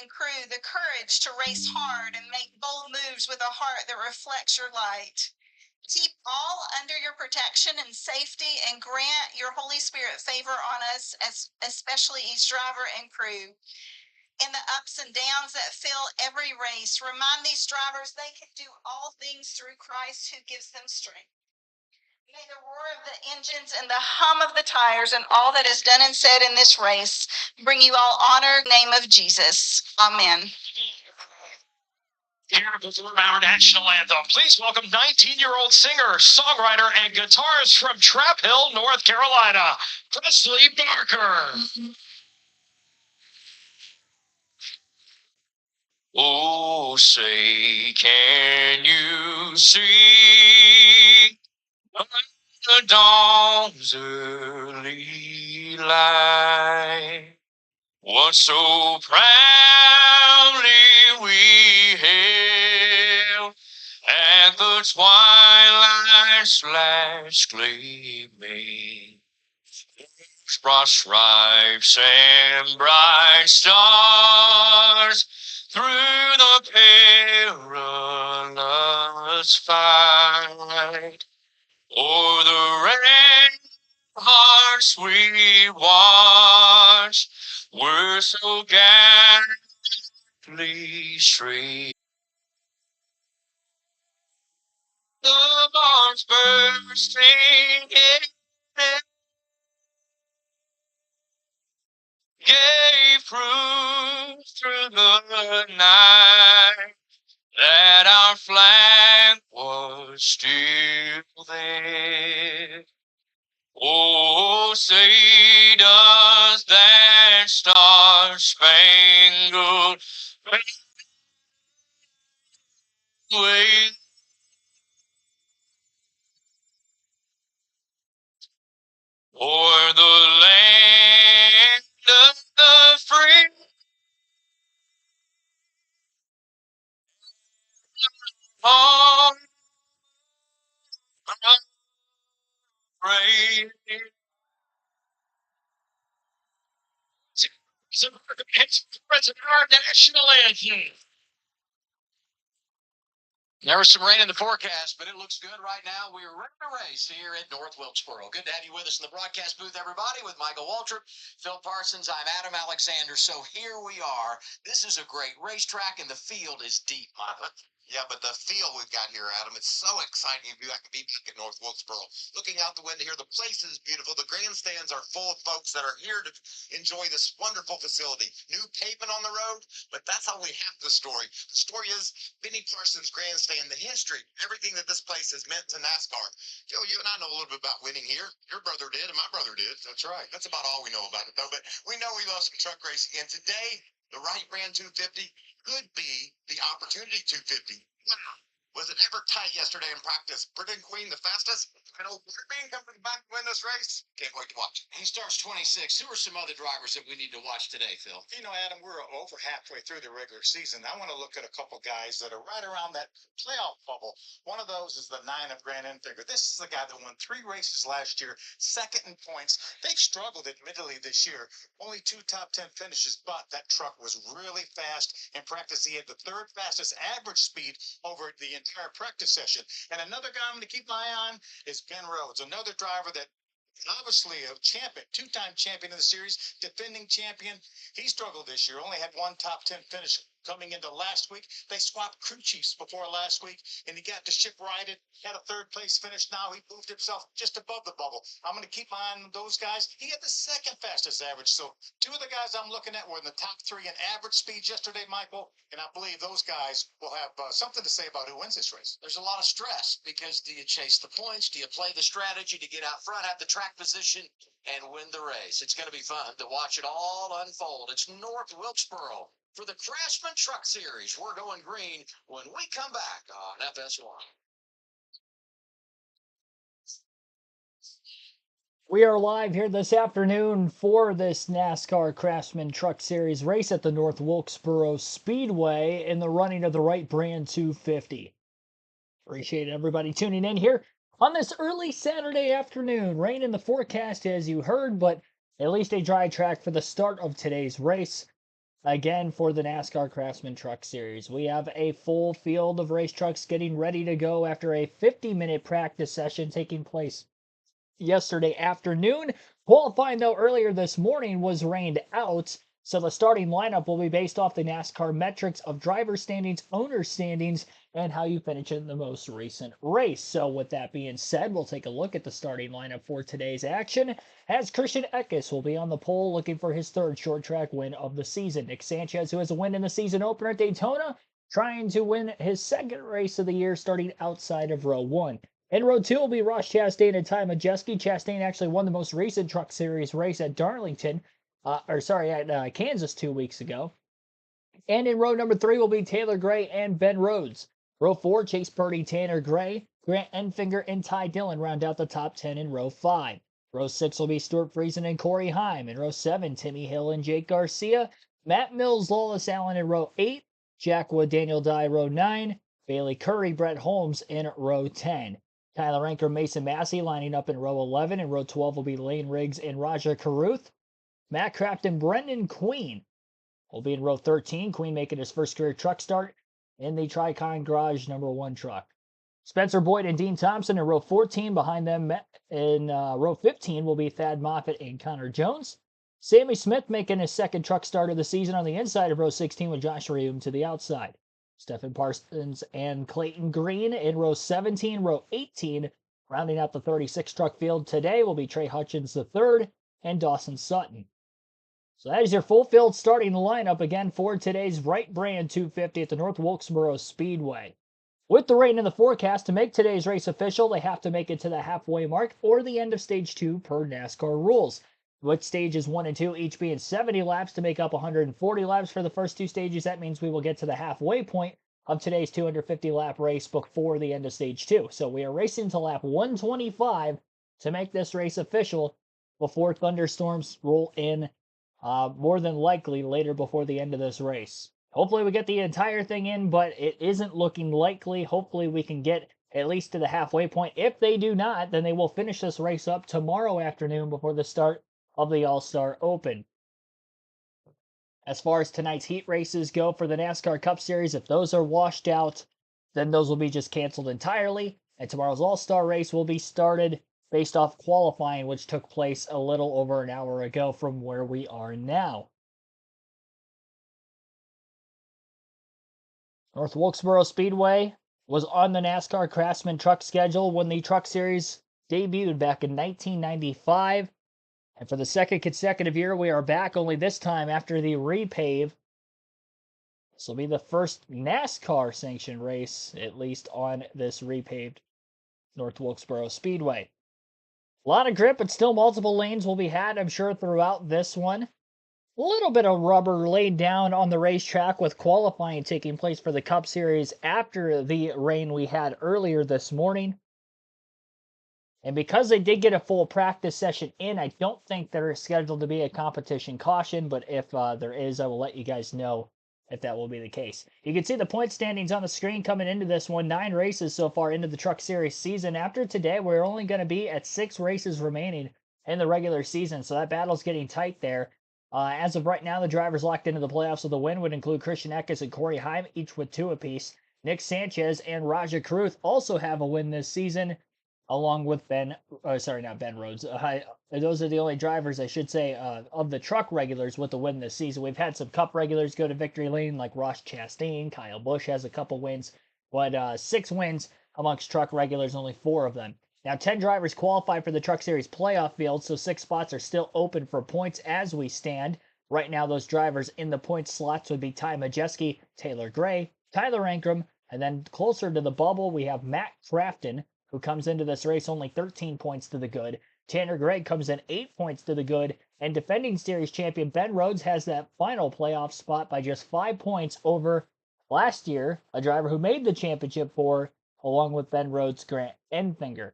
and crew the courage to race hard and make bold moves with a heart that reflects your light. Keep all under your protection and safety, and grant your Holy Spirit favor on us, especially each driver and crew. In the ups and downs that fill every race, remind these drivers they can do all things through Christ who gives them strength. May the roar of the engines and the hum of the tires and all that is done and said in this race bring you all honor in the name of Jesus. Amen. Here before our national anthem, please welcome 19-year-old singer, songwriter, and guitarist from Trap Hill, North Carolina, Presley Barker. Oh, say, can you see the dawn's early light? What so proudly we hailed at the twilight's last gleaming, broad stripes and bright stars through the perilous fight. O'er the red hearts we watch were so gallantly straight. The bombs bursting in gave proof through the night that our flag was still there. Oh, say does that star-spangled wave o'er the land of the free? Oh, praise. It's our national anthem. There was some rain in the forecast, but it looks good right now. We're ready to race here at North Wilkesboro. Good to have you with us in the broadcast booth, everybody, with Michael Waltrip, Phil Parsons. I'm Adam Alexander. So here we are. This is a great racetrack, and the field is deep, Michael. Yeah, but the field we've got here, Adam, it's so exciting to be back at North Wilkesboro. Looking out the window here, the place is beautiful. The grandstands are full of folks that are here to enjoy this wonderful facility. New pavement on the road, but that's only half the story. The story is Benny Parsons Grandstand, the history, everything that this place has meant to NASCAR. Joe, you and I know a little bit about winning here. Your brother did, and my brother did. That's right. That's about all we know about it, though. But we know we love some truck racing, and today, the Wright Brand 250 could be the opportunity 250. Wow. Was it ever tight yesterday in practice? Britain Queen the fastest? And old Bean coming back to win this race? Can't wait to watch. He starts 26. Who are some other drivers that we need to watch today, Phil? You know, Adam, we're over halfway through the regular season. I want to look at a couple guys that are right around that playoff bubble. One of those is the 9 of Grand Infigure. This is the guy that won 3 races last year, second in points. They've struggled admittedly this year. Only 2 top 10 finishes, but that truck was really fast in practice. He had the 3rd fastest average speed over the entire practice session. And another guy I'm going to keep my eye on is Ben Rhodes, another driver that obviously a champion, 2-time champion of the series, defending champion. He struggled this year, only had 1 top 10 finish coming into last week. They swapped crew chiefs before last week, and he got the ship righted, had a 3rd place finish. Now he moved himself just above the bubble. I'm going to keep my eye on those guys. He had the 2nd fastest average. So 2 of the guys I'm looking at were in the top 3 in average speed yesterday, Michael, and I believe those guys will have something to say about who wins this race. There's a lot of stress because do you chase the points? Do you play the strategy to get out front, have the track position, and win the race? It's going to be fun to watch it all unfold. It's North Wilkesboro for the Craftsman Truck Series. We're going green when we come back on FS1. We are live here this afternoon for this NASCAR Craftsman Truck Series race at the North Wilkesboro Speedway in the running of the Wright Brand 250. Appreciate everybody tuning in here on this early Saturday afternoon. Rain in the forecast as you heard, but at least a dry track for the start of today's race. again for the NASCAR Craftsman Truck Series. We have a full field of race trucks getting ready to go after a 50-minute practice session taking place yesterday afternoon. Qualifying, though, earlier this morning was rained out, so the starting lineup will be based off the NASCAR metrics of driver standings, owner standings, and how you finish in the most recent race. So with that being said, we'll take a look at the starting lineup for today's action, as Christian Eckes will be on the pole looking for his third short track win of the season. Nick Sanchez, who has a win in the season opener at Daytona, trying to win his second race of the year starting outside of row 1. In row 2 will be Ross Chastain and Ty Majeski. Chastain actually won the most recent Truck Series race at Kansas 2 weeks ago. And in row number 3 will be Taylor Gray and Ben Rhodes. Row 4, Chase Purdy, Tanner Gray, Grant Enfinger, and Ty Dillon round out the top 10 in row 5. Row 6 will be Stuart Friesen and Corey Heim. In row 7, Timmy Hill and Jake Garcia. Matt Mills, Lawless Allen in row 8. Jack Wood, Daniel Dye, row 9. Bailey Curry, Brett Holmes in row 10. Tyler Anker, Mason Massey lining up in row 11. In row 12 will be Lane Riggs and Roger Carruth. Matt Craft and Brendan Queen will be in row 13. Queen making his first career truck start in the Tricon Garage #1 truck. Spencer Boyd and Dean Thompson in row 14. Behind them in row 15 will be Thad Moffitt and Connor Jones. Sammy Smith making his second truck start of the season on the inside of row 16 with Josh Reum to the outside. Stephen Parsons and Clayton Green in row 17. Row 18, rounding out the 36 truck field today, will be Trey Hutchins III and Dawson Sutton. So that is your full field starting lineup again for today's Wright Brand 250 at the North Wilkesboro Speedway. With the rain in the forecast, to make today's race official, they have to make it to the halfway mark or the end of stage 2 per NASCAR rules. With stages 1 and 2 each being 70 laps to make up 140 laps for the first 2 stages, that means we will get to the halfway point of today's 250-lap race before the end of stage 2. So we are racing to lap 125 to make this race official before thunderstorms roll in more than likely later before the end of this race. Hopefully we get the entire thing in, but it isn't looking likely. Hopefully we can get at least to the halfway point. If they do not, then they will finish this race up tomorrow afternoon before the start of the All-Star Open. As far as tonight's heat races go for the NASCAR Cup Series, if those are washed out, then those will be just canceled entirely, and tomorrow's All-Star race will be started based off qualifying, which took place a little over an hour ago from where we are now. North Wilkesboro Speedway was on the NASCAR Craftsman Truck schedule when the Truck Series debuted back in 1995. And for the second consecutive year, we are back, only this time after the repave. This will be the first NASCAR sanctioned race, at least on this repaved North Wilkesboro Speedway. A lot of grip, but still multiple lanes will be had, I'm sure, throughout this one. A little bit of rubber laid down on the racetrack with qualifying taking place for the Cup Series after the rain we had earlier this morning. And because they did get a full practice session in, I don't think there is scheduled to be a competition caution, but if there is, I will let you guys know if that will be the case. You can see the point standings on the screen coming into this one. 9 races so far into the Truck Series season. After today, we're only going to be at 6 races remaining in the regular season, so that battle's getting tight there. As of right now, the drivers locked into the playoffs with a win would include Christian Eckes and Corey Heim, each with 2 apiece. Nick Sanchez and Roger Carruth also have a win this season, along with Ben Rhodes. Those are the only drivers, I should say, of the truck regulars with the win this season. We've had some Cup regulars go to victory lane, like Ross Chastain. Kyle Busch has a couple wins, but 6 wins amongst truck regulars, only 4 of them. Now, 10 drivers qualified for the Truck Series playoff field, so 6 spots are still open for points as we stand. Right now, those drivers in the point slots would be Ty Majeski, Taylor Gray, Tyler Ankrum, and then closer to the bubble, we have Matt Crafton, who comes into this race only 13 points to the good. Tanner Gray comes in 8 points to the good, and defending series champion Ben Rhodes has that final playoff spot by just 5 points over last year, a driver who made the championship for, along with Ben Rhodes' Grant Enfinger.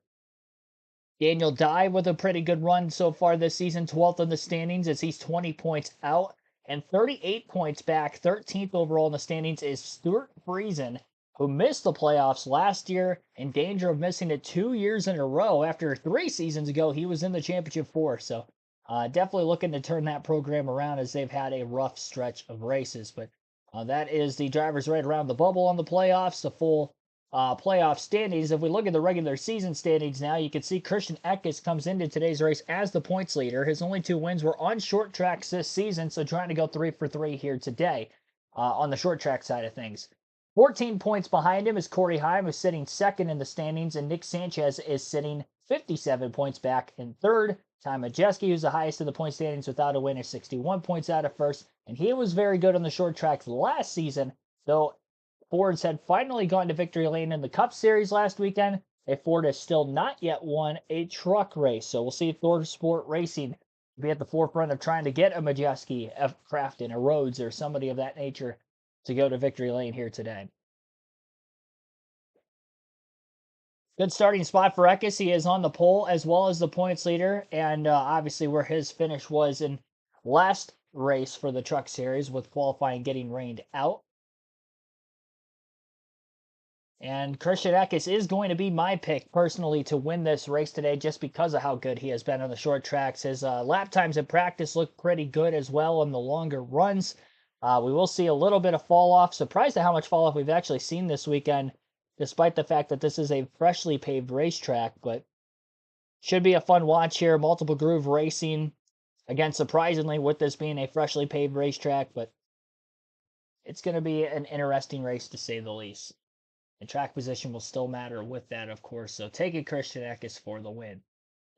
Daniel Dye with a pretty good run so far this season, 12th in the standings as he's 20 points out, and 38 points back, 13th overall in the standings is Stuart Friesen, who missed the playoffs last year, in danger of missing it 2 years in a row. After 3 seasons ago, he was in the championship 4, so Definitely looking to turn that program around as they've had a rough stretch of races. But that is the drivers right around the bubble on the playoffs, the full playoff standings. If we look at the regular season standings now, you can see Christian Eckes comes into today's race as the points leader. His only 2 wins were on short tracks this season, so trying to go 3 for 3 here today on the short track side of things. 14 points behind him is Corey Heim, who's sitting second in the standings, and Nick Sanchez is sitting 57 points back in third. Ty Majeski, who's the highest in the point standings without a win, is 61 points out of first, and he was very good on the short tracks last season, though Fords had finally gone to victory lane in the Cup Series last weekend. A Ford has still not yet won a truck race, so we'll see if Ford Sport Racing be at the forefront of trying to get a Majeski, a Craftsman, a Rhodes, or somebody of that nature to go to victory lane here today. Good starting spot for Eckes. He is on the pole as well as the points leader, and obviously where his finish was in last race for the Truck Series with qualifying getting rained out. And Christian Eckes is going to be my pick personally to win this race today just because of how good he has been on the short tracks. His lap times in practice look pretty good as well on the longer runs. We will see a little bit of fall off. Surprised at how much fall off we've actually seen this weekend, despite the fact that this is a freshly paved racetrack, but should be a fun watch here. Multiple groove racing, again, surprisingly, with this being a freshly paved racetrack, but it's going to be an interesting race to say the least. And track position will still matter with that, of course, so taking Christian Eckes for the win.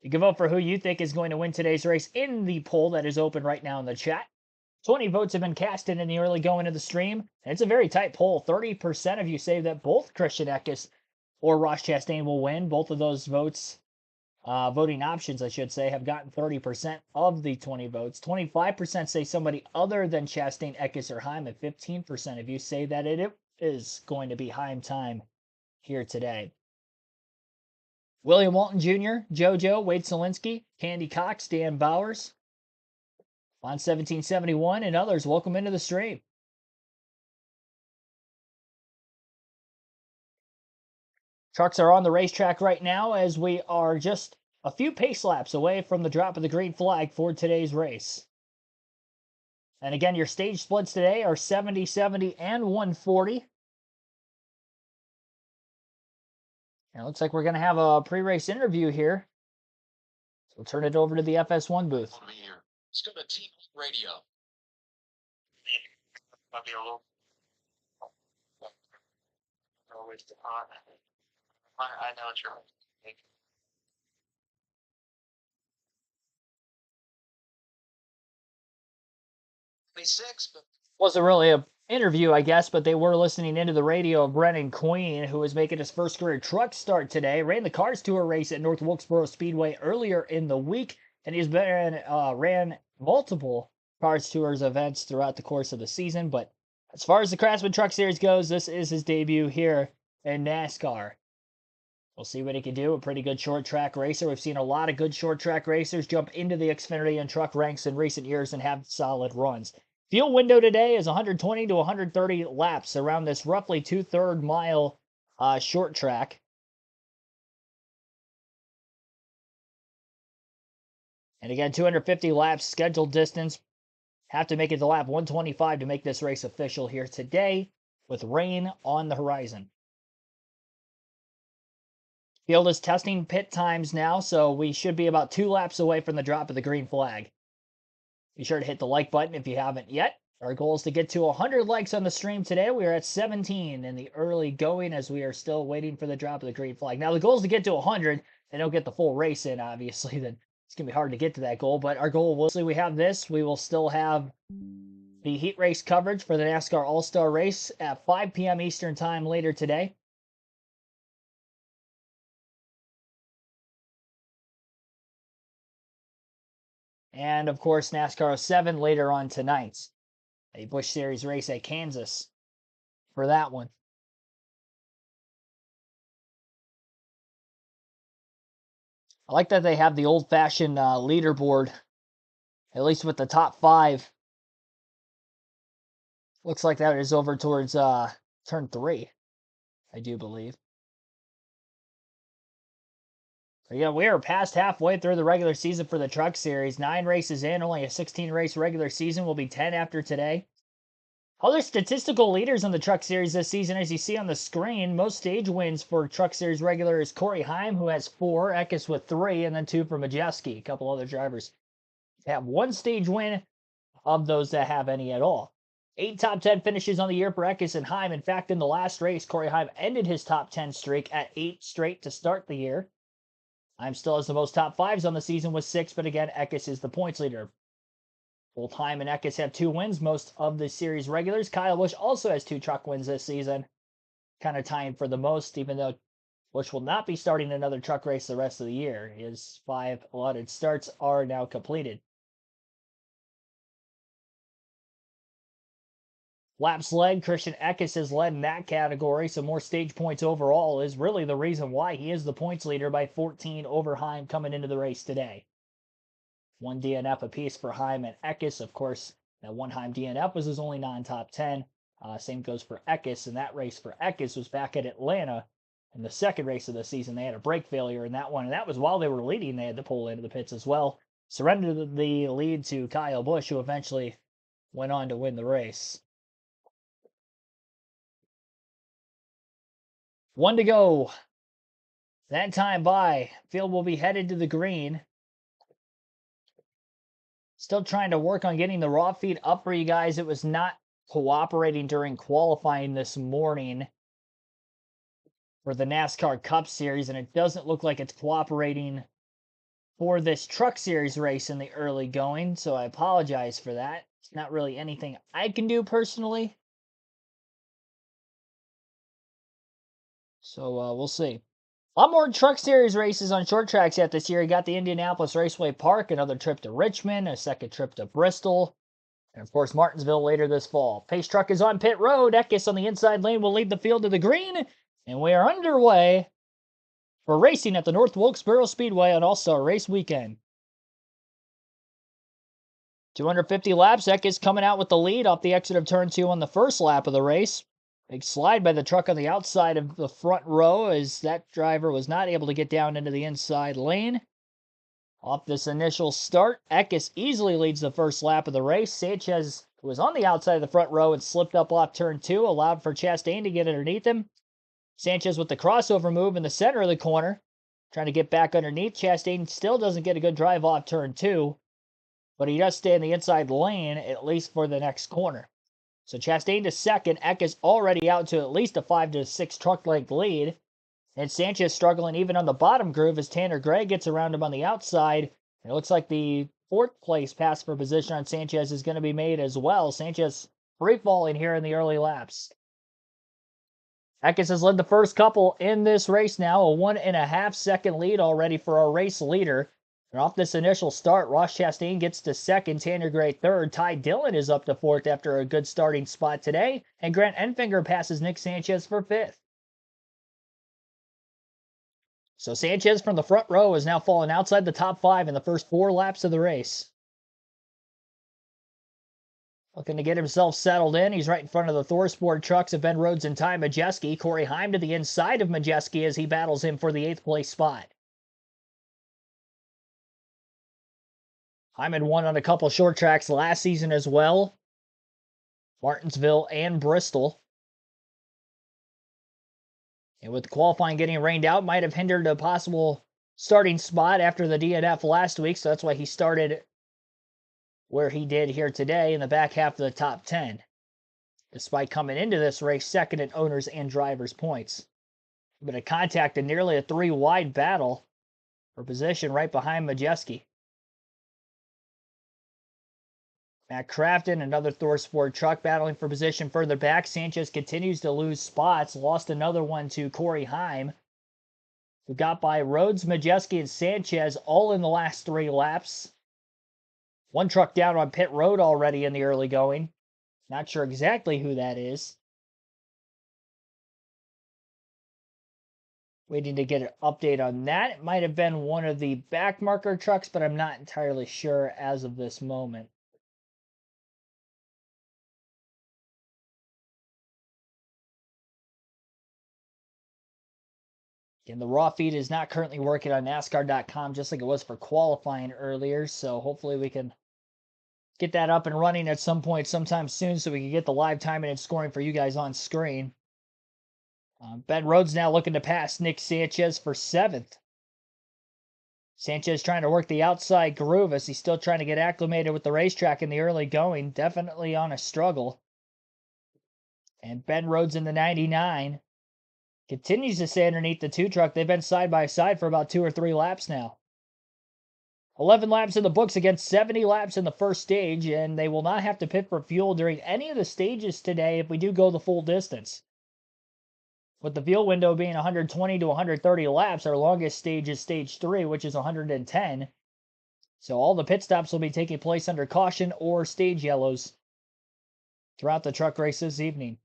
You can vote for who you think is going to win today's race in the poll that is open right now in the chat. 20 votes have been casted in the early going of the stream, and it's a very tight poll. 30% of you say that both Christian Eckes or Ross Chastain will win. Both of those votes, voting options, I should say, have gotten 30% of the 20 votes. 25% say somebody other than Chastain, Eckes, or Heim, and 15% of you say that it is going to be Heim time here today. William Walton Jr., JoJo, Wade Solinsky, Candy Cox, Dan Bowers, on 1771, and others, welcome into the stream. Trucks are on the racetrack right now as we are just a few pace laps away from the drop of the green flag for today's race. And again, your stage splits today are 70, 70, and 140. And it looks like we're going to have a pre-race interview here. So we'll turn it over to the FS1 booth. Let's go to Team Radio. Might be a little. Always on. I know what you're thinking. But wasn't really an interview, I guess, but they were listening into the radio of Brennan Queen, who was making his first career truck start today. Ran the Cars Tour race at North Wilkesboro Speedway earlier in the week, and he's been ran multiple Cars Tours events throughout the course of the season. But as far as the Craftsman Truck Series goes, this is his debut here in NASCAR. We'll see what he can do. A pretty good short track racer. We've seen a lot of good short track racers jump into the Xfinity and truck ranks in recent years and have solid runs. Fuel window today is 120 to 130 laps around this roughly 2/3 mile short track. And again, 250 laps scheduled distance. Have to make it to lap 125 to make this race official here today with rain on the horizon. Field is testing pit times now, so we should be about 2 laps away from the drop of the green flag. Be sure to hit the like button if you haven't yet. Our goal is to get to 100 likes on the stream today. We are at 17 in the early going as we are still waiting for the drop of the green flag. Now, the goal is to get to 100. They don't get the full race in, obviously. Then it's going to be hard to get to that goal. But our goal will see we have this. We will still have the heat race coverage for the NASCAR All-Star Race at 5 p.m. Eastern Time later today. And, of course, NASCAR 07 later on tonight. A Busch Series race at Kansas for that one. I like that they have the old-fashioned leaderboard, at least with the top 5. Looks like that is over towards turn 3, I do believe. Yeah, we are past halfway through the regular season for the Truck Series. 9 races in, only a 16-race regular season. Will be 10 after today. Other statistical leaders in the Truck Series this season, as you see on the screen, most stage wins for Truck Series regular is Corey Heim, who has 4, Eckes with 3, and then 2 for Majeski. A couple other drivers have 1 stage win of those that have any at all. 8 top 10 finishes on the year for Eckes and Heim. In fact, in the last race, Corey Heim ended his top 10 streak at 8 straight to start the year. Heim still has the most top 5s on the season with 6, but again, Eckes is the points leader. Both Heim and Eckes have 2 wins, most of the series regulars. Kyle Busch also has 2 truck wins this season, kind of tying for the most, even though Busch will not be starting another truck race the rest of the year. His 5 allotted starts are now completed. Laps led, Christian Eckes has led in that category, so more stage points overall is really the reason why he is the points leader by 14 over Heim coming into the race today. 1 DNF apiece for Heim and Eckes. Of course, that 1 Heim DNF was his only non-top 10. Same goes for Eckes, and that race for Eckes was back at Atlanta in the second race of the season. They had a brake failure in that one, and that was while they were leading. They had to pull into the pits as well. Surrendered the lead to Kyle Busch, who eventually went on to win the race. 1 to go. That time by. Field will be headed to the green. Still trying to work on getting the raw feed up for you guys. It was not cooperating during qualifying this morning for the NASCAR Cup Series, and it doesn't look like it's cooperating for this Truck Series race in the early going, so I apologize for that. It's not really anything I can do personally. So we'll see. A lot more Truck Series races on short tracks yet this year. You got the Indianapolis Raceway Park, another trip to Richmond, a second trip to Bristol, and of course Martinsville later this fall. Pace truck is on pit road. Eckes on the inside lane will lead the field to the green, and we are underway for racing at the North Wilkesboro Speedway on All-Star Race Weekend. 250 laps. Eckes coming out with the lead off the exit of turn 2 on the first lap of the race. Big slide by the truck on the outside of the front row as that driver was not able to get down into the inside lane. Off this initial start, Eckes easily leads the first lap of the race. Sanchez, who was on the outside of the front row and slipped up off turn 2, allowed for Chastain to get underneath him. Sanchez with the crossover move in the center of the corner, trying to get back underneath. Chastain still doesn't get a good drive off turn 2, but he does stay in the inside lane, at least for the next corner. So Chastain to second, Eckes already out to at least a 5 to 6 truck length lead. And Sanchez struggling even on the bottom groove as Tanner Gray gets around him on the outside. And it looks like the 4th place pass for position on Sanchez is going to be made as well. Sanchez free falling here in the early laps. Eckes has led the first couple in this race now, a 1.5 second lead already for our race leader. And off this initial start, Ross Chastain gets to second, Tanner Gray third. Ty Dillon is up to 4th after a good starting spot today. And Grant Enfinger passes Nick Sanchez for 5th. So Sanchez from the front row is now falling outside the top 5 in the first 4 laps of the race. Looking to get himself settled in. He's right in front of the ThorSport trucks of Ben Rhodes and Ty Majeski. Corey Heim to the inside of Majeski as he battles him for the 8th place spot. Heim had won on a couple short tracks last season as well. Martinsville and Bristol. And with qualifying getting rained out, might have hindered a possible starting spot after the DNF last week, so that's why he started where he did here today in the back half of the top 10, despite coming into this race second in owners and drivers' points. A bit of contact and nearly a 3-wide battle for position right behind Majeski. Matt Crafton, another ThorSport truck, battling for position further back. Sanchez continues to lose spots. Lost another one to Corey Heim, who got by Rhodes, Majeski, and Sanchez all in the last 3 laps. 1 truck down on pit road already in the early going. Not sure exactly who that is. Waiting to get an update on that. It might have been one of the back marker trucks, but I'm not entirely sure as of this moment. Again, the raw feed is not currently working on NASCAR.com, just like it was for qualifying earlier. So hopefully we can get that up and running at some point sometime soon so we can get the live timing and scoring for you guys on screen. Ben Rhodes now looking to pass Nick Sanchez for 7th. Sanchez trying to work the outside groove as he's still trying to get acclimated with the racetrack in the early going. Definitely on a struggle. And Ben Rhodes in the 99 continues to stay underneath the 2 truck. They've been side by side for about 2 or 3 laps now. 11 laps in the books against 70 laps in the first stage, and they will not have to pit for fuel during any of the stages today if we do go the full distance. With the fuel window being 120 to 130 laps, our longest stage is stage 3, which is 110. So all the pit stops will be taking place under caution or stage yellows throughout the truck race this evening.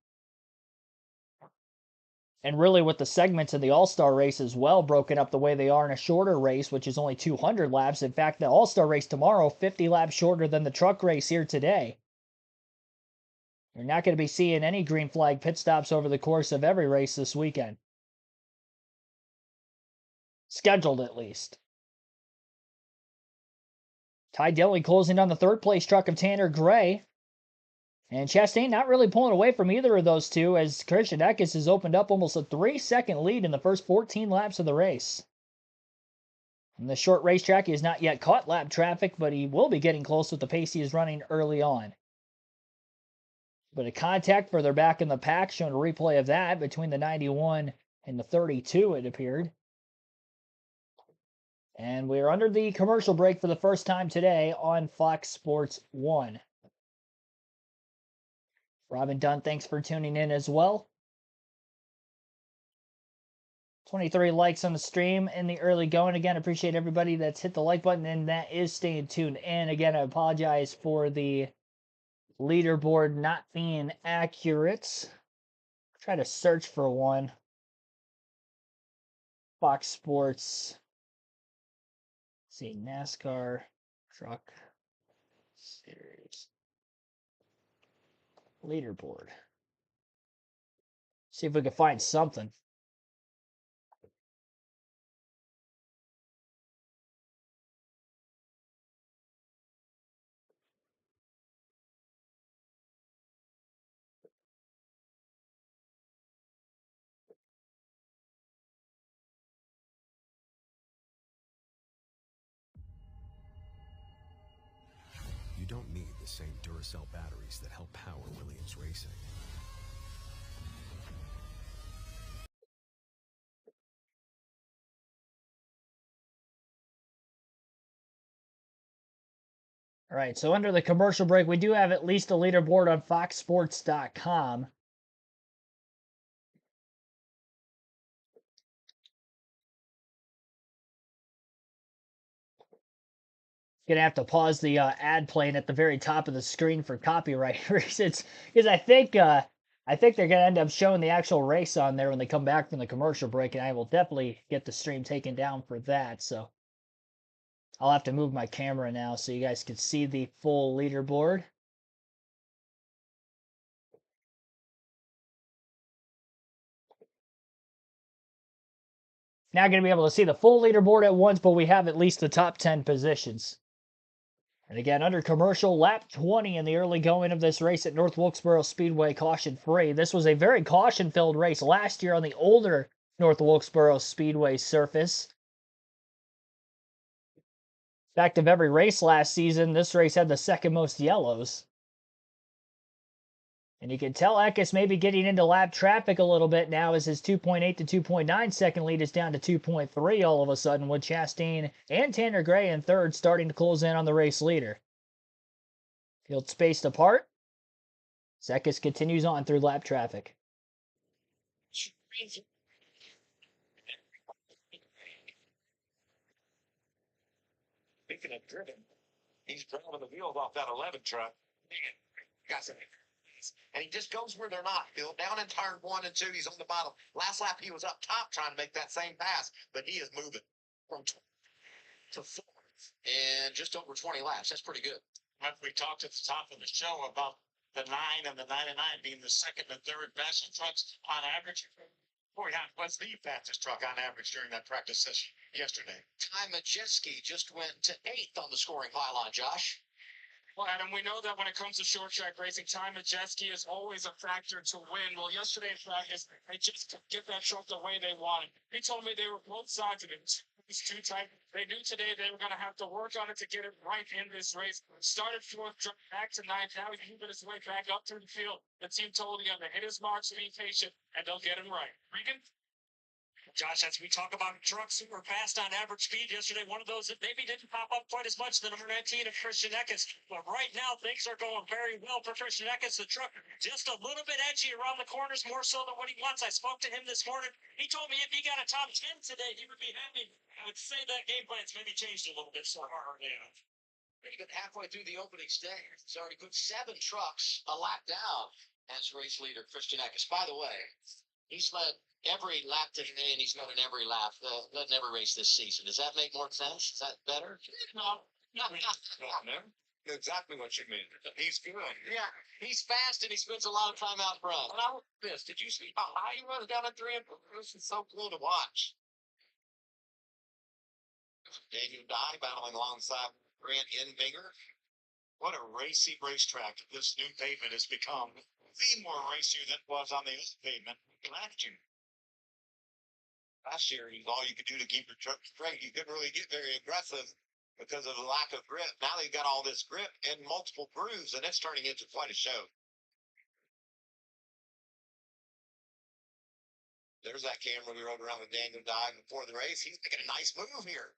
And really with the segments of the All-Star race as well broken up the way they are in a shorter race, which is only 200 laps. In fact, the All-Star race tomorrow, 50 laps shorter than the truck race here today. You're not going to be seeing any green flag pit stops over the course of every race this weekend. Scheduled at least. Ty Dillon closing on the 3rd place truck of Tanner Gray. And Chastain not really pulling away from either of those two as Christian Eckes has opened up almost a 3-second lead in the first 14 laps of the race. On the short racetrack, he has not yet caught lap traffic, but he will be getting close with the pace he is running early on. But a contact further back in the pack, showing a replay of that between the 91 and the 32, it appeared. And we're under the commercial break for the first time today on Fox Sports 1. Robin Dunn, thanks for tuning in as well. 23 likes on the stream in the early going. Again, appreciate everybody that's hit the like button and that is staying tuned in. Again, I apologize for the leaderboard not being accurate. Try to search for one. Fox Sports. Let's see, NASCAR Truck Series leaderboard. See if we can find something. You don't need the same Duracell batteries that help power Williams Racing. All right, so under the commercial break, we do have at least a leaderboard on foxsports.com. Gonna have to pause the ad playing at the very top of the screen for copyright reasons, because I think they're gonna end up showing the actual race on there when they come back from the commercial break, and I will definitely get the stream taken down for that. So I'll have to move my camera now so you guys can see the full leaderboard. Not going to be able to see the full leaderboard at once, but we have at least the top 10 positions. And again, under commercial, lap 20 in the early going of this race at North Wilkesboro Speedway, caution free. This was a very caution-filled race last year on the older North Wilkesboro Speedway surface. In fact, of every race last season, this race had the second most yellows. And you can tell Eckes may be getting into lap traffic a little bit now as his 2.8 to 2.9 second lead is down to 2.3 all of a sudden, with Chastain and Tanner Gray in third starting to close in on the race leader. Field spaced apart. Eckes continues on through lap traffic. Speaking of driven, he's driving the wheels off that 11 truck. Got some. And he just goes where they're not, Bill. Down in turn 1 and 2, he's on the bottom. Last lap, he was up top trying to make that same pass, but he is moving from 20 to 4 in just over 20 laps. That's pretty good. We talked at the top of the show about the 9 and the 99 being the second and third best trucks on average. Boy, that was the fastest truck on average during that practice session yesterday. Ty Majeski just went to 8th on the scoring pylon, Josh. Well, Adam, we know that when it comes to short track racing, Ty Majeski is always a factor to win. Well, yesterday in practice, they just couldn't get that truck the way they wanted. He told me they were both sides of it. It's too tight. They knew today they were going to have to work on it to get it right in this race. Started 4th, dropped back to 9th. Now he's moving his way back up to the field. The team told him to hit his marks, be patient, and they'll get him right. Regan? Josh, as we talk about trucks who were fast on average speed yesterday, one of those that maybe didn't pop up quite as much, the number 19 of Christian Eckes. But right now, things are going very well for Christian Eckes. The truck just a little bit edgy around the corners, more so than what he wants. I spoke to him this morning. He told me if he got a top 10 today, he would be happy. I would say that game plan's maybe changed a little bit so far. Even halfway through the opening stage, he's already put 7 trucks a lap down as race leader Christian Eckes. By the way, he's led every lap today, and he's led in every lap. Led every race this season. Does that make more sense? Is that better? No. Exactly what you mean. He's good. Yeah, he's fast, and he spends a lot of time out front. And I was pissed. Did you see how high he runs down at 3? This is so cool to watch. Daniel Dye battling alongside Grant Envinger. What a racy racetrack this new pavement has become. Way more racier than it was on the old pavement last year. Last year, all you could do to keep your truck straight, you couldn't really get very aggressive because of the lack of grip. Now they've got all this grip and multiple grooves, and it's turning into quite a show. There's that camera we rode around with Daniel Dye before the race. He's making a nice move here.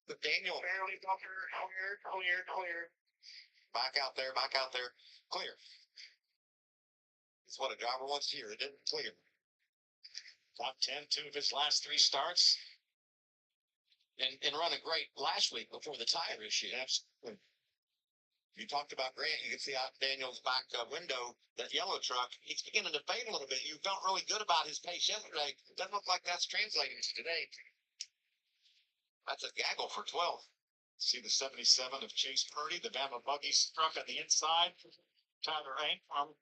But Daniel, Barely clear. back out there, clear. It's what a driver wants to hear. It didn't clear. Top 10, 2 of his last 3 starts. And running great last week before the tire issue. Absolutely. You talked about Grant. You can see out Daniel's back window, that yellow truck. He's beginning to fade a little bit. You felt really good about his pace yesterday. Doesn't look like that's translating to today. That's a gaggle for 12. See the 77 of Chase Purdy, the Bama buggy truck on the inside. Tyler Hank from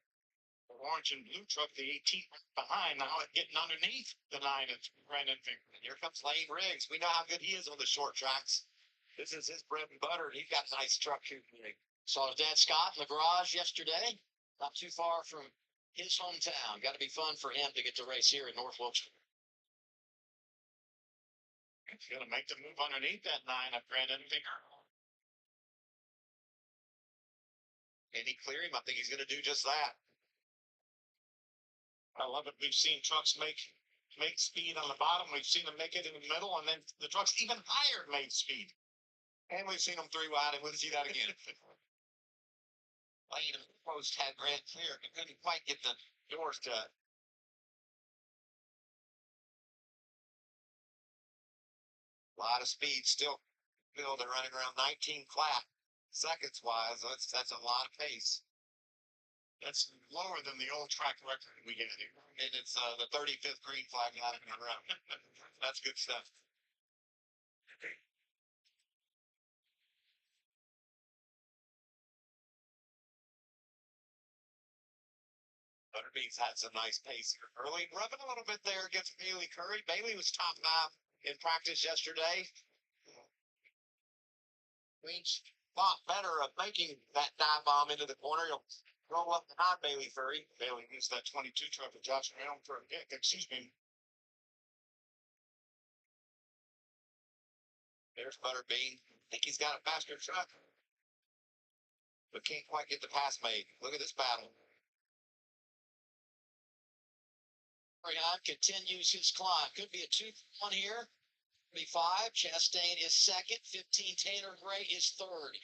the orange and blue truck, the 18 behind, now getting underneath the 9 of Brandon Finger. And here comes Lane Riggs. We know how good he is on the short tracks. This is his bread and butter, and he's got a nice truck shooting. Saw his dad Scott in the garage yesterday. Not too far from his hometown. Got to be fun for him to get to race here in North Wilkesboro. He's going to make the move underneath that 9 of Brandon Finger. Can he clear him? I think he's going to do just that. I love it. We've seen trucks make speed on the bottom. We've seen them make it in the middle, and then the trucks even higher made speed. And we've seen them 3 wide, and we'll see that again. Lane and Post had Grant clear, but couldn't quite get the doors shut. A lot of speed still. They're running around 19 flat seconds wise. That's a lot of pace. That's lower than the old track record we get here. And it's the 35th green flag line in a row. That's good stuff. Butterbean's had some nice pace here early, rubbing a little bit there against Bailey Curry. Bailey was top 5 in practice yesterday. Queen's thought better of making that dive bomb into the corner. He'll roll up behind Bailey Curry. Bailey used that 22 truck with Josh Brown for a kick. Excuse me. There's Butterbean. I think he's got a faster truck, but can't quite get the pass made. Look at this battle. Ryan continues his climb. Could be a 2-1 here. 35. Chastain is second. 15. Tanner Gray is third.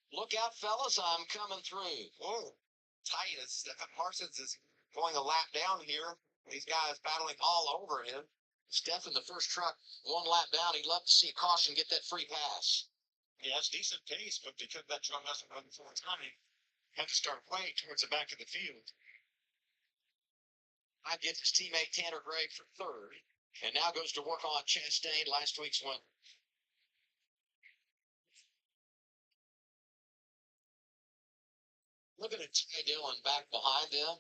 Look out, fellas. I'm coming through. Oh, tight. Stephen Parsons is going a lap down here. These guys battling all over him. Stephen, the first truck, 1 lap down. He'd love to see caution get that free pass. Yeah, it's decent pace, but because that truck hasn't run full time, had to start way towards the back of the field. I get his teammate Tanner Gray for third, and now goes to work on Chastain, last week's winner. Looking at Ty Dillon back behind them.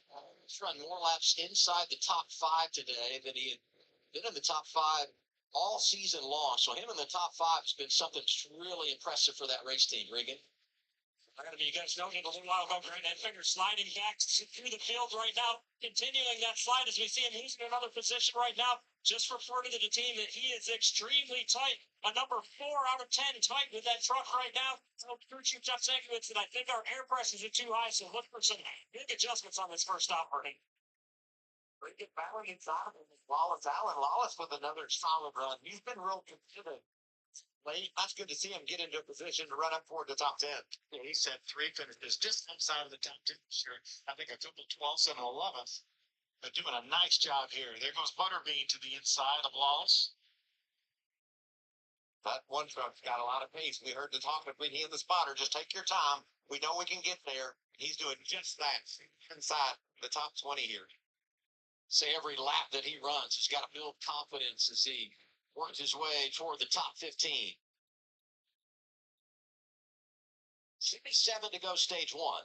He's run more laps inside the top 5 today than he had been in the top 5 all season long. So him in the top 5 has been something really impressive for that race team, Regan. You guys noted a little while ago, Grant Enfinger sliding back through the field right now, continuing that slide as we see him losing another position right now. Just reported to the team that he is extremely tight, a number 4 out of 10 tight with that truck right now. So crew chief Jeff Sankiewicz said, I think our air pressures are too high, so look for some big adjustments on this first stop, Bernie. Regan battling inside of Lawless Allen. Lawless with another solid run. He's been real consistent. Late. That's good to see him get into a position to run up toward the top 10. Yeah, he said 3 finishes just outside of the top 10 this year. I think a couple 12th and 11th. They're doing a nice job here. There goes Butterbean to the inside of Lawless. That one truck's got a lot of pace. We heard the talk between he and the spotter. Just take your time. We know we can get there. He's doing just that inside the top 20 here. Say every lap that he runs, he's got to build confidence as he works his way toward the top 15. 67 to go stage 1.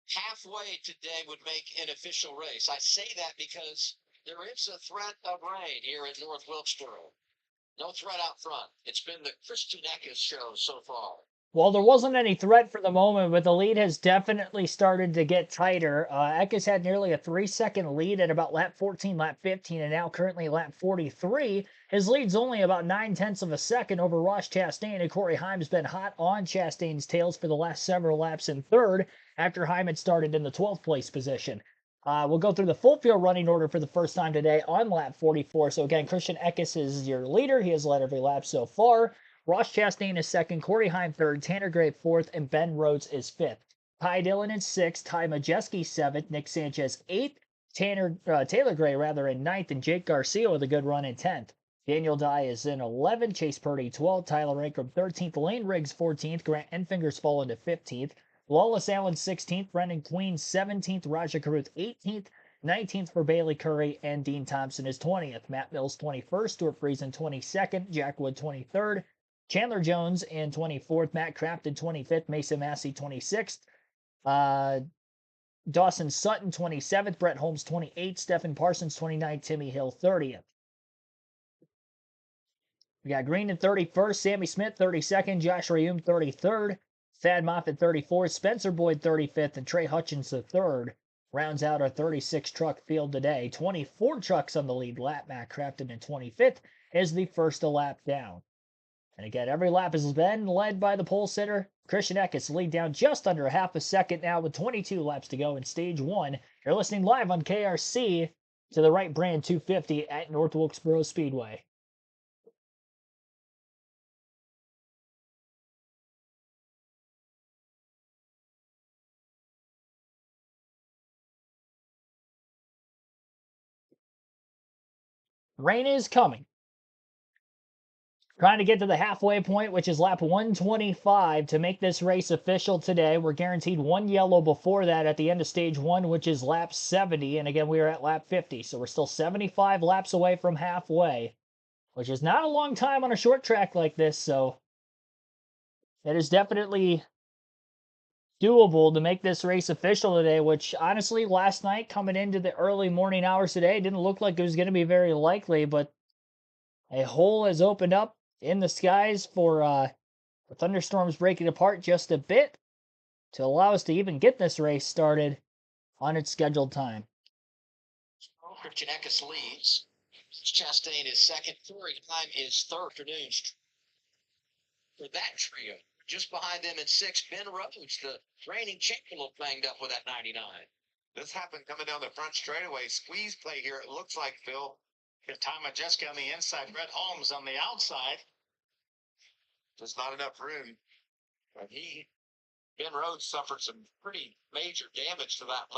Halfway today would make an official race. I say that because there is a threat of rain here at North Wilkesboro. No threat out front. It's been the Christian Eckes show so far. Well, there wasn't any threat for the moment, but the lead has definitely started to get tighter. Eckes had nearly a 3-second lead at about lap 14, lap 15, and now currently lap 43. His lead's only about 9/10 of a second over Ross Chastain, and Corey Heim's been hot on Chastain's tails for the last several laps in third after Heim had started in the 12th place position. We'll go through the full field running order for the first time today on lap 44. So again, Christian Eckes is your leader. He has led every lap so far. Ross Chastain is second, Corey Heim third, Tanner Gray fourth, and Ben Rhodes is fifth. Ty Dillon is sixth, Ty Majeski seventh, Nick Sanchez eighth, Taylor Gray in ninth, and Jake Garcia with a good run in 10th. Daniel Dye is in 11th, Chase Purdy 12th, Tyler Ankrum 13th, Lane Riggs 14th, Grant Enfinger's fallen to 15th, Lawless Allen 16th, Brendan Queen 17th, Raja Caruth 18th, 19th for Bailey Curry, and Dean Thompson is 20th. Matt Mills 21st, Stuart Friesen 22nd, Jack Wood 23rd, Chandler Jones in 24th, Matt Crafton 25th, Mason Massey 26th, Dawson Sutton 27th, Brett Holmes 28th, Stephen Parsons 29th, Timmy Hill 30th. We got Green in 31st, Sammy Smith 32nd, Josh Rayum 33rd, Thad Moffitt 34th, Spencer Boyd 35th, and Trey Hutchins the 3rd. Rounds out our 36 truck field today. 24 trucks on the lead lap. Matt Crafton in 25th is the first a lap down. And again, every lap has been led by the pole sitter. Christian Eckes lead down just under a half a second now with 22 laps to go in stage 1. You're listening live on KRC to the Wright Brand 250 at North Wilkesboro Speedway. Rain is coming. Trying to get to the halfway point, which is lap 125 to make this race official today. We're guaranteed 1 yellow before that at the end of stage 1, which is lap 70. And again, we are at lap 50. So we're still 75 laps away from halfway, which is not a long time on a short track like this. So it is definitely doable to make this race official today, which honestly, last night coming into the early morning hours today, didn't look like it was going to be very likely, but a hole has opened up in the skies for the thunderstorms breaking apart just a bit to allow us to even get this race started on its scheduled time. Christian Eckes leads. Chastain is second. Corey Heim is third. Afternoons for that trio. Just behind them in 6th, Ben Rhodes, the reigning champion, looked banged up with that 99. This happened coming down the front straightaway. Squeeze play here, it looks like, Phil. Ty Majeski on the inside, Brett Holmes on the outside. Just not enough room. And Ben Rhodes suffered some pretty major damage to that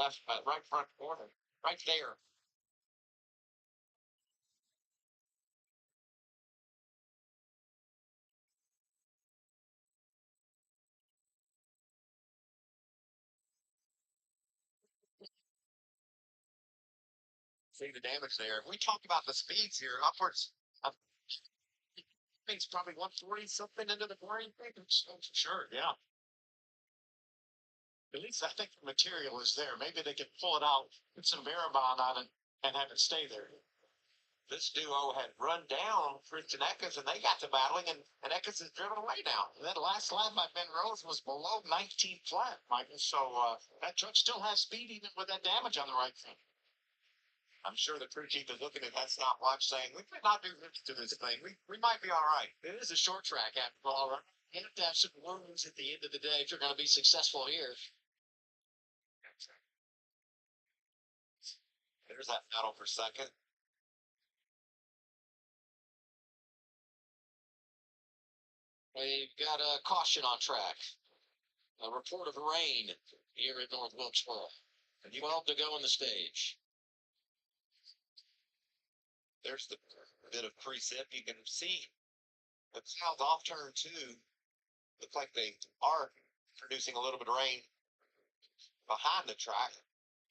right front corner, right there. See the damage there. We talked about the speeds here, upwards. I think it's probably 140 something into the green. Oh, for sure, yeah. At least I think the material is there. Maybe they could pull it out, put some Barabon on it, and have it stay there. This duo had run down Christian Eckes, and they got to battling, and Eckes is driven away now. And that last lap by Ben Rose was below 19 flat, Michael. So that truck still has speed even with that damage on the right front. I'm sure the crew chief is looking at that stopwatch saying, we could not do this to this thing. We might be all right. It is a short track after all, right? You have to have some wounds at the end of the day if you're going to be successful here. There's that battle for second. We've got a caution on track. A report of rain here at North Wilkesboro. 12 to go in the stage. There's the bit of precip. You can see the clouds off turn 2 look like they are producing a little bit of rain behind the track.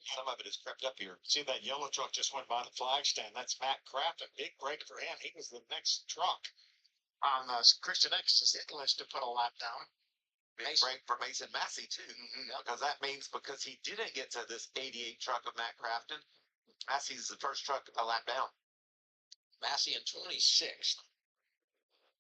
Some of it has crept up here. See, that yellow truck just went by the flag stand. That's Matt Kraft. A big break for him. He was the next truck on Christian Eckes' hit list to put a lap down. Big break for Mason Massey, too. Because that means because he didn't get to this 88 truck of Matt Crafton, Massey's the first truck a lap down. Massey in 26th.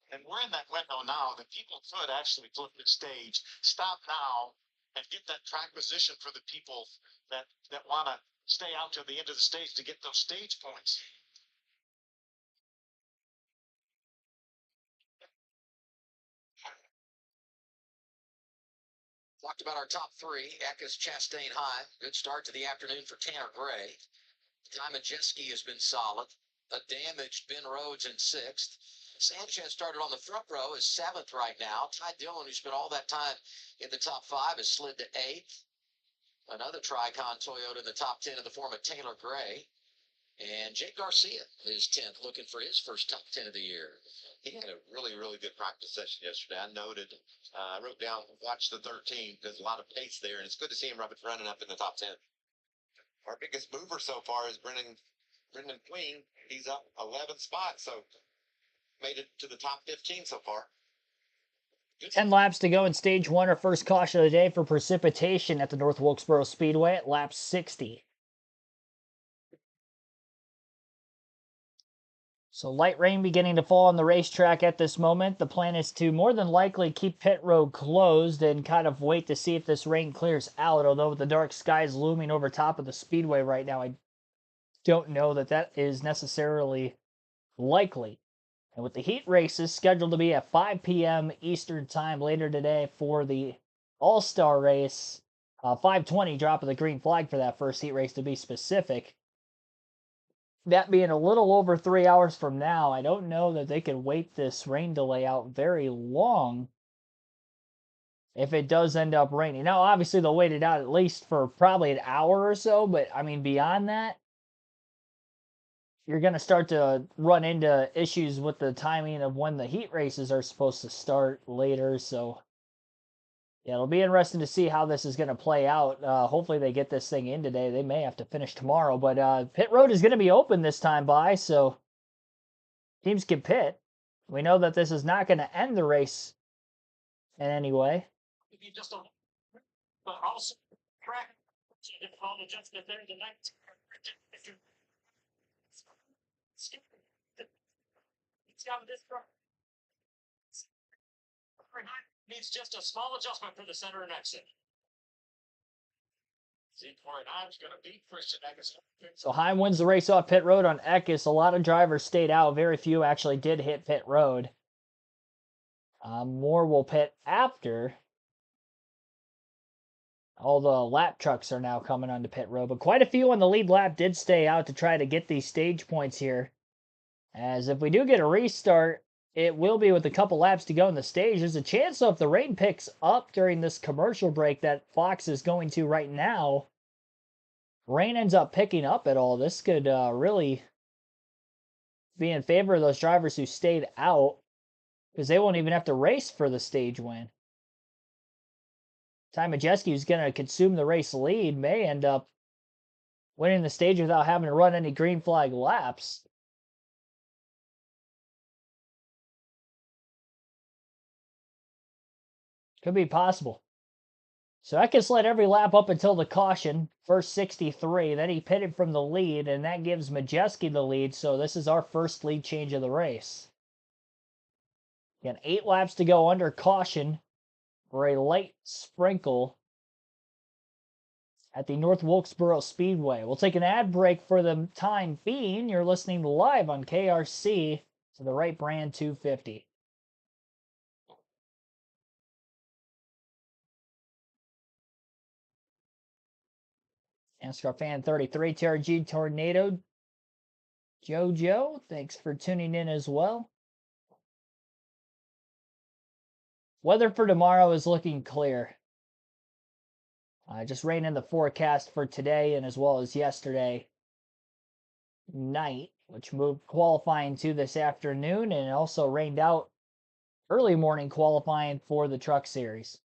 And we're in that window now that people could actually flip the stage, stop now, and get that track position for the people that want to stay out to the end of the stage to get those stage points. Talked about our top three. Eckes, Chastain, High. Good start to the afternoon for Tanner Gray. Ty Majeski has been solid. A damaged Ben Rhodes in 6th. Sanchez started on the front row, is 7th right now. Ty Dillon, who spent all that time in the top 5, has slid to 8th. Another Tricon Toyota in the top 10 in the form of Taylor Gray. And Jake Garcia is 10th, looking for his first top 10 of the year. He had a really, really good practice session yesterday. I noted, I wrote down, watch the 13, because a lot of pace there, and it's good to see him running up in the top 10. Our biggest mover so far is Brendan Queen. He's up 11 spots, so made it to the top 15 so far. 10 laps to go in stage 1. Our first caution of the day for precipitation at the North Wilkesboro Speedway at lap 60. So light rain beginning to fall on the racetrack at this moment. The plan is to more than likely keep pit road closed and kind of wait to see if this rain clears out. Although with the dark skies looming over top of the speedway right now, I don't know that that is necessarily likely. And with the heat races scheduled to be at 5 p.m. Eastern time later today for the All-Star race, 5:20 drop of the green flag for that first heat race to be specific. That being a little over 3 hours from now, I don't know that they can wait this rain delay out very long if it does end up raining. Now, obviously, they'll wait it out at least for probably an hour or so, but, I mean, beyond that, you're going to start to run into issues with the timing of when the heat races are supposed to start later, so yeah, it'll be interesting to see how this is going to play out. Hopefully they get this thing in today. They may have to finish tomorrow, but pit road is going to be open this time by, so teams can pit. We know that this is not going to end the race in any way. If you just don't, but also track difficult adjustment there tonight. It's got this truck. Needs just a small adjustment for the center and exit. Z49's going to beat Christian Eckes. So High wins the race off pit road on Eckes. A lot of drivers stayed out. Very few actually did hit pit road. More will pit after. All the lap trucks are now coming onto pit road, but quite a few on the lead lap did stay out to try to get these stage points here. As if we do get a restart, it will be with a couple laps to go in the stage. There's a chance, though, if the rain picks up during this commercial break that Fox is going to right now, rain ends up picking up at all. This could really be in favor of those drivers who stayed out, because they won't even have to race for the stage win. Ty Majeski, who's going to consume the race lead, may end up winning the stage without having to run any green flag laps. Could be possible. So Eckes led every lap up until the caution, first 63. Then he pitted from the lead, and that gives Majeski the lead. So this is our first lead change of the race. Again, 8 laps to go under caution for a light sprinkle at the North Wilkesboro Speedway. We'll take an ad break for the time being. You're listening live on KRC to the Wright Brand 250. NASCAR Fan 33, TRG Tornado. Jojo, thanks for tuning in as well. Weather for tomorrow is looking clear. Just rain in the forecast for today and as well as yesterday night, which moved qualifying to this afternoon, and it also rained out early morning qualifying for the Truck Series.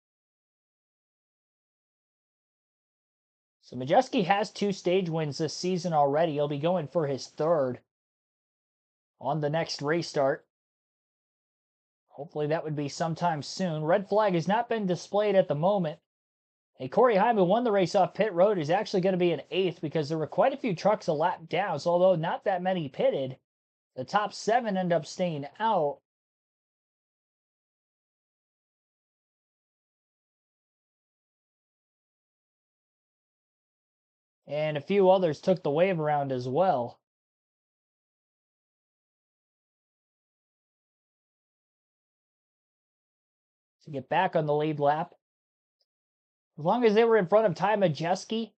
So Majeski has 2 stage wins this season already. He'll be going for his 3rd on the next race start. Hopefully that would be sometime soon. Red flag has not been displayed at the moment. And Corey Heim, who won the race off pit road, is actually going to be in 8th because there were quite a few trucks a lap down. So although not that many pitted, the top 7 end up staying out. And a few others took the wave around as well. To get back on the lead lap. As long as they were in front of Ty Majeski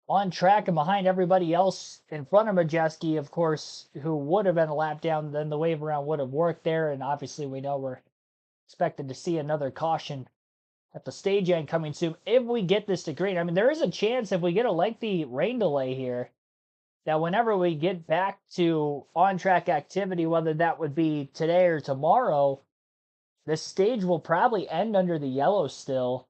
on track and behind everybody else in front of Majeski, of course, who would have been a lap down, then the wave around would have worked there. And obviously we know we're expected to see another caution at the stage end coming soon if we get this to green. I mean, there is a chance if we get a lengthy rain delay here that whenever we get back to on-track activity, whether that would be today or tomorrow, this stage will probably end under the yellow still.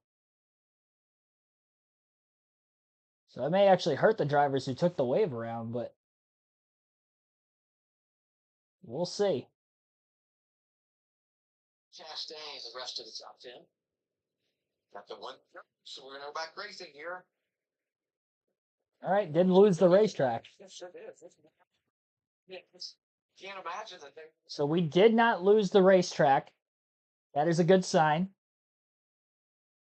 So it may actually hurt the drivers who took the wave around, but we'll see. Chastain, the rest of the top 10. Got the one. So we're going to go back racing here. All right, didn't lose the racetrack. Yes, it is. Yeah, can't imagine that. So we did not lose the racetrack. That is a good sign.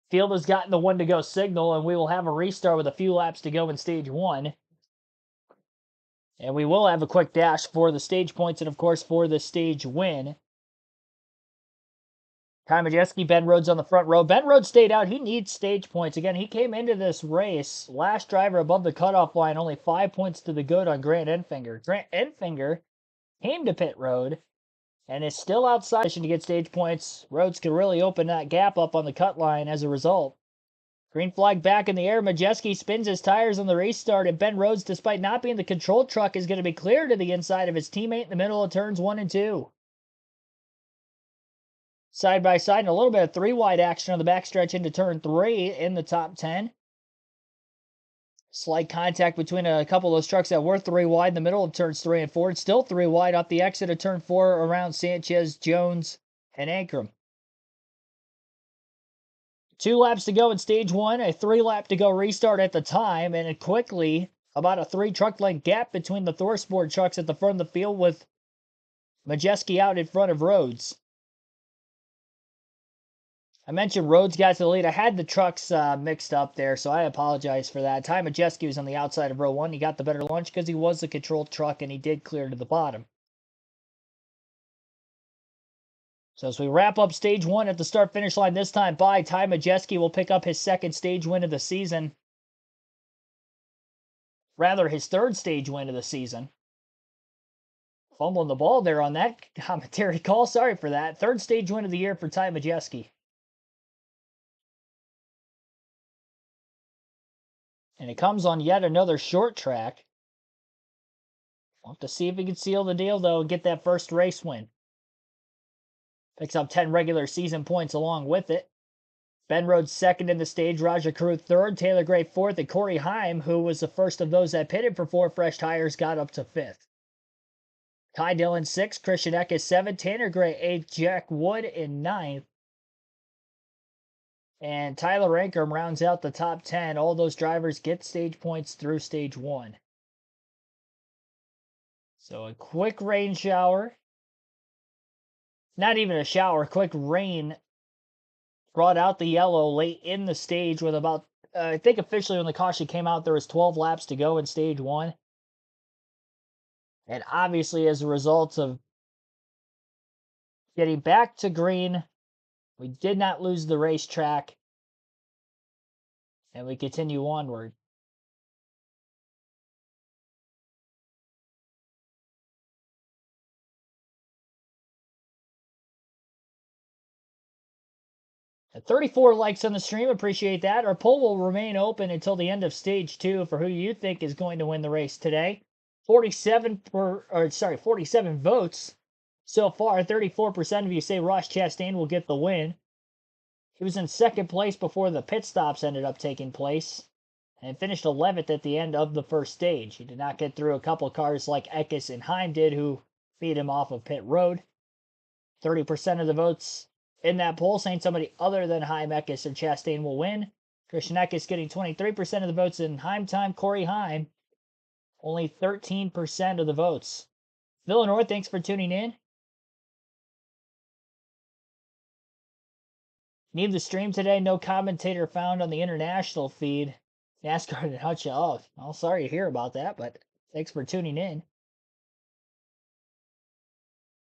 Field has gotten the 1 to go signal, and we will have a restart with a few laps to go in stage 1. And we will have a quick dash for the stage points and, of course, for the stage win. Ty Majeski, Ben Rhodes on the front row. Ben Rhodes stayed out. He needs stage points. Again, he came into this race last driver above the cutoff line, only 5 points to the good on Grant Enfinger. Grant Enfinger came to pit road and is still outside to get stage points. Rhodes can really open that gap up on the cut line as a result. Green flag back in the air. Majeski spins his tires on the restart, and Ben Rhodes, despite not being the control truck, is going to be clear to the inside of his teammate in the middle of turns 1 and 2. Side by side, and a little bit of 3-wide action on the backstretch into turn 3 in the top 10. Slight contact between a couple of those trucks that were 3-wide in the middle of turns 3 and 4. It's still 3-wide off the exit of turn 4 around Sanchez, Jones, and Ankrum. 2 laps to go in stage 1, a 3-lap to go restart at the time, and quickly about a 3-truck length gap between the ThorSport trucks at the front of the field with Majeski out in front of Rhodes. I mentioned Rhodes got to the lead. I had the trucks mixed up there, so I apologize for that. Ty Majeski was on the outside of row 1. He got the better launch because he was the controlled truck, and he did clear to the bottom. So as we wrap up stage 1 at the start-finish line this time by, Ty Majeski will pick up his 2nd stage win of the season. Rather, his 3rd stage win of the season. Fumbling the ball there on that commentary call. Sorry for that. 3rd stage win of the year for Ty Majeski. And it comes on yet another short track. We'll have to see if he can seal the deal, though, and get that first race win. Picks up 10 regular season points along with it. Ben Rhodes 2nd in the stage, Roger Carew 3rd, Taylor Gray 4th, and Corey Heim, who was the first of those that pitted for 4 fresh tires, got up to 5th. Ty Dillon 6th, Christian Eckes 7th, Tanner Gray 8th, Jack Wood in 9th. And Tyler Rankum rounds out the top 10. All those drivers get stage points through stage 1. So a quick rain shower. Not even a shower, quick rain brought out the yellow late in the stage with about, I think officially when the caution came out, there was 12 laps to go in stage 1. And obviously as a result of getting back to green, we did not lose the racetrack. And we continue onward. At 34 likes on the stream, appreciate that. Our poll will remain open until the end of stage 2 for who you think is going to win the race today. 47 votes so far. 34% of you say Ross Chastain will get the win. He was in second place before the pit stops ended up taking place and finished 11th at the end of the first stage. He did not get through a couple of cars like Eckes and Heim did, who beat him off of pit road. 30% of the votes in that poll saying somebody other than Heim, Eckes, or Chastain will win. Christian Eckes getting 23% of the votes in Heim time. Corey Heim, only 13% of the votes. Villanor, thanks for tuning in. Need the stream today. No commentator found on the international feed. NASCAR to hut you off. I'm sorry to hear about that, but thanks for tuning in.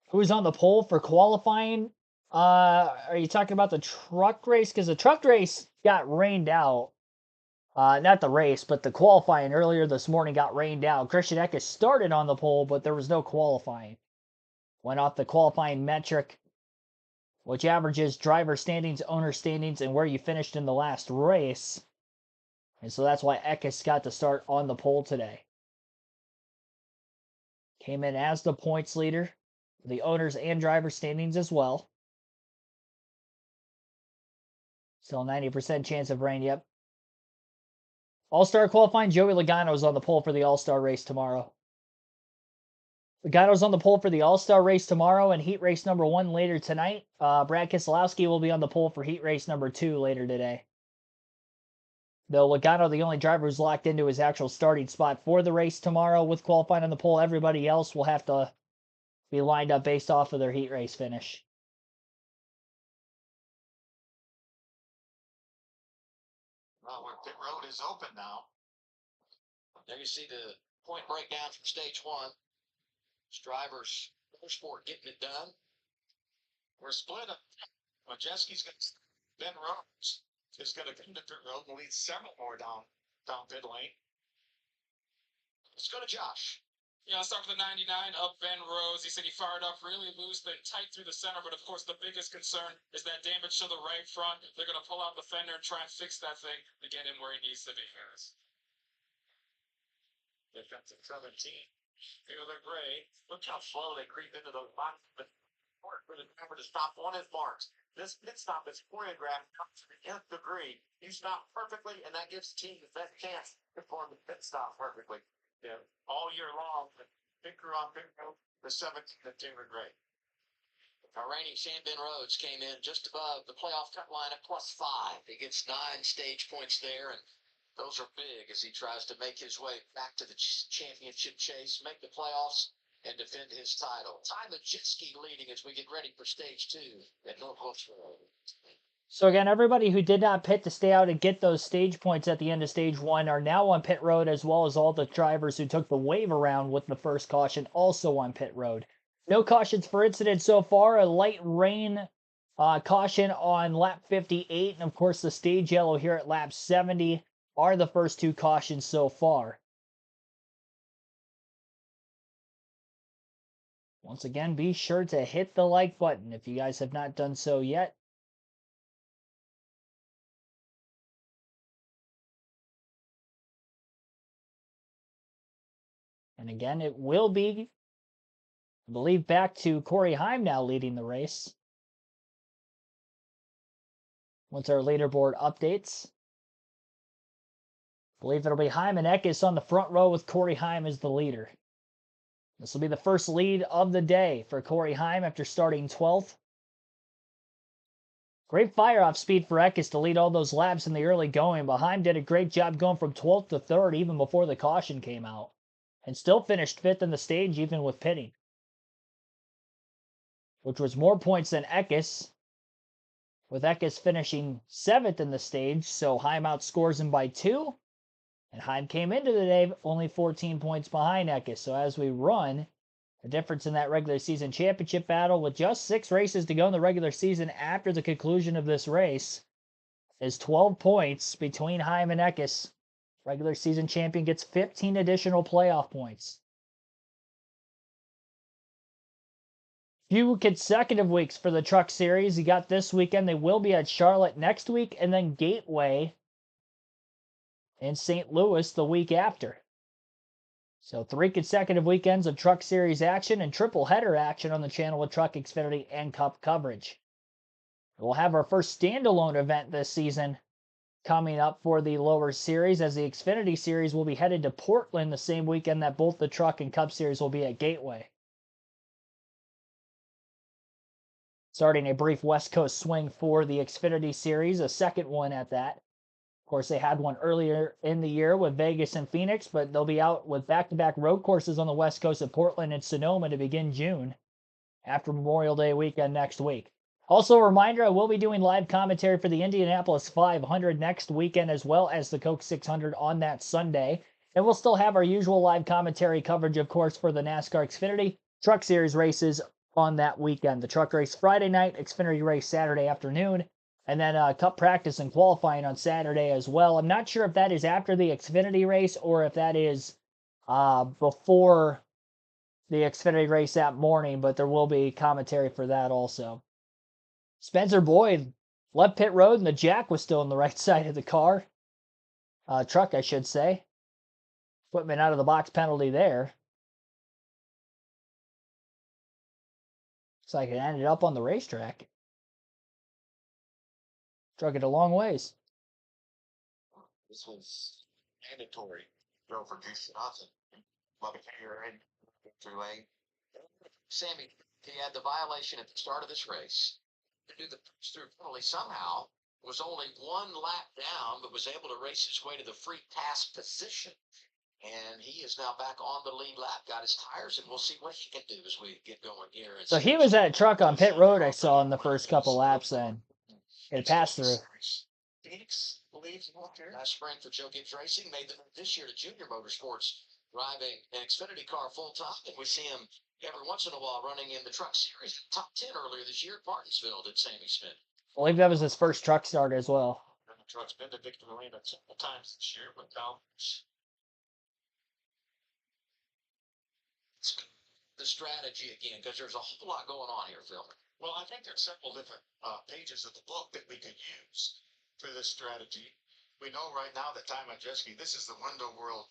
Who's on the poll for qualifying? Are you talking about the truck race? Because the truck race got rained out. Not the race, but the qualifying earlier this morning got rained out. Christian Eckes started on the pole, but there was no qualifying. Went off the qualifying metric, which averages driver standings, owner standings, and where you finished in the last race. And so that's why Eckes got to start on the pole today. Came in as the points leader, the owners and driver standings as well. Still 90% chance of rain, yep. All-Star qualifying, Joey Logano's on the pole for the All-Star race tomorrow. Logano's on the pole for the All-Star race tomorrow and heat race number 1 later tonight. Brad Keselowski will be on the pole for heat race number 2 later today. Though Logano, the only driver who's locked into his actual starting spot for the race tomorrow with qualifying on the pole, everybody else will have to be lined up based off of their heat race finish. Well, where pit road is open now. There you see the point breakdown from stage 1. Drivers, motorsport getting it done. We're split up. Majeski's going to Ben Rhodes is going to come to pit road and lead several more down pit lane. Let's go to Josh. Yeah, I'll start with the 99 of Ben Rose. He said he fired up really loose, then tight through the center. But of course, the biggest concern is that damage to the right front. They're going to pull out the fender and try and fix that thing to get him where he needs to be. Defensive 17. Taylor Gray. Look how slow they creep into those boxes. But for the driver to stop on his marks. This pit stop is choreographed to the nth degree. You stop perfectly, and that gives the team the best chance to perform the pit stop perfectly. Yeah, all year long, the pit crew on pit road, the 17 of Taylor Gray. Our reigning champ Ben Rhodes came in just above the playoff cut line at +5. He gets 9 stage points there, and those are big as he tries to make his way back to the championship chase, make the playoffs, and defend his title. Ty Majeski leading as we get ready for stage 2 at North Wilkesboro. So again, everybody who did not pit to stay out and get those stage points at the end of stage 1 are now on pit road, as well as all the drivers who took the wave around with the first caution also on pit road. No cautions for incident so far. A light rain caution on lap 58, and of course the stage yellow here at lap 70 are the first 2 cautions so far. Once again, be sure to hit the like button if you guys have not done so yet. And again, it will be, I believe, back to Corey Heim now leading the race. Once our leaderboard updates. I believe it'll be Heim and Eckes on the front row with Corey Heim as the leader. This will be the first lead of the day for Corey Heim after starting 12th. Great fire-off speed for Eckes to lead all those laps in the early going, but Heim did a great job going from 12th to 3rd even before the caution came out, and still finished 5th in the stage even with pitting, which was more points than Eckes, with Eckes finishing 7th in the stage, so Heim outscores him by 2, and Heim came into the day only 14 points behind Eckes, so as we run, the difference in that regular season championship battle with just 6 races to go in the regular season after the conclusion of this race is 12 points between Heim and Eckes. Regular season champion gets 15 additional playoff points. Few consecutive weeks for the Truck Series. You got this weekend. They will be at Charlotte next week, and then Gateway in St. Louis the week after. So 3 consecutive weekends of Truck Series action and triple header action on the channel with Truck Xfinity and Cup coverage. We'll have our first standalone event this season coming up for the lower series, as the Xfinity Series will be headed to Portland the same weekend that both the Truck and Cup Series will be at Gateway. Starting a brief West Coast swing for the Xfinity Series, a second one at that. Of course, they had one earlier in the year with Vegas and Phoenix, but they'll be out with back-to-back road courses on the West Coast at Portland and Sonoma to begin June after Memorial Day weekend next week. Also, a reminder, I will be doing live commentary for the Indianapolis 500 next weekend, as well as the Coke 600 on that Sunday. And we'll still have our usual live commentary coverage, of course, for the NASCAR Xfinity Truck Series races on that weekend. The truck race Friday night, Xfinity race Saturday afternoon, and then Cup practice and qualifying on Saturday as well. I'm not sure if that is after the Xfinity race or if that is before the Xfinity race that morning, but there will be commentary for that also. Spencer Boyd left pit road and the jack was still on the right side of the car. Truck, I should say. Equipment out of the box penalty there. Looks like it ended up on the racetrack. Drug it a long ways. This was mandatory. Throw for Juice Johnson. Love it here in victory lane. Sammy, he had the violation at the start of this race. To do the through penalty somehow, was only 1 lap down, but was able to race his way to the free pass position. And he is now back on the lead lap, got his tires, and we'll see what he can do as we get going here. So he was at a truck on pit road I saw in the first couple laps then. It passed through. Phoenix believes here. Last spring for Joe Gibbs Racing, made the move this year to Junior Motorsports, driving an Xfinity car full time. And we see him every once in a while running in the Truck Series. Top 10 earlier this year at Martinsville did Sammy Smith. I believe that was his first truck start as well. And the truck's been to victory lane several times this year with Calvins. The strategy again, because there's a whole lot going on here, Phil. Well, I think there's several different pages of the book that we could use for this strategy. We know right now that Ty Majeski, this is the window world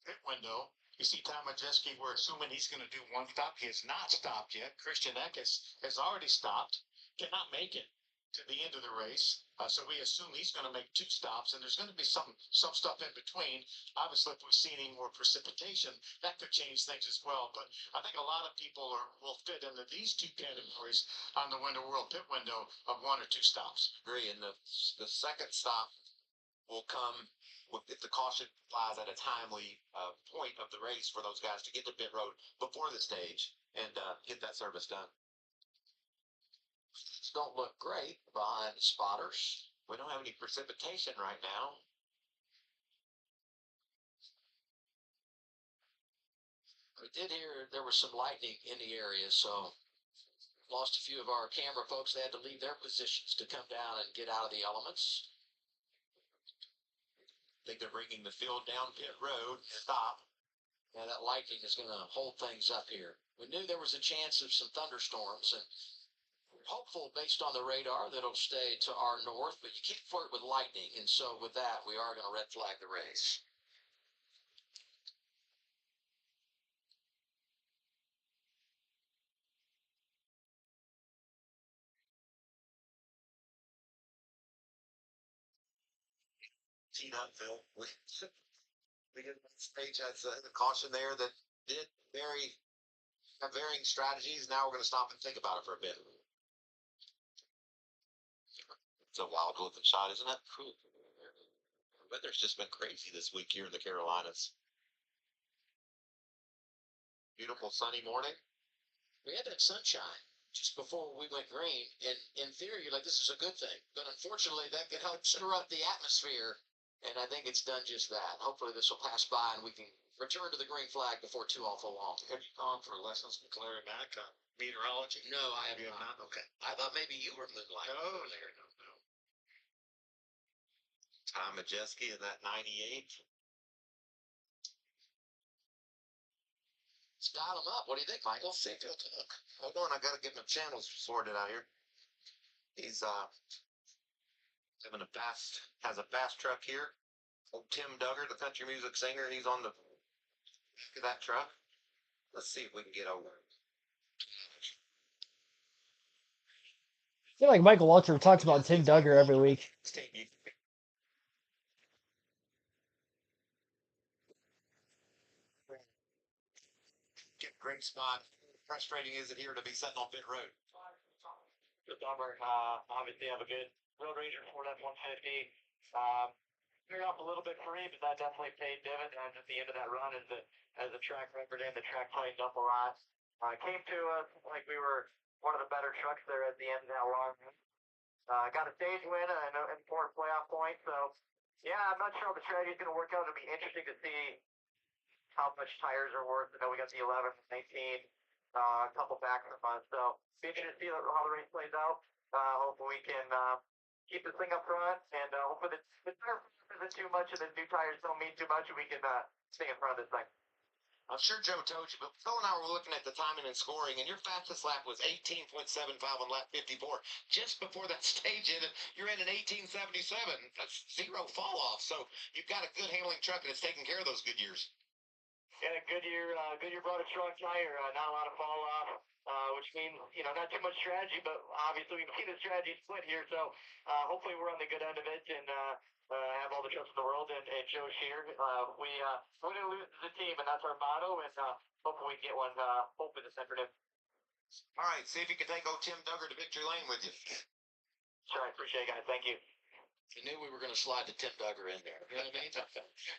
pit window. You see Ty Majeski, we're assuming he's going to do 1 stop. He has not stopped yet. Christian Eckes has already stopped, cannot make it to the end of the race. So we assume he's going to make 2 stops, and there's going to be some stuff in between. Obviously, if we see any more precipitation, that could change things as well. But I think a lot of people will fit into these 2 categories on the window world pit window of 1 or 2 stops. Agree. And the second stop will come if the caution flies at a timely point of the race for those guys to get to pit road before the stage and get that service done. Don't look great behind the spotters. We don't have any precipitation right now. We did hear there was some lightning in the area, so lost a few of our camera folks. They had to leave their positions to come down and get out of the elements. I think they're bringing the field down pit road. Stop. Yeah, that lightning is going to hold things up here. We knew there was a chance of some thunderstorms, and hopeful based on the radar that it'll stay to our north, but you can't flirt with lightning, and so with that, we are going to red flag the race. Teed up, Phil. We did stage has the caution there that did have varying strategies. Now we're going to stop and think about it for a bit. It's a wild looking shot, isn't it? Cool. The weather's just been crazy this week here in the Carolinas. Beautiful sunny morning. We had that sunshine just before we went green, and in theory, you're like, this is a good thing. But unfortunately, that can help stir up the atmosphere, and I think it's done just that. Hopefully, this will pass by, and we can return to the green flag before too awful long. Have you gone for lessons with Larry Mack on meteorology? No, I have You have not. not? Okay. I thought maybe you were moonlighting. No, Larry, no. Ty Majeski in that 98. Style him up. What do you think, Michael? Hold on, I gotta get my channels sorted out here. He's has a fast truck here. Old Tim Duggar, the country music singer, he's on the back of that truck. Let's see if we can get over. I feel like Michael Waltrip talks about Tim Duggar every week. Get great spot. Frustrating is it here to be sitting on pit road? The Duggar obviously have a good road ranger for that 150. Veered off a little bit free, but that definitely paid dividends at the end of that run as the track record and the track tightened up a lot. Came to us like we were one of the better trucks there at the end of that long. Got a stage win and an important playoff point. So, yeah, I'm not sure how the strategy is going to work out. It'll be interesting to see how much tires are worth. I know we got the 11, 19, a couple back from us. So, be interesting to see how the race plays out. Hopefully we can keep this thing up front, and hopefully the tire isn't too much and the new tires don't mean too much, and we can stay in front of this thing. I'm sure Joe told you, but Phil and I were looking at the timing and scoring, and your fastest lap was 18.75 on lap 54. Just before that stage ended, you're in an 18.77. That's zero fall off. So you've got a good handling truck, and it's taking care of those good years. Yeah, Goodyear brought a strong tire, not a lot of fall off, which means, not too much strategy, but obviously we see the strategy split here, so hopefully we're on the good end of it and have all the trust in the world and Joe's here. We're going to lose as a team, and that's our motto, and hopefully we can get one, hopefully this afternoon. All right, see if you can take old Tim Duggar to victory lane with you. Sure, I appreciate it, guys. Thank you. I knew we were going to slide the Tim Duggar in there. You know what I mean?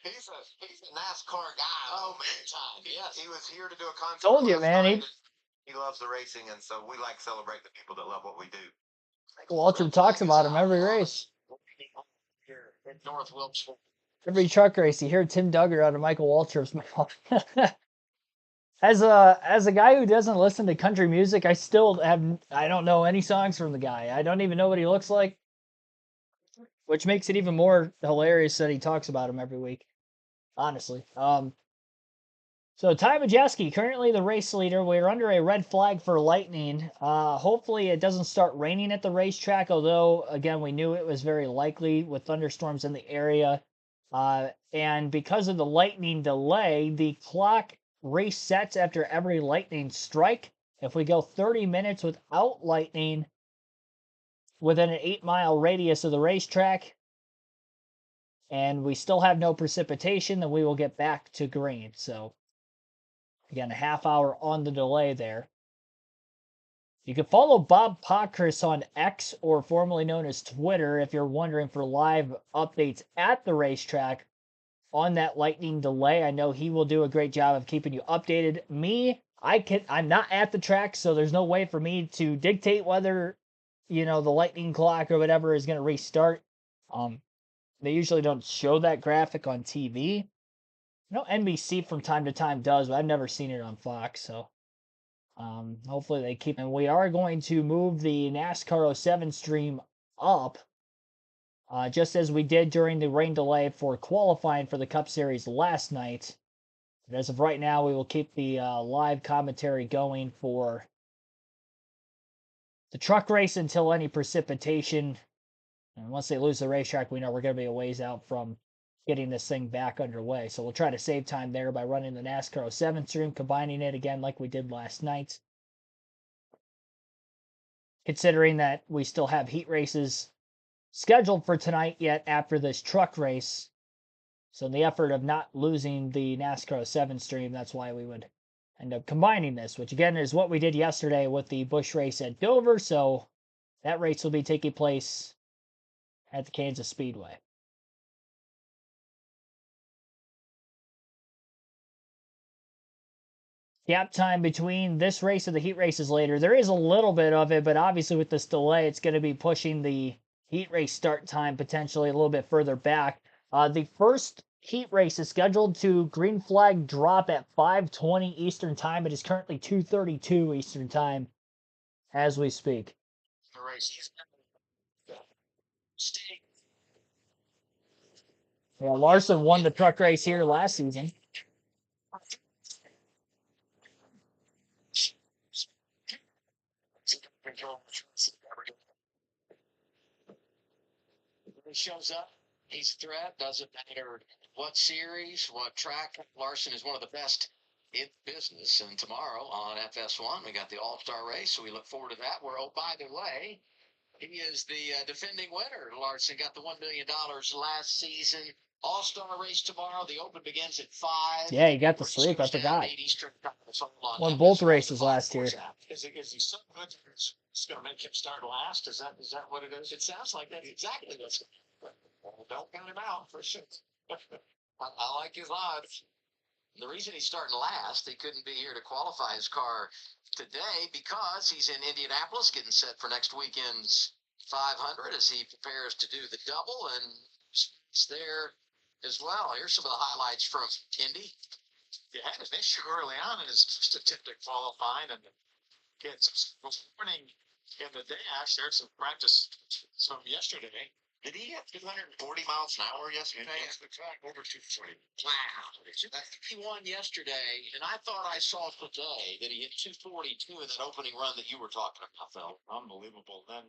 He's a NASCAR guy. Oh, big time. Yes. He was here to do a concert. Told you, man. He loves the racing, and so we like celebrate the people that love what we do. Michael Waltrip talks about him every race. In North Wilkesboro. Every truck race, you hear Tim Duggar out of Michael Waltrip's mouth. As a guy who doesn't listen to country music, I don't know any songs from the guy. I don't even know what he looks like, which makes it even more hilarious that he talks about him every week. Honestly. So Ty Majeski, currently the race leader. We're under a red flag for lightning. Hopefully it doesn't start raining at the racetrack, although, again, we knew it was very likely with thunderstorms in the area. And because of the lightning delay, the clock resets after every lightning strike. If we go 30 minutes without lightning within an 8-mile radius of the racetrack, and we still have no precipitation, then we will get back to green. So, again, a half hour on the delay there. You can follow Bob Pockris on X, or formerly known as Twitter, if you're wondering for live updates at the racetrack on that lightning delay. I know he will do a great job of keeping you updated. I'm not at the track, so there's no way for me to dictate whether, the lightning clock or whatever is going to restart. They usually don't show that graphic on TV. NBC from time to time does, but I've never seen it on Fox, so hopefully they keep. And we are going to move the NASCAR 07 stream up, just as we did during the rain delay for qualifying for the Cup Series last night. But as of right now, we will keep the live commentary going for the truck race until any precipitation. And once they lose the racetrack, we know we're going to be a ways out from getting this thing back underway. So we'll try to save time there by running the NASCAR 07 stream, combining it again like we did last night. Considering that we still have heat races scheduled for tonight yet after this truck race. So in the effort of not losing the NASCAR 07 stream, that's why we would end up combining this, which again is what we did yesterday with the Busch race at Dover. So that race will be taking place at the Kansas Speedway. Gap time between this race and the heat races later. There is a little bit of it, but obviously with this delay, it's going to be pushing the heat race start time potentially a little bit further back. The first heat race is scheduled to green flag drop at 5:20 Eastern time. It is currently 2:32 Eastern time as we speak. The race. Yeah, Larson won the truck race here last season. He shows up, he's a threat. Doesn't matter what series, what track. Larson is one of the best in business. And tomorrow on FS1, we got the All-Star race, so we look forward to that. Where, oh, by the way, he is the defending winner. Larson got the $1 million last season. All-Star race tomorrow. The Open begins at 5. Yeah, he got the sleep. I forgot. Won both races last year. Is he so good that it's going to make him start last? Is that what it is? It sounds like that's exactly what's going Well, don't count him out for sure. I like his odds. The reason he's starting last, he couldn't be here to qualify his car today because he's in Indianapolis getting set for next weekend's 500 as he prepares to do the double, and it's there as well. Here's some of the highlights from Indy. He had an issue early on in his attempt at qualifying and get some warning in the dash. There's some practice from yesterday. Did he get 240 miles an hour yesterday? Yes, the track over 240. Wow. He won yesterday, and I thought I saw today that he hit 242 in that opening run that you were talking about, Phil. Unbelievable. Then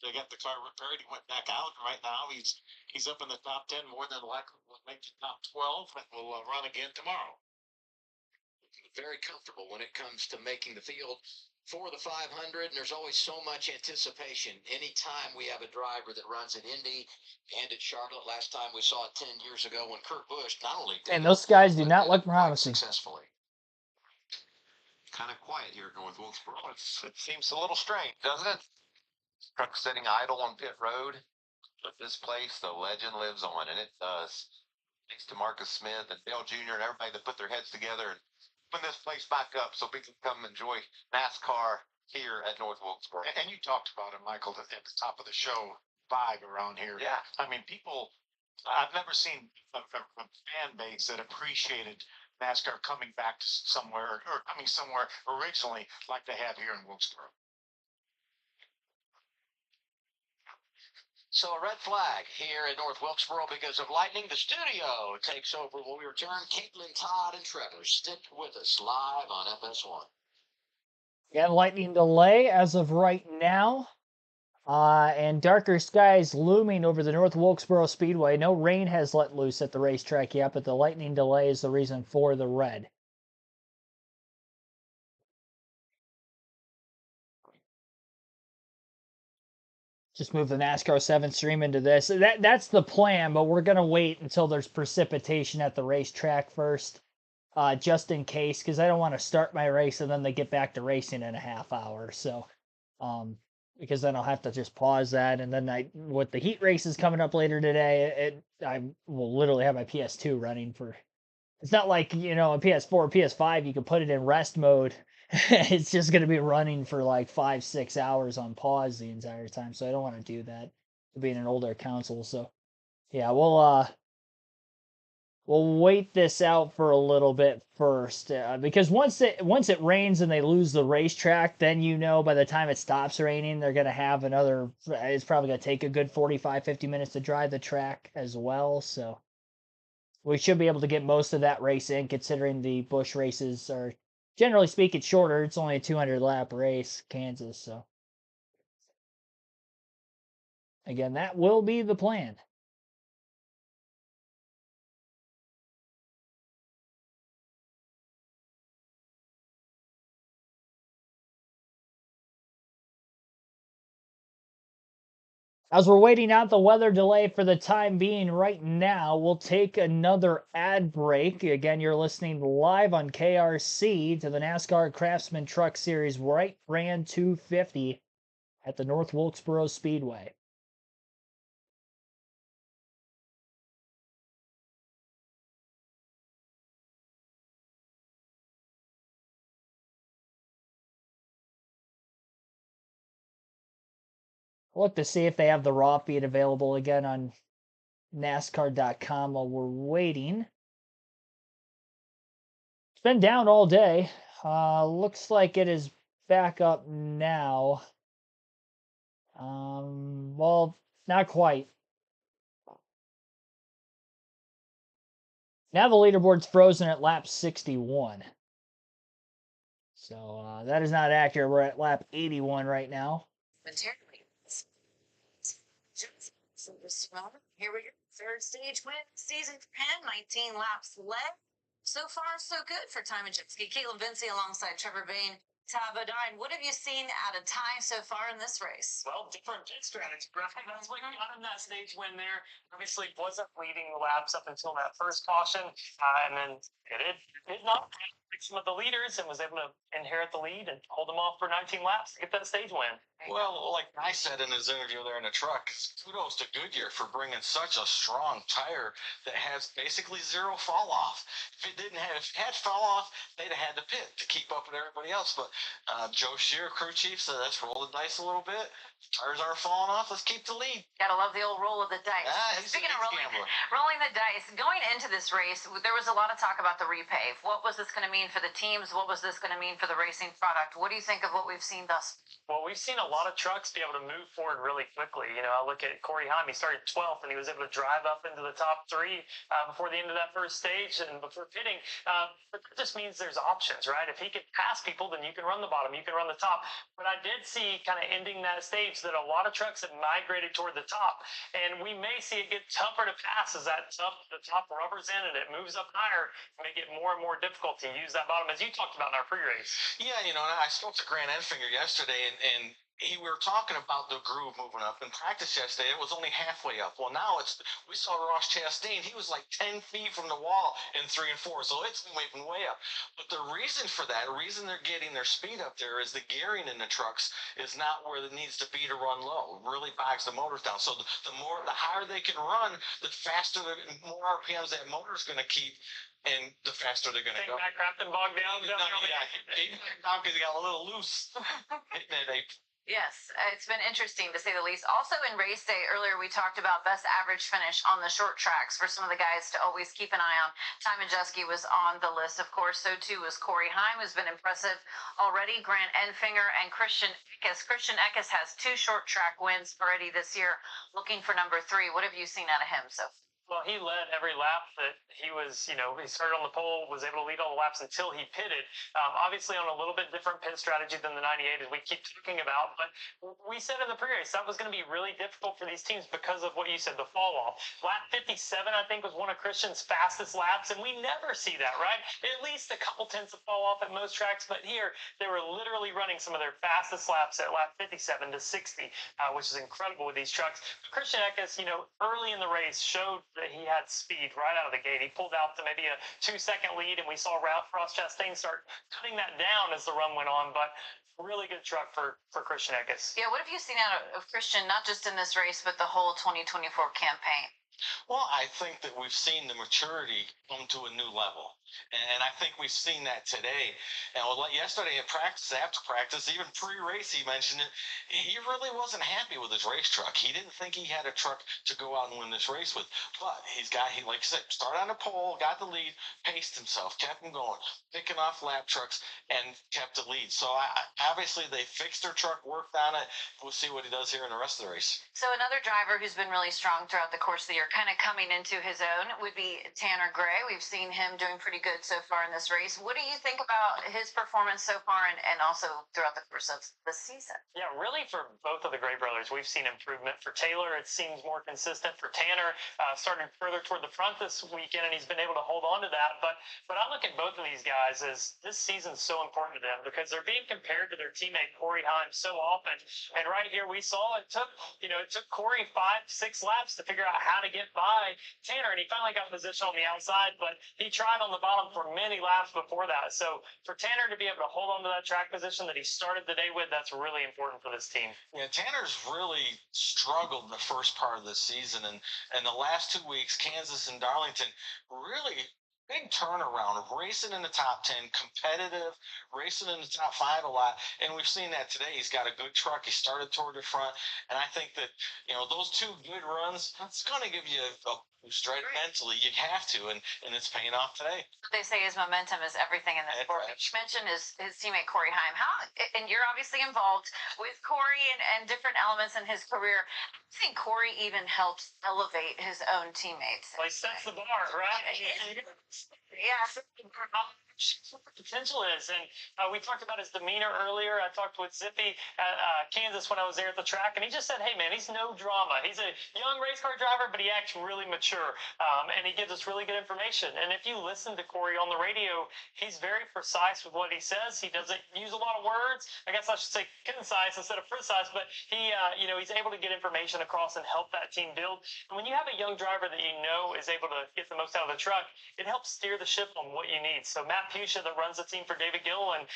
they got the car repaired. He went back out, and right now he's up in the top 10, more than likely will make the top 12, and will run again tomorrow. Very comfortable when it comes to making the field for the 500, and there's always so much anticipation. Anytime we have a driver that runs at Indy and at Charlotte, last time we saw it 10 years ago when Kurt Busch not only did And those guys do not look quite promising. successfully. Kind of quiet here at North Wilkesboro. It seems a little strange, doesn't it? Truck sitting idle on pit road. But this place, the legend lives on, and it does. Thanks to Marcus Smith and Dale Jr. and everybody that put their heads together and put this place back up so we can come enjoy NASCAR here at North Wilkesboro. And you talked about it, Michael, at the top of the show, vibe around here. Yeah. I mean, people, I've never seen a fan base that appreciated NASCAR coming back to somewhere, or coming somewhere originally like they have here in Wilkesboro. So a red flag here at North Wilkesboro because of lightning. The studio takes over when we return. Caitlin, Todd, and Trevor, stick with us live on FS1. Yeah, lightning delay as of right now. And darker skies looming over the North Wilkesboro Speedway. No rain has let loose at the racetrack yet, but the lightning delay is the reason for the red. Just move the NASCAR 7 stream into this. That's the plan, but we're going to wait until there's precipitation at the racetrack first, just in case, because I don't want to start my race and then they get back to racing in a half hour. So, because then I'll have to just pause that. And then with the heat races coming up later today, I will literally have my PS2 running for. It's not like, a PS4 or PS5, you can put it in rest mode. It's just going to be running for like 5-6 hours on pause the entire time. So I don't want to do that, being an older console. So yeah, we'll wait this out for a little bit first, because once it rains and they lose the racetrack, then by the time it stops raining, they're going to have it's probably going to take a good 45-50 minutes to dry the track as well. So we should be able to get most of that race in, considering the Busch races are, generally speaking, shorter. It's only a 200-lap race, Kansas. So again, that will be the plan. As we're waiting out the weather delay for the time being right now, we'll take another ad break. Again, you're listening live on KRC to the NASCAR Craftsman Truck Series Wright Brand 250 at the North Wilkesboro Speedway. look to see if they have the raw feed available again on NASCAR.com while we're waiting. It's been down all day. Looks like it is back up now. Well, not quite. Now the leaderboard's frozen at lap 61. So that is not accurate. We're at lap 81 right now. Here we go. Third stage win season 10, 19 laps left. So far, so good for Ty Majeski. Caitlin Vinci alongside Trevor Bayne. Tabadine, what have you seen out of Ty so far in this race? Well, different pit strategy, right? That's what got him that stage win there. Obviously, wasn't leading the laps up until that first caution, and then it not like some of the leaders and was able to inherit the lead and hold them off for 19 laps to get that stage win. Well, like I said in his interview there in the truck, kudos to Goodyear for bringing such a strong tire that has basically zero fall off. If it had fall off, they'd have had to pit to keep up with everybody else. But Joe Shear, crew chief, said let's roll the dice a little bit. Tires aren't falling off. Let's keep the lead. Gotta love the old roll of the dice. Speaking of rolling the dice, going into this race, there was a lot of talk about the repave. What was this going to mean for the teams? What was this going to mean for the racing product? What do you think of what we've seen thus? Well, we've seen a lot of trucks be able to move forward really quickly. You know, I look at Corey Heim. He started 12th, and he was able to drive up into the top three before the end of that first stage and before pitting. But that just means there's options, right? If he can pass people, then you can run the bottom, you can run the top. But I did see kind of ending that stage that a lot of trucks have migrated toward the top, and we may see it get tougher to pass as the top rubbers in and it moves up higher, and make it more and more difficult to use that bottom, as you talked about in our pre-race. Yeah, you know, I spoke to Grant Enfinger yesterday, and we were talking about the groove moving up. In practice yesterday, it was only halfway up. Well, now we saw Ross Chastain. He was like 10 feet from the wall in 3 and 4, so it's moving way up. But the reason for that, the reason they're getting their speed up there is the gearing in the trucks is not where it needs to be to run low. It really bogs the motors down. So the higher they can run, the faster, the more RPMs that motor's going to keep. And the faster they're going to go. Matt Crafton bogged down. Yeah, because he got a little loose. Yes, it's been interesting to say the least. Also in race day earlier, we talked about best average finish on the short tracks for some of the guys to always keep an eye on. Ty Majeski was on the list, of course. So too was Corey Heim, who's been impressive already. Grant Enfinger and Christian Eckes. Christian Eckes has 2 short track wins already this year. Looking for number 3. What have you seen out of him so far? Well, he led every lap that he was, he started on the pole, was able to lead all the laps until he pitted. Obviously on a little bit different pit strategy than the 98 as we keep talking about, but we said in the pre-race that was going to be really difficult for these teams because of what you said, the fall off. Lap 57, I think, was one of Christian's fastest laps, and we never see that, right? At least a couple tenths of fall off at most tracks, but here they were literally running some of their fastest laps at lap 57 to 60, which is incredible with these trucks. Christian Eckes, early in the race showed that he had speed right out of the gate. He pulled out to maybe a 2-second lead, and we saw Ross Chastain start cutting that down as the run went on, but really good truck for Christian Eckes. Yeah, what have you seen out of Christian, not just in this race, but the whole 2024 campaign? Well, I think that we've seen the maturity come to a new level. And I think we've seen that today. And yesterday at practice, after practice, even pre-race, he mentioned it. He really wasn't happy with his race truck. He didn't think he had a truck to go out and win this race with. But he like I said, started on the pole, got the lead, paced himself, kept him going, picking off lap trucks, and kept the lead. So obviously they fixed their truck, worked on it. We'll see what he does here in the rest of the race. So another driver who's been really strong throughout the course of the year, kind of coming into his own, would be Tanner Gray. We've seen him doing pretty good so far in this race. What do you think about his performance so far and also throughout the course of the season? Yeah, really for both of the Gray brothers, we've seen improvement. For Taylor, it seems more consistent. For Tanner, starting further toward the front this weekend, and he's been able to hold on to that. But I look at both of these guys as this season's so important to them because they're being compared to their teammate Corey Heim so often. And right here we saw it took Corey 5-6 laps to figure out how to get by Tanner, and he finally got position on the outside, but he tried on the bottom for many laps before that. So for Tanner to be able to hold on to that track position that he started the day with, that's really important for this team. Yeah, Tanner's really struggled the first part of the season, and the last 2 weeks, Kansas and Darlington, really big turnaround of racing in the top 10, competitive, racing in the top 5 a lot. And we've seen that today. He's got a good truck. He started toward the front. And I think that, those 2 good runs, it's going to give you a boost, right? Mentally, you have to. And it's paying off today. They say his momentum is everything in this sport. You mentioned his teammate Corey Heim. And you're obviously involved with Corey and different elements in his career. I think Corey even helps elevate his own teammates. Well, he sets the bar, right? Yeah. Potential is, and we talked about his demeanor earlier. I talked with Zippy at Kansas when I was there at the track, and he just said, hey man, he's no drama. He's a young race car driver, but he acts really mature, and he gives us really good information. And if you listen to Corey on the radio, he's very precise with what he says. He doesn't use a lot of words. I guess I should say concise instead of precise, but he's able to get information across and help that team build. And when you have a young driver that is able to get the most out of the truck, it helps steer the ship on what you need. So Matt Pusha, that runs the team for David Gill and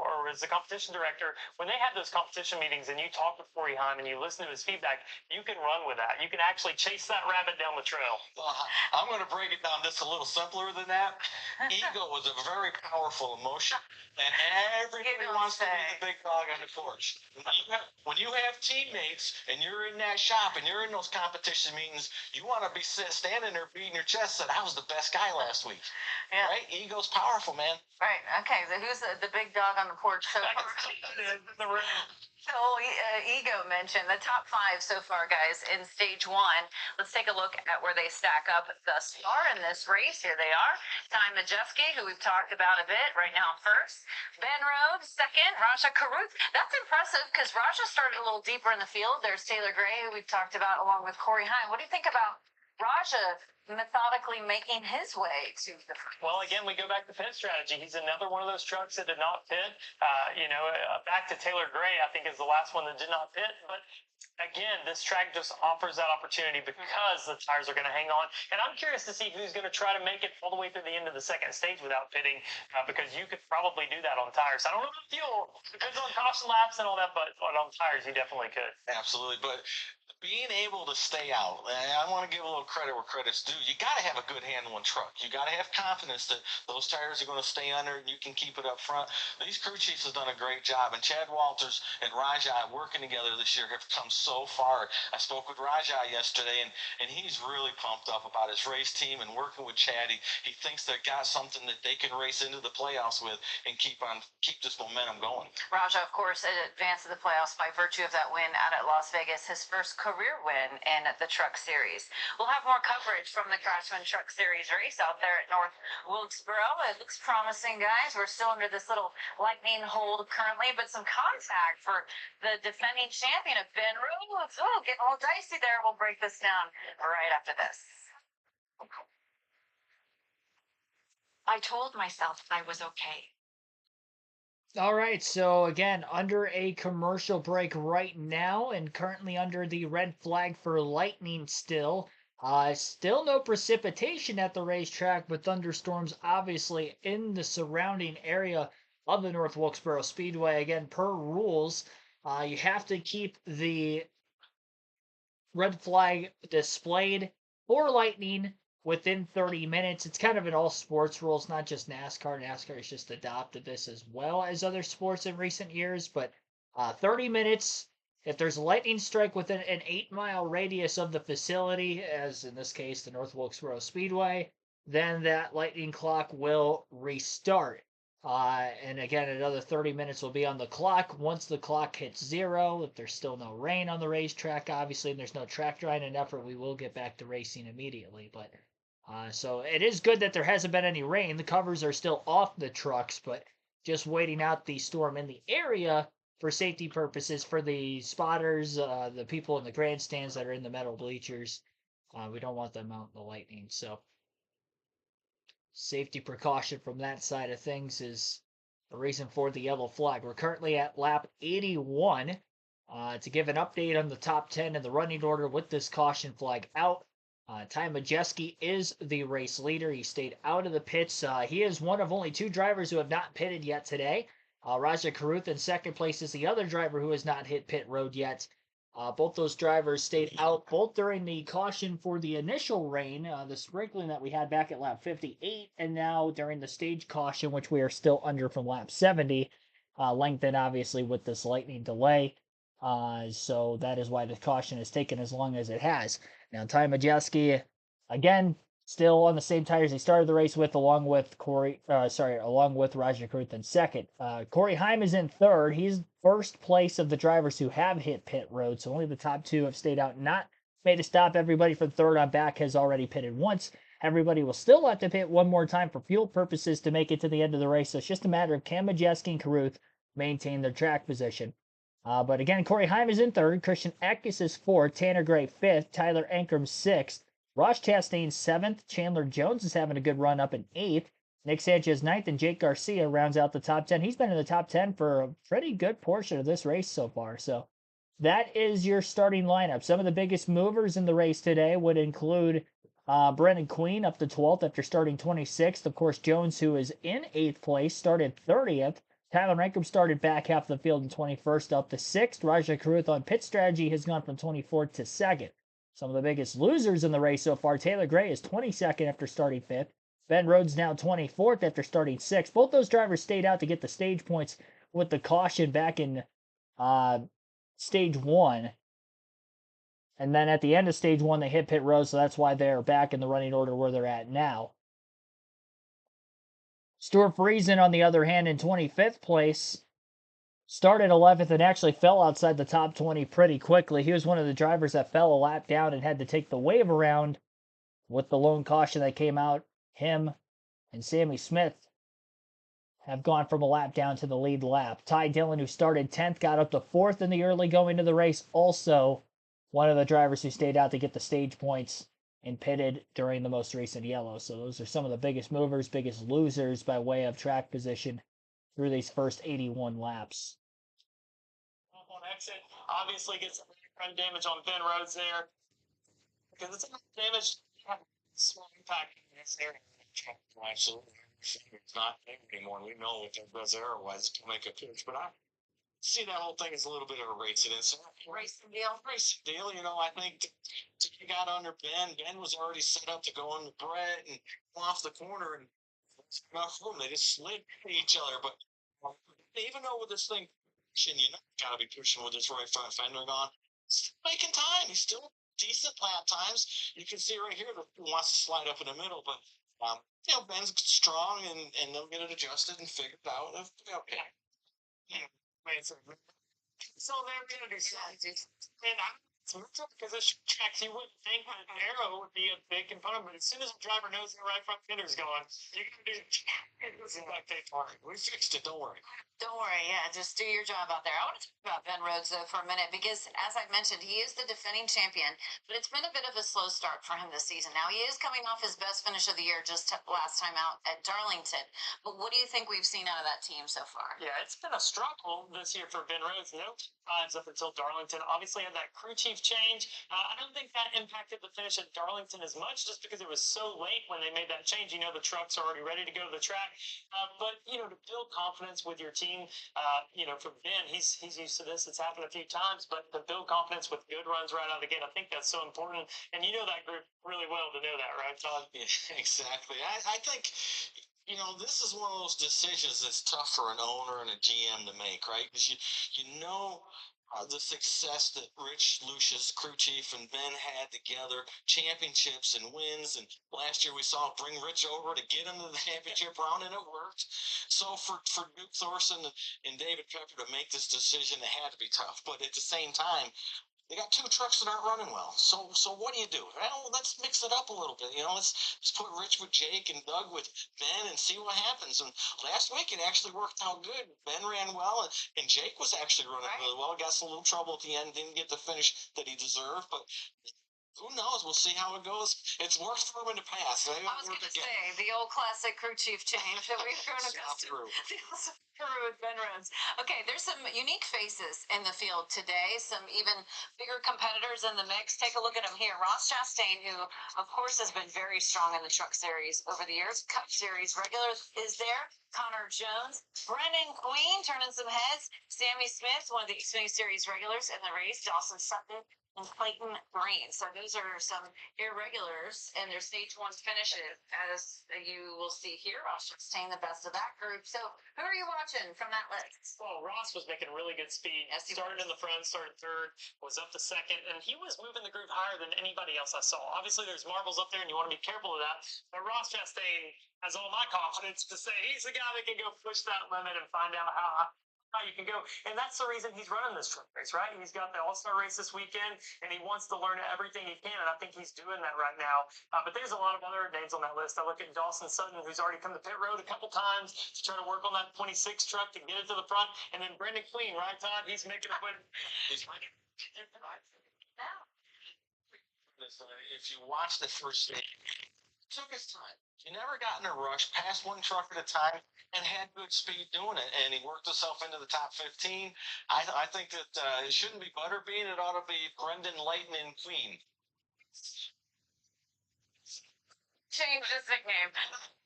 or is the competition director, when they have those competition meetings and you talk with Corey Heim and you listen to his feedback, you can run with that. You can actually chase that rabbit down the trail. Well, I'm going to break it down just a little simpler than that. Ego is a very powerful emotion, and everybody wants to be the big dog on the porch. When you have teammates and you're in that shop and you're in those competition meetings, you want to be standing there beating your chest that I was the best guy last week. Yeah. Right? Ego's powerful, man. Right. Okay. So who's the big dog on the porch so far? So Ego mentioned the top 5 so far, guys, in stage 1. Let's take a look at where they stack up thus far in this race. Here they are. Ty Majeski, who we've talked about a bit, right now first. Ben Rhodes, second. Raja Caruth. That's impressive because Raja started a little deeper in the field. There's Taylor Gray, who we've talked about, along with Corey Heim. What do you think about Raja methodically making his way to the front? Well, again, we go back to pit strategy. He's another one of those trucks that did not pit. Back to Taylor Gray, I think, is the last one that did not pit. But again, this track just offers that opportunity because the tires are going to hang on. And I'm curious to see who's going to try to make it all the way through the end of the second stage without pitting, because you could probably do that on tires. I don't know about fuel. Depends on caution laps and all that, but on tires, you definitely could. Absolutely. But being able to stay out, and I want to give a little credit where credit's due. You got to have a good handling truck. You got to have confidence that those tires are going to stay under and you can keep it up front. These crew chiefs have done a great job, and Chad Walters and Rajah working together this year have come so far. I spoke with Rajah yesterday, and he's really pumped up about his race team and working with Chad. He thinks they've got something that they can race into the playoffs with and keep this momentum going. Rajah, of course, advanced to the playoffs by virtue of that win out at Las Vegas, his first career win in the Truck Series. We'll have more coverage from the Craftsman Truck Series race out there at North Wilkesboro. It looks promising, guys. We're still under this little lightning hold currently, but some contact for the defending champion of Ben Rhodes. Oh, getting a little dicey there. We'll break this down right after this. I told myself I was okay. All right, so again, under a commercial break right now, and currently under the red flag for lightning still. Still no precipitation at the racetrack, but thunderstorms obviously in the surrounding area of the North Wilkesboro Speedway. Again, per rules, you have to keep the red flag displayed for lightning within 30 minutes. It's kind of in all sports rules, not just NASCAR. NASCAR has just adopted this as well as other sports in recent years, but 30 minutes. If there's a lightning strike within an 8-mile radius of the facility, as in this case, the North Wilkesboro Speedway, then that lightning clock will restart. And again, another 30 minutes will be on the clock. Once the clock hits 0, if there's still no rain on the racetrack, obviously, and there's no track drying effort, we will get back to racing immediately. But so it is good that there hasn't been any rain. The covers are still off the trucks, but just waiting out the storm in the area for safety purposes for the spotters, the people in the grandstands that are in the metal bleachers. We don't want them out in the lightning. So safety precaution from that side of things is the reason for the yellow flag. We're currently at lap 81. To give an update on the top 10 in the running order with this caution flag out, Ty Majeski is the race leader. He stayed out of the pits. He is one of only 2 drivers who have not pitted yet today. Raja Caruth in second place is the other driver who has not hit pit road yet. Both those drivers stayed out both during the caution for the initial rain, the sprinkling that we had back at lap 58, and now during the stage caution, which we are still under from lap 70, lengthened obviously with this lightning delay. So that is why the caution has taken as long as it has. Now, Ty Majeski, again, still on the same tires he started the race with, along with Roger Kruth in second. Corey Heim is in third. He's first place of the drivers who have hit pit road, so only the top two have stayed out, not made a stop. Everybody from third on back has already pitted once. Everybody will still have to pit one more time for fuel purposes to make it to the end of the race, so it's just a matter of can Majeski and Caruth maintain their track position. But again, Corey Heim is in third. Christian Eckes is fourth. Tanner Gray fifth. Tyler Ankrum sixth. Ross Chastain seventh. Chandler Jones is having a good run up in eighth. Nick Sanchez ninth, and Jake Garcia rounds out the top 10. He's been in the top 10 for a pretty good portion of this race so far. So that is your starting lineup. Some of the biggest movers in the race today would include Brendan Queen up to 12th after starting 26th. Of course, Jones, who is in 8th place, started 30th. Tyler Ankrum started back half the field in 21st up to 6th. Rajah Caruth on pit strategy has gone from 24th to 2nd. Some of the biggest losers in the race so far, Taylor Gray is 22nd after starting 5th. Ben Rhodes now 24th after starting 6th. Both those drivers stayed out to get the stage points with the caution back in stage 1. And then at the end of stage 1, they hit pit road, so that's why they're back in the running order where they're at now. Stuart Friesen, on the other hand, in 25th place, started 11th and actually fell outside the top 20 pretty quickly. He was one of the drivers that fell a lap down and had to take the wave around with the lone caution that came out. Him and Sammy Smith have gone from a lap down to the lead lap. Ty Dillon, who started 10th, got up to 4th in the early going of the race. Also, one of the drivers who stayed out to get the stage points and pitted during the most recent yellow. So those are some of the biggest movers, biggest losers by way of track position through these first 81 laps. On exit, obviously gets some front damage on Ben Rhodes there. Because it's damage, small impact in this area. Absolutely. It's not there anymore. We know what that Brazera was to make a pitch, but I see that whole thing as a little bit of a race incident. Racing deal. Racing deal, you know, I think he got under Ben. Ben was already set up to go on the Brett and off the corner, and enough room. They just slid each other. But even though with this thing, you know, got to be pushing with this right front fender gone. Still making time. He's still decent lap times. You can see right here that he wants to slide up in the middle, but you know, Ben's strong, and they'll get it adjusted and figured out. Okay. Yeah. So they're going to do something. And because this track, you wouldn't think an arrow would be a big component, but as soon as the driver knows the right front fender's going, you're going to do we fixed it, don't worry. Don't worry, yeah, just do your job out there. I want to talk about Ben Rhodes, though, for a minute, because as I mentioned, he is the defending champion, but it's been a bit of a slow start for him this season. Now, he is coming off his best finish of the year just last time out at Darlington, but what do you think we've seen out of that team so far? Yeah, it's been a struggle this year for Ben Rhodes. No times up until Darlington. Obviously, had that crew chief change. I don't think that impacted the finish at Darlington as much, just because it was so late when they made that change. You know, the trucks are already ready to go to the track. But, you know, to build confidence with your team, you know, for Ben, he's used to this. It's happened a few times, but to build confidence with good runs right out of the gate, I think that's so important. And you know that group really well to know that, right, Todd? Yeah, exactly. I think, you know, this is one of those decisions that's tough for an owner and a GM to make, right? Because you know the success that Rich, Lucius, crew chief, and Ben had together, championships and wins. And last year we saw bring Rich over to get him to the championship round, and it worked. So for Duke Thorson and David Pepper to make this decision, it had to be tough. But at the same time, they got two trucks that aren't running well. So what do you do? Well, let's mix it up a little bit. You know, let's put Rich with Jake and Doug with Ben and see what happens. And last week it actually worked out good. Ben ran well, and Jake was actually running really well. Got a little trouble at the end, didn't get the finish that he deserred, but who knows? We'll see how it goes. It's worked for him in the past. I was going to say, the old classic crew chief change that we've grown accustomed to. With Ben Rhodes. Okay, there's some unique faces in the field today, some even bigger competitors in the mix. Take a look at them here. Ross Chastain, who, of course, has been very strong in the Truck Series over the years. Cup Series regular is there. Connor Jones, Brendan Queen turning some heads, Sammy Smith, one of the Xfinity Series regulars in the race, Dawson Sutton, and Clayton Green. So those are some irregulars in their stage one finishes, as you will see here. Ross staying the best of that group. So who are you watching from that list? Well, Ross was making really good speed. Yes, he Started was. in the front, started third, was up to second, and he was moving the group higher than anybody else I saw. Obviously, there's marbles up there, and you want to be careful of that. But Ross Chastain has all my confidence to say he's the guy that can go push that limit and find out how you can go. And that's the reason he's running this truck race, right? He's got the All-Star race this weekend, and he wants to learn everything he can, and I think he's doing that right now. But there's a lot of other names on that list. I look at Dawson Sutton, who's already come to pit road a couple times to try to work on that 26 truck to get it to the front. And then Brendan Queen, right, Todd? He's making a win. If you watch the first stage, it took his time. He never got in a rush, passed one truck at a time, and had good speed doing it. And he worked himself into the top 15. I think that it shouldn't be Butterbean. It ought to be Brendan, Layton, and Queen. Change his nickname.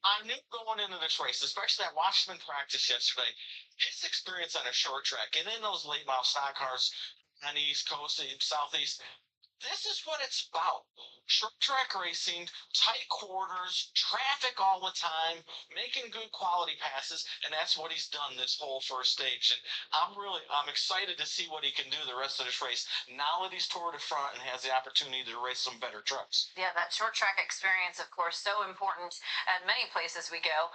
I knew going into this race, especially at Washington practice yesterday, his experience on a short track and in those late model stock cars on the East Coast, the Southeast, this is what it's about. Short track racing, tight quarters, traffic all the time, making good quality passes, and that's what he's done this whole first stage. And I'm excited to see what he can do the rest of this race now that he's toward the front and has the opportunity to race some better trucks. Yeah, that short track experience, of course, so important at many places we go.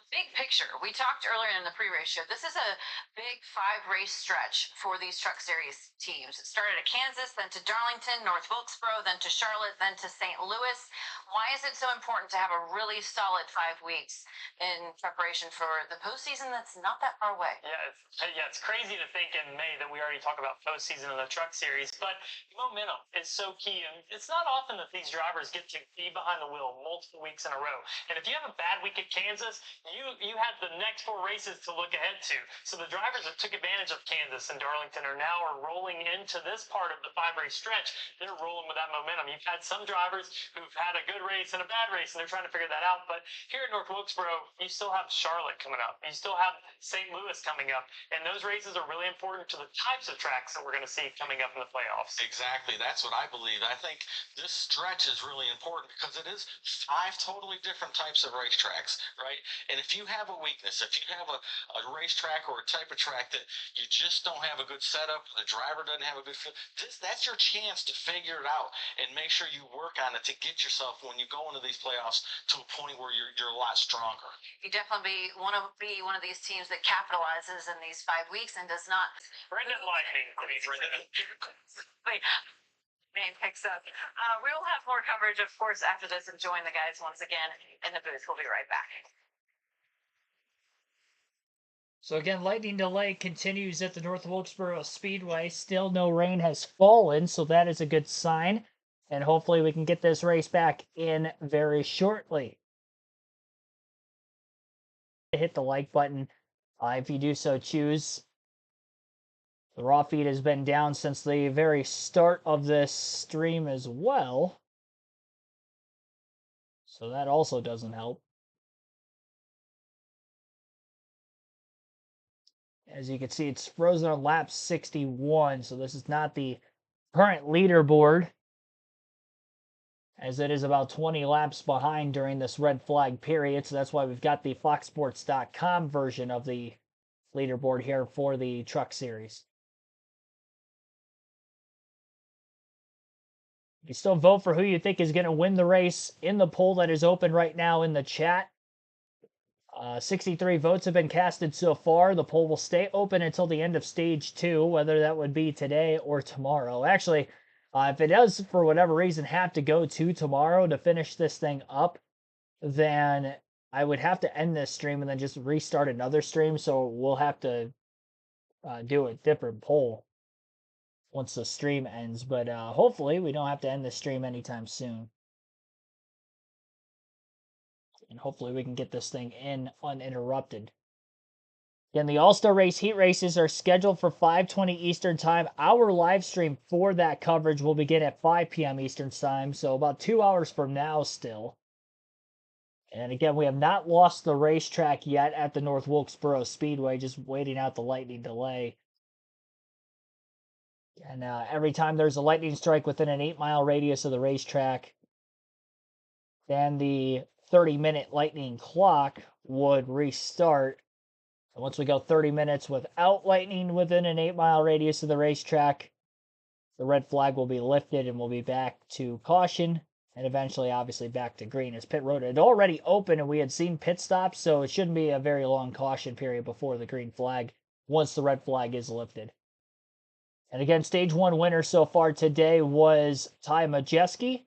Big picture, we talked earlier in the pre-race show. This is a big 5-race stretch for these Truck Series teams. It started at Kansas, then to Darlington, North Wilkesboro, then to Charlotte, then to St. Louis. Why is it so important to have a really solid 5 weeks in preparation for the postseason that's not that far away? Yeah, it's crazy to think in May that we already talk about postseason in the Truck Series, but momentum is so key. And it's not often that these drivers get to be behind the wheel multiple weeks in a row. And if you have a bad week at Kansas, you have the next 4 races to look ahead to. So the drivers that took advantage of Kansas and Darlington are rolling into this part of the 5-race stretch. They're rolling with that momentum. You've had some drivers who've had a good race and a bad race, and they're trying to figure that out. But here at North Wilkesboro, you still have Charlotte coming up. You still have St. Louis coming up. And those races are really important to the types of tracks that we're going to see coming up in the playoffs. Exactly. That's what I believe. I think this stretch is really important because it is 5 totally different types of racetracks, right? And if you have a weakness, if you have a racetrack or a type of track that you just don't have a good setup, the driver doesn't have a good fit, that's your chance to figure it out and make sure you work on it to get yourself, when you go into these playoffs, to a point where you're a lot stronger. You definitely want to be one of these teams that capitalizes in these 5 weeks and does not. Brendan Lightning. Wait. Name picks up. We will have more coverage, of course, after this, and join the guys once again in the booth. We'll be right back. So again, lightning delay continues at the North Wilkesboro Speedway. Still no rain has fallen, so that is a good sign. And hopefully we can get this race back in very shortly. Hit the like button if you do so choose. The raw feed has been down since the very start of this stream as well. So that also doesn't help. As you can see, it's frozen on lap 61, so this is not the current leaderboard, as it is about 20 laps behind during this red flag period. So that's why we've got the foxsports.com version of the leaderboard here for the Truck Series. You still vote for who you think is going to win the race in the poll that is open right now in the chat. 63 votes have been casted so far. The poll will stay open until the end of stage 2, whether that would be today or tomorrow. Actually, if it does, for whatever reason, have to go to tomorrow to finish this thing up, then I would have to end this stream and then just restart another stream. So we'll have to do a different poll once the stream ends. But hopefully we don't have to end the stream anytime soon. And hopefully we can get this thing in uninterrupted. Again, the All-Star Race heat races are scheduled for 5:20 Eastern Time. Our live stream for that coverage will begin at 5 p.m. Eastern Time, so about 2 hours from now still. And again, we have not lost the racetrack yet at the North Wilkesboro Speedway, just waiting out the lightning delay. And every time there's a lightning strike within an 8-mile radius of the racetrack, then the 30-minute lightning clock would restart. And once we go 30 minutes without lightning within an 8-mile radius of the racetrack, the red flag will be lifted and we'll be back to caution and eventually, obviously, back to green. As pit road had already opened and we had seen pit stops, so it shouldn't be a very long caution period before the green flag once the red flag is lifted. And again, stage 1 winner so far today was Ty Majeski,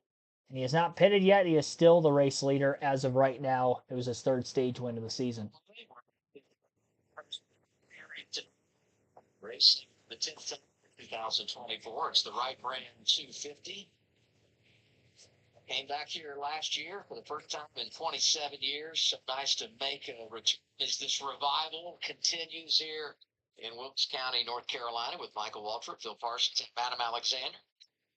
and he is not pitted yet. He is still the race leader as of right now. It was his 3rd stage win of the season. Race the 10th 2024. It's the Wright brand 250. Came back here last year for the first time in 27 years. So nice to make a return as this revival continues here in Wilkes County, North Carolina, with Michael Waltrip, Phil Parsons, and Adam Alexander.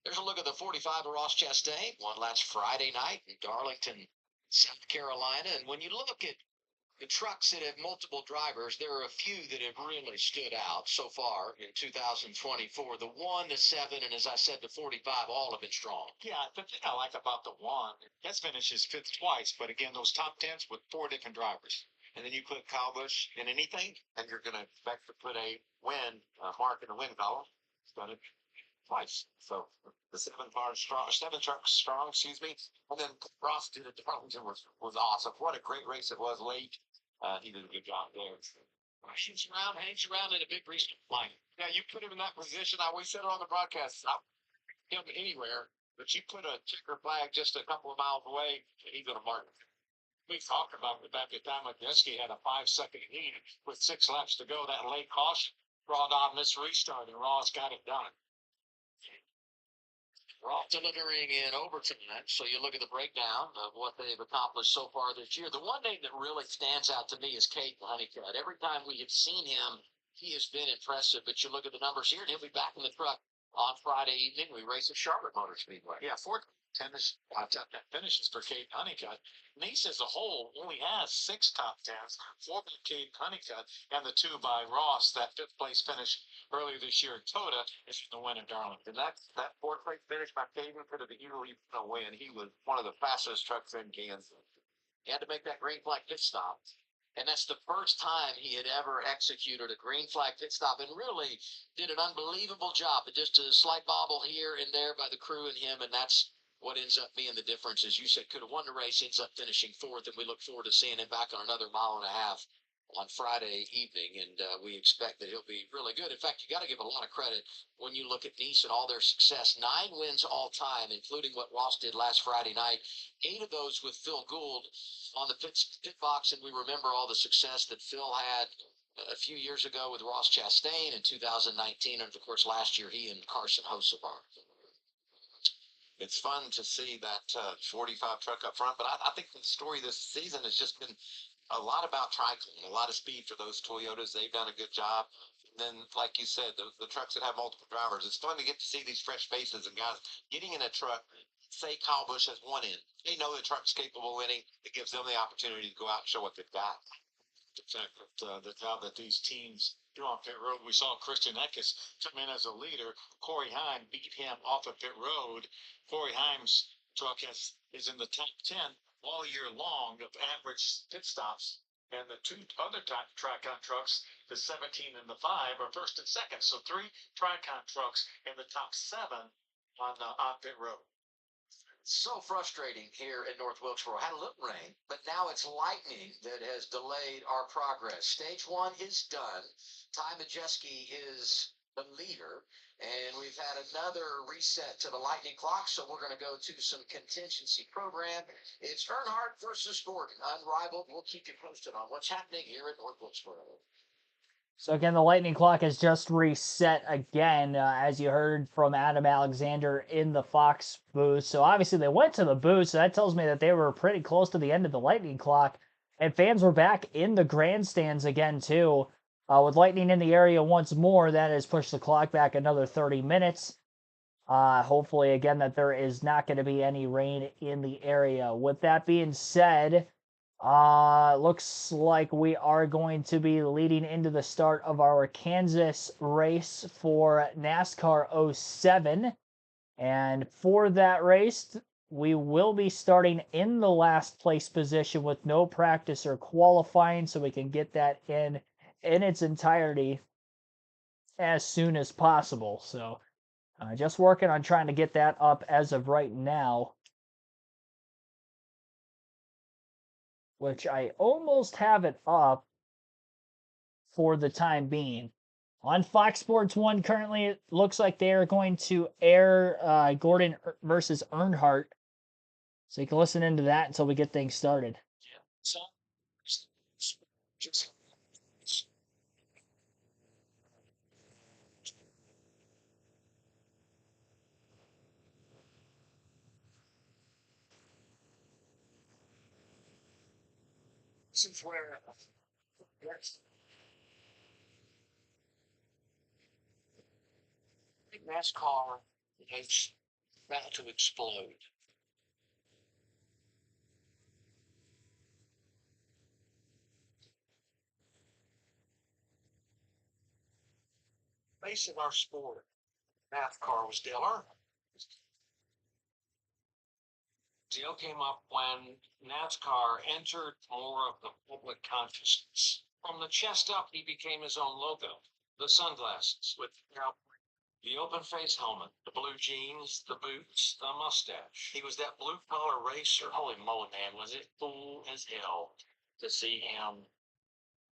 There's a look at the 45 of Ross Chastain, won last Friday night in Darlington, South Carolina. And when you look at the trucks that have multiple drivers, there are a few that have really stood out so far in 2024. The 1, the 7, and as I said, the 45, all have been strong. Yeah, the thing I like about the 1, that's finishes 5th twice, but again, those top 10s with 4 different drivers. And then you put Kyle Busch in anything, and you're going to expect to put a win mark in the win column. It's done it twice. So the 7 trucks strong, excuse me. And then Ross did it. Darlington was awesome. What a great race it was late. He did a good job there. Hangs around in a big restart line. Yeah, you put him in that position. I always said it on the broadcast. Not him anywhere, but you put a checker flag just a couple of miles away, and he's going to mark it. We talked about it back at time. Majeski had a 5-second lead with 6 laps to go. That late caution brought on this restart, and Ross got it done. Ross delivering in overtime. So you look at the breakdown of what they've accomplished so far this year. The one name that really stands out to me is Cade Honeycutt. Every time we have seen him, he has been impressive. But you look at the numbers here, and he'll be back in the truck on Friday evening. We race at Charlotte Motor Speedway. Yeah, 4 top 10 finishes for Cade Honeycutt. Nice as a whole only has 6 top 10s, 4 by Cade Honeycutt, and the 2 by Ross. That 5th place finish earlier this year in Toda is the win at Darlington. And that 4th place finish by Caden could have easily been a win. He was one of the fastest trucks in Kansas. He had to make that green flag pit stop. And that's the first time he had ever executed a green flag pit stop and really did an unbelievable job. But just a slight bobble here and there by the crew and him, and that's what ends up being the difference. As you said, could have won the race, ends up finishing 4th, and we look forward to seeing him back on another 1.5 miles on Friday evening, and we expect that he'll be really good. In fact, you got to give a lot of credit when you look at Nice and all their success. 9 wins all time, including what Ross did last Friday night. 8 of those with Phil Gould on the pit box, and we remember all the success that Phil had a few years ago with Ross Chastain in 2019, and of course last year he and Carson Hocevar. It's fun to see that 45 truck up front, but I think the story this season has just been a lot about trickling, a lot of speed for those Toyotas. They've done a good job. And then, like you said, the trucks that have multiple drivers, it's fun to get to see these fresh faces and guys getting in a truck. Say Kyle Busch has 1 in. They know the truck's capable of winning. It gives them the opportunity to go out and show what they've got. The fact that the job that these teams do on pit road, we saw Christian Eckes come in as a leader. Corey Heim beat him off of pit road. Corey Heim's truck is in the top 10 all year long of average pit stops. And the 2 other Tricon trucks, the 17 and the 5, are 1st and 2nd. So 3 Tricon trucks in the top 7 on pit road. So frustrating here in North Wilkesboro. Had a little rain, but now it's lightning that has delayed our progress. Stage 1 is done. Ty Majeski is the leader, and we've had another reset to the lightning clock, so we're going to go to some contingency program. It's Earnhardt versus Gordon, unrivaled. We'll keep you posted on what's happening here at North Wilkesboro. So again, the lightning clock has just reset again, as you heard from Adam Alexander in the Fox booth. So obviously they went to the booth, so that tells me that they were pretty close to the end of the lightning clock. And fans were back in the grandstands again, too. With lightning in the area once more, that has pushed the clock back another 30 minutes. Hopefully, again, that there is not going to be any rain in the area. With that being said, Looks like we are going to be leading into the start of our Kansas race for NASCAR 07. And for that race, we will be starting in the last place position with no practice or qualifying, so we can get that in its entirety as soon as possible. So just working on trying to get that up as of right now, which I almost have it up for the time being. On Fox Sports 1, currently it looks like they are going to air Gordon versus Earnhardt. So you can listen into that until we get things started. Yeah. So, just this is where NASCAR is about to explode. Face of our sport, NASCAR, was Dale Earnhardt. Dale came up when NASCAR entered more of the public consciousness. From the chest up, he became his own logo. The sunglasses with the open face helmet, the blue jeans, the boots, the mustache. He was that blue collar racer. Holy moly, man, was it cool as hell to see him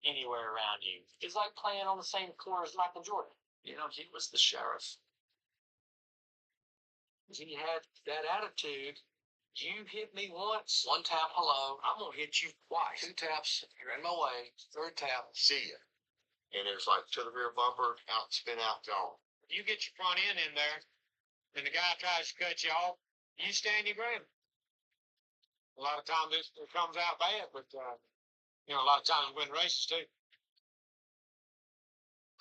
anywhere around you. It's like playing on the same court as Michael Jordan. You know, he was the sheriff. He had that attitude. You hit me once, one tap, hello, I'm going to hit you twice. 2 taps, you're in my way. 3rd tap, see ya. And it's like to the rear bumper, out, spin out, gone. You get your front end in there, and the guy tries to cut you off, you stand your ground. A lot of times it comes out bad, but, you know, a lot of times we win races too.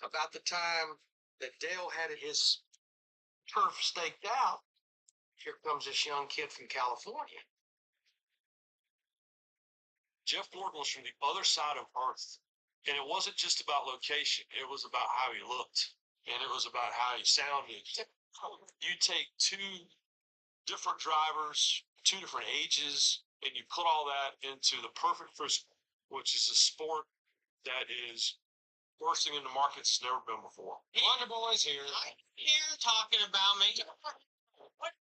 About the time that Dale had his turf staked out, here comes this young kid from California. Jeff Gordon was from the other side of Earth. And it wasn't just about location. It was about how he looked. And it was about how he sounded. You take 2 different drivers, 2 different ages, and you put all that into the perfect frisbee, which is a sport that is bursting into markets never been before. Wonder Boy's here. Here talking about me. What?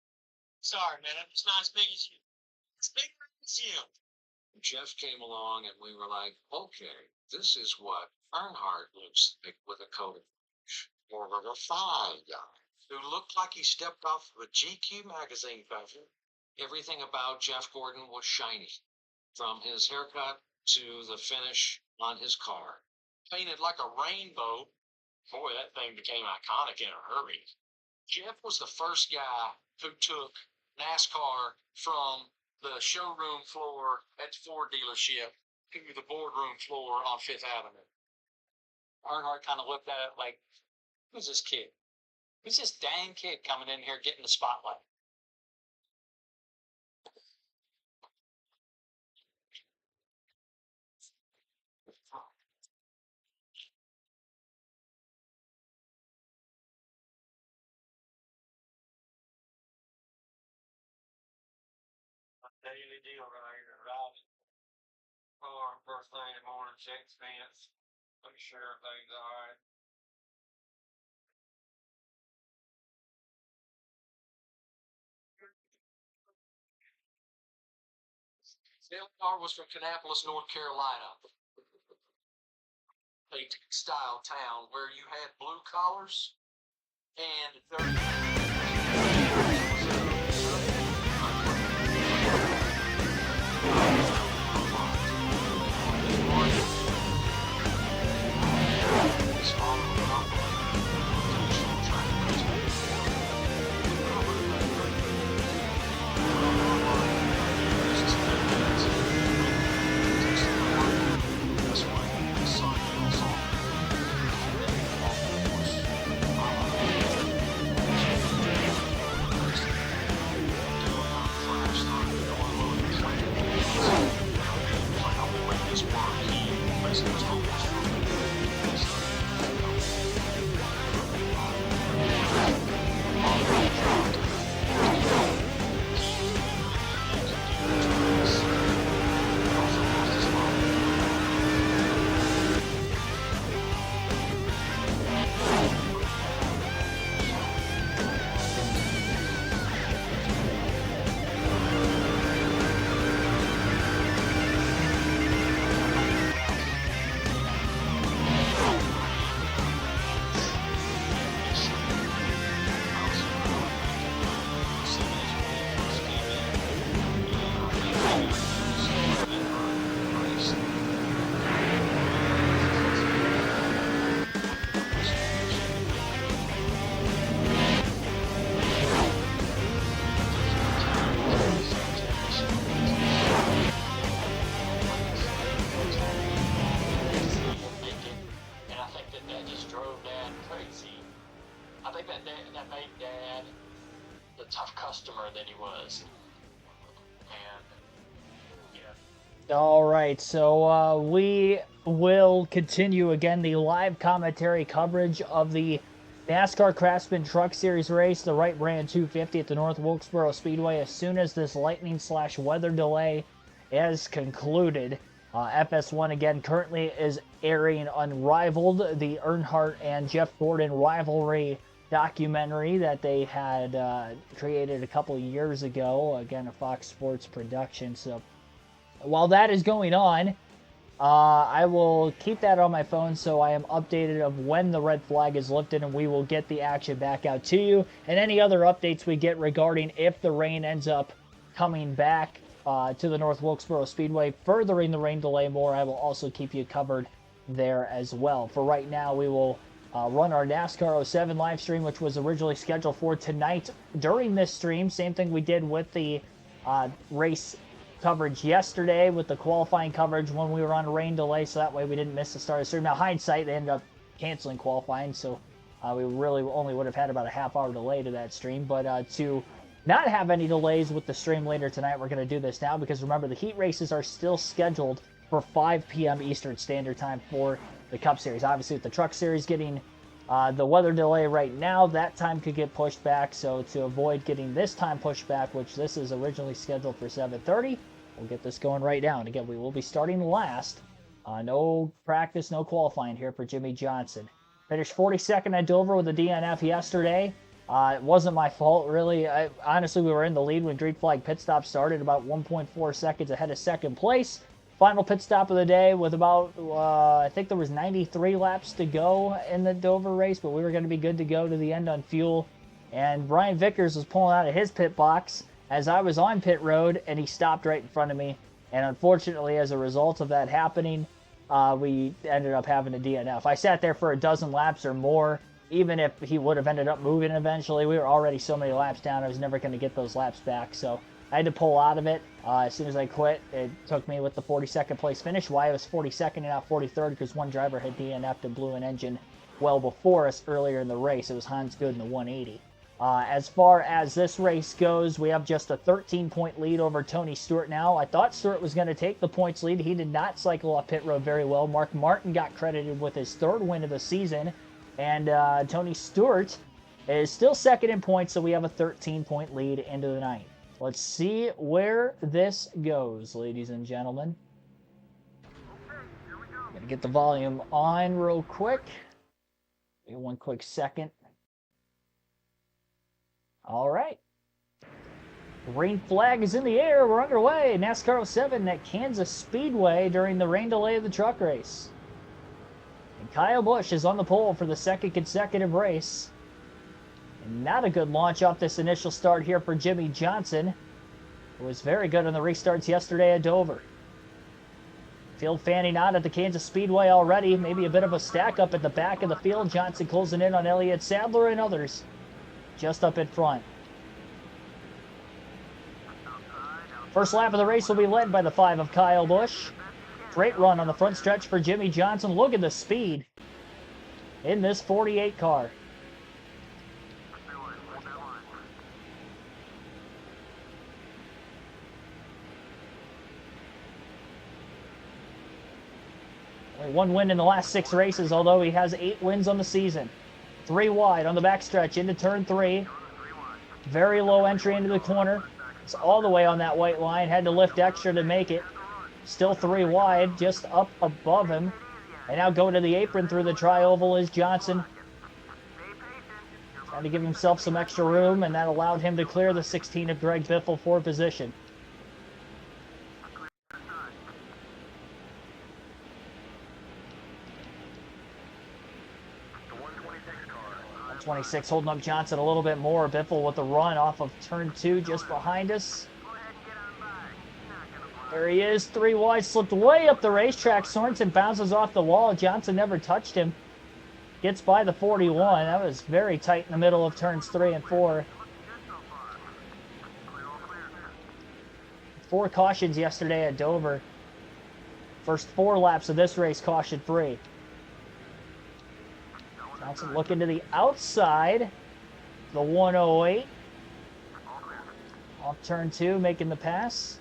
Sorry, man. It's not as big as you. It's bigger as you. Jeff came along and we were like, okay, this is what Earnhardt looks like with a coat of more of a refined guy who looked like he stepped off of a GQ magazine cover. Everything about Jeff Gordon was shiny, from his haircut to the finish on his car. Painted like a rainbow. Boy, that thing became iconic in a hurry. Jeff was the first guy who took NASCAR from the showroom floor at the Ford dealership to the boardroom floor on 5th Avenue. Earnhardt kind of looked at it like, who's this kid? Who's this dang kid coming in here getting the spotlight? Daily deal right here. Drive car first thing in the morning, check the fence, make sure everything's all right. Dale Car was from Kannapolis, North Carolina, a textile town where you had blue collars and like that made Dad the tough customer that he was. And yeah. All right, so we will continue again the live commentary coverage of the NASCAR Craftsman Truck Series race, the Wright Brand 250 at the North Wilkesboro Speedway, as soon as this lightning/weather delay is concluded. FS1 again currently is airing Unrivaled, the Earnhardt and Jeff Gordon rivalry documentary that they had created a couple years ago, again a Fox Sports production. So while that is going on, I will keep that on my phone so I am updated of when the red flag is lifted, and we will get the action back out to you. And any other updates we get regarding if the rain ends up coming back to the North Wilkesboro Speedway, furthering the rain delay more, I will also keep you covered there as well. For right now, we will run our NASCAR 07 live stream, which was originally scheduled for tonight during this stream. Same thing we did with the race coverage yesterday with the qualifying coverage when we were on a rain delay, so that way we didn't miss the start of the stream. Now, hindsight, they ended up canceling qualifying, so we really only would have had about a half-hour delay to that stream. But to not have any delays with the stream later tonight, we're going to do this now, because remember, the heat races are still scheduled for 5 p.m. Eastern Standard Time for the Cup Series. Obviously, with the Truck Series getting the weather delay right now, that time could get pushed back. So to avoid getting this time pushed back, which this is originally scheduled for 7:30, we'll get this going right now. And again, we will be starting last. No practice, no qualifying here for Jimmy Johnson. Finished 42nd at Dover with a DNF yesterday. It wasn't my fault, really. Honestly, we were in the lead when green flag pit stop started, about 1.4 seconds ahead of second place. Final pit stop of the day with about, I think there was 93 laps to go in the Dover race, but we were going to be good to go to the end on fuel. And Brian Vickers was pulling out of his pit box as I was on pit road, and he stopped right in front of me. And unfortunately, as a result of that happening, we ended up having a DNF. I sat there for a dozen laps or more. Even if he would have ended up moving eventually, we were already so many laps down, I was never going to get those laps back. So I had to pull out of it. As soon as I quit, it took me with the 42nd place finish. Why it was 42nd and not 43rd, because one driver had DNF'd and blew an engine well before us earlier in the race. It was Hans Good in the 180. As far as this race goes, we have just a 13-point lead over Tony Stewart now. I thought Stewart was going to take the points lead. He did not cycle off pit road very well. Mark Martin got credited with his 3rd win of the season. And Tony Stewart is still second in points, so we have a 13-point lead into the night. Let's see where this goes, ladies and gentlemen. I'm going to get the volume on real quick. Give me one quick second. All right. The rain flag is in the air. We're underway. NASCAR 07 at Kansas Speedway during the rain delay of the truck race. And Kyle Busch is on the pole for the 2nd consecutive race. And not a good launch off this initial start here for Jimmy Johnson, who was very good on the restarts yesterday at Dover. Field fanning out at the Kansas Speedway already. Maybe a bit of a stack up at the back of the field. Johnson closing in on Elliott Sadler and others just up in front. First lap of the race will be led by the 5 of Kyle Busch. Great run on the front stretch for Jimmy Johnson. Look at the speed in this 48 car. Only 1 win in the last 6 races, although he has 8 wins on the season. 3 wide on the backstretch into turn 3. Very low entry into the corner. It's all the way on that white line. Had to lift extra to make it. Still 3 wide, just up above him. And now going to the apron through the tri-oval is Johnson. Trying to give himself some extra room, and that allowed him to clear the 16 of Greg Biffle for position. 26 holding up Johnson a little bit more. Biffle with the run off of turn 2 just behind us. There he is, 3 wide, slipped way up the racetrack. Sorensen bounces off the wall. Johnson never touched him. Gets by the 41. That was very tight in the middle of turns 3 and 4. 4 cautions yesterday at Dover. First 4 laps of this race, caution free. Johnson looking to the outside. the 108. Off turn 2, making the pass.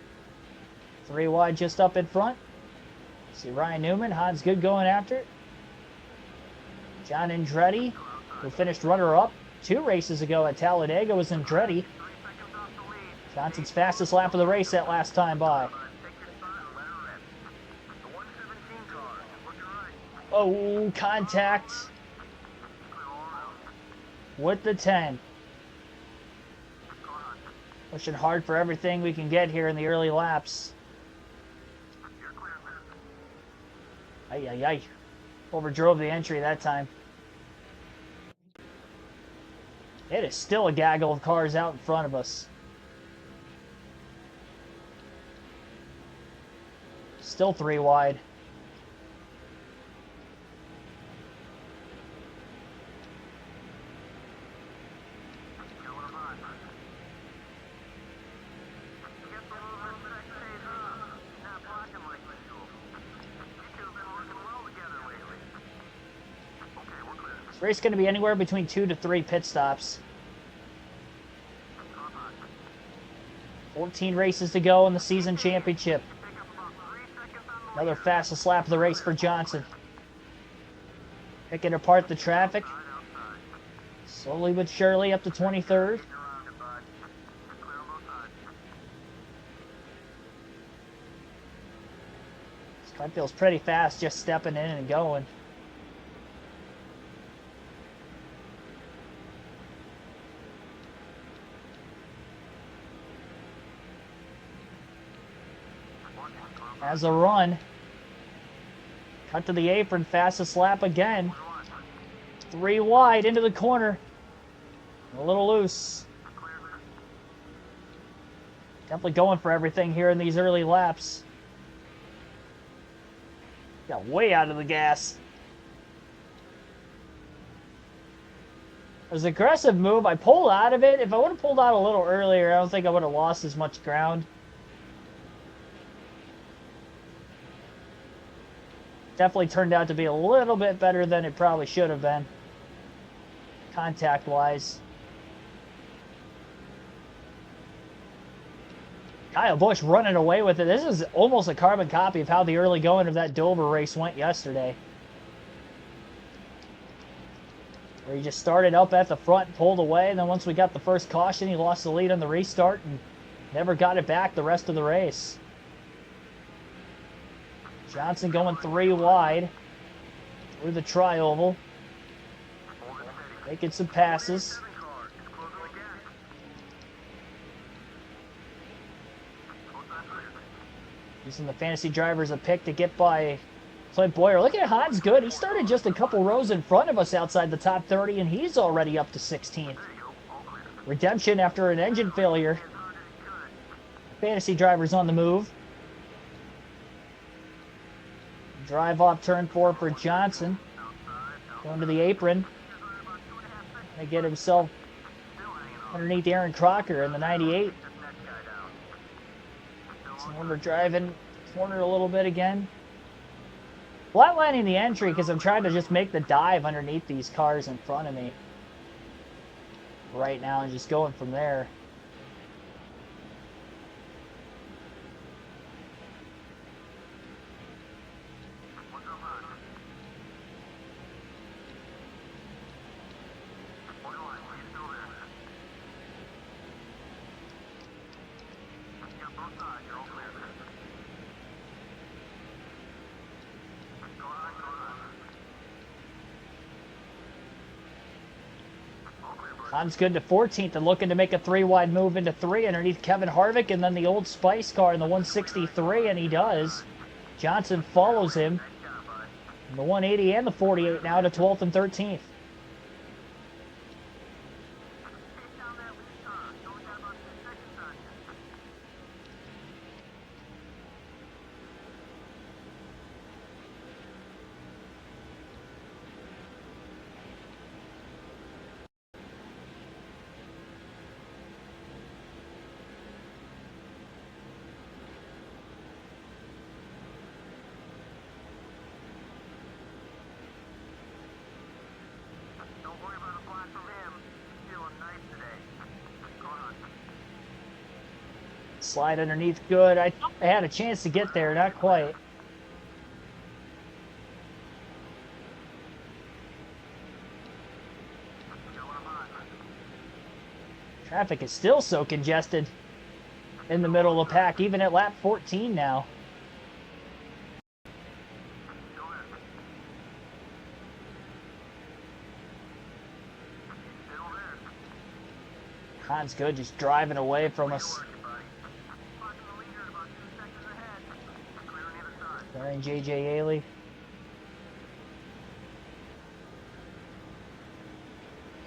3 wide just up in front. See Ryan Newman, Hans Good going after it. John Andretti, who finished runner-up 2 races ago at Talladega, was Andretti. Johnson's fastest lap of the race that last time by. Oh, contact with the 10. Pushing hard for everything we can get here in the early laps. Ay, ay, ay. Overdrove the entry that time. It is still a gaggle of cars out in front of us. Still 3 wide. This race is going to be anywhere between 2 to 3 pit stops. 14 races to go in the season championship. Another fastest lap of the race for Johnson. Picking apart the traffic. Slowly but surely up to 23rd. This car feels pretty fast just stepping in and going. Has a run. Cut to the apron, fastest lap again. 3 wide into the corner. A little loose. Definitely going for everything here in these early laps. Got way out of the gas. It was an aggressive move. I pulled out of it. If I would have pulled out a little earlier, I don't think I would have lost as much ground. Definitely turned out to be a little bit better than it probably should have been, contact-wise. Kyle Busch running away with it. This is almost a carbon copy of how the early going of that Dover race went yesterday, where he just started up at the front, pulled away, and then once we got the first caution, he lost the lead on the restart and never got it back the rest of the race. Johnson going 3 wide through the tri-oval. Making some passes. Using the fantasy driver as a pick to get by Clint Boyer. Look at Hans Good. He started just a couple rows in front of us outside the top 30, and he's already up to 16th. Redemption after an engine failure. Fantasy driver's on the move. Drive off turn 4 for Johnson. Going to the apron. Gonna get himself underneath Aaron Crocker in the 98. We're driving corner a little bit again. Flatlining the entry because I'm trying to just make the dive underneath these cars in front of me right now and just going from there. Hans Good to 14th and looking to make a 3 wide move into 3 underneath Kevin Harvick and then the Old Spice car in the 163, and he does. Johnson follows him in the 180 and the 48 now to 12th and 13th. Slide underneath, good. I thought I had a chance to get there, not quite. Traffic is still so congested in the middle of the pack, even at lap 14 now. Hans Good just driving away from us. Clearing J.J. Ailey.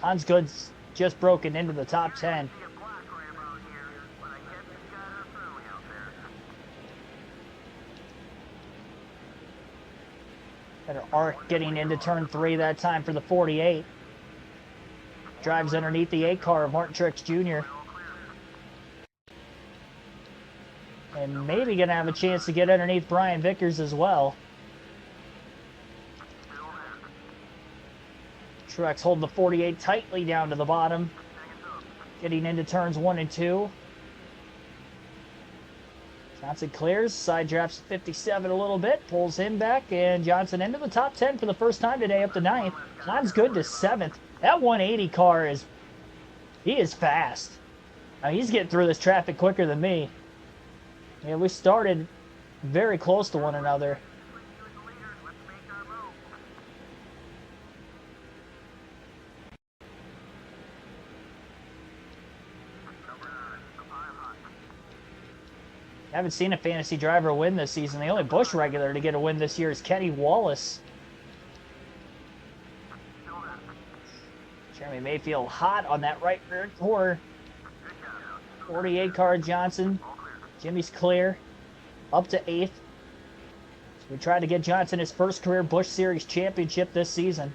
Hans Good's just broken into the top 10. Better arc getting into turn 3 that time for the 48. Drives underneath the 8 car of Martin Truex Jr. And maybe going to have a chance to get underneath Brian Vickers as well. Truex holding the 48 tightly down to the bottom. Getting into turns 1 and 2. Johnson clears, side drafts 57 a little bit, pulls him back, and Johnson into the top 10 for the first time today, up to 9th. Hans Good to 7th. That 180 car he is fast. Now, he's getting through this traffic quicker than me. Yeah, we started very close to one another. I haven't seen a fantasy driver win this season. The only Busch regular to get a win this year is Kenny Wallace. Jeremy Mayfield hot on that right rear corner. 48 car Johnson. Jimmy's clear. Up to 8th. So we tried to get Johnson his first career Busch Series championship this season.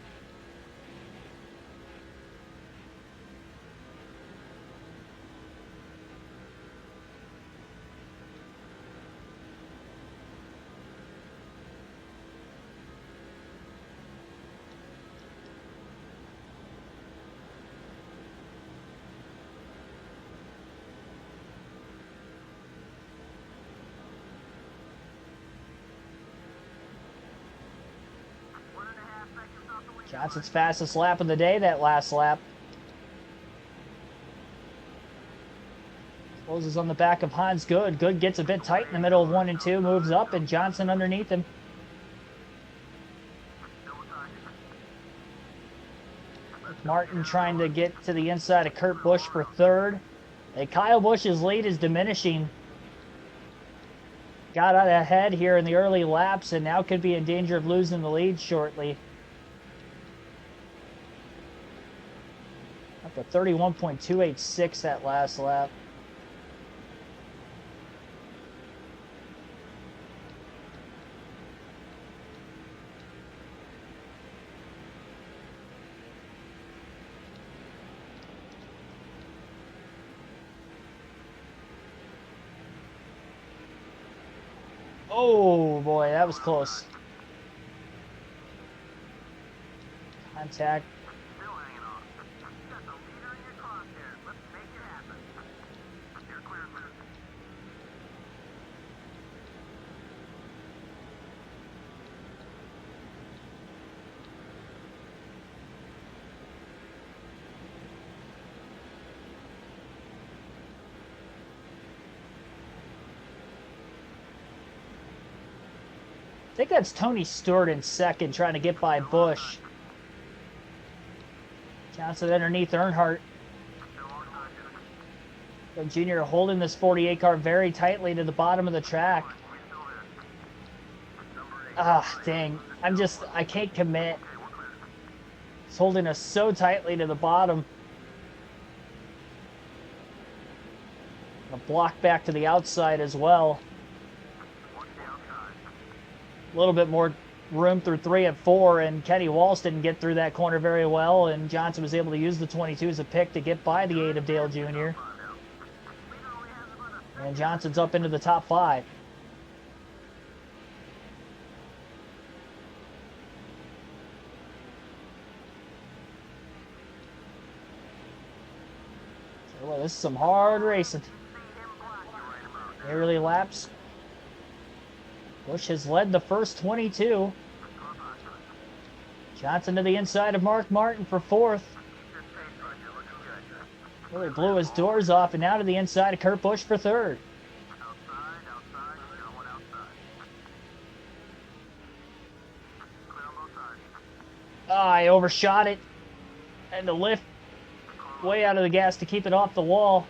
Johnson's fastest lap of the day, that last lap. Closes on the back of Hans Good. Good gets a bit tight in the middle of 1 and 2, moves up, and Johnson underneath him. Martin trying to get to the inside of Kurt Busch for 3rd. And Kyle Busch's lead is diminishing. Got out ahead here in the early laps, and now could be in danger of losing the lead shortly. Up to 31.286 that last lap. Oh boy, that was close. Contact. I think that's Tony Stewart in 2nd, trying to get by Busch. Johnson underneath Earnhardt. So Jr. holding this 48 car very tightly to the bottom of the track. Ah, dang. I can't commit. He's holding us so tightly to the bottom. A block back to the outside as well. A little bit more room through 3 and 4, and Kenny Walsh didn't get through that corner very well, and Johnson was able to use the 22 as a pick to get by the 8 of Dale Jr. And Johnson's up into the top 5. So, well, this is some hard racing. Nearly laps. Busch has led the first 22. Johnson to the inside of Mark Martin for fourth. Really blew his doors off, and now to the inside of Kurt Busch for third. I overshot it. Had to lift way out of the gas to keep it off the wall.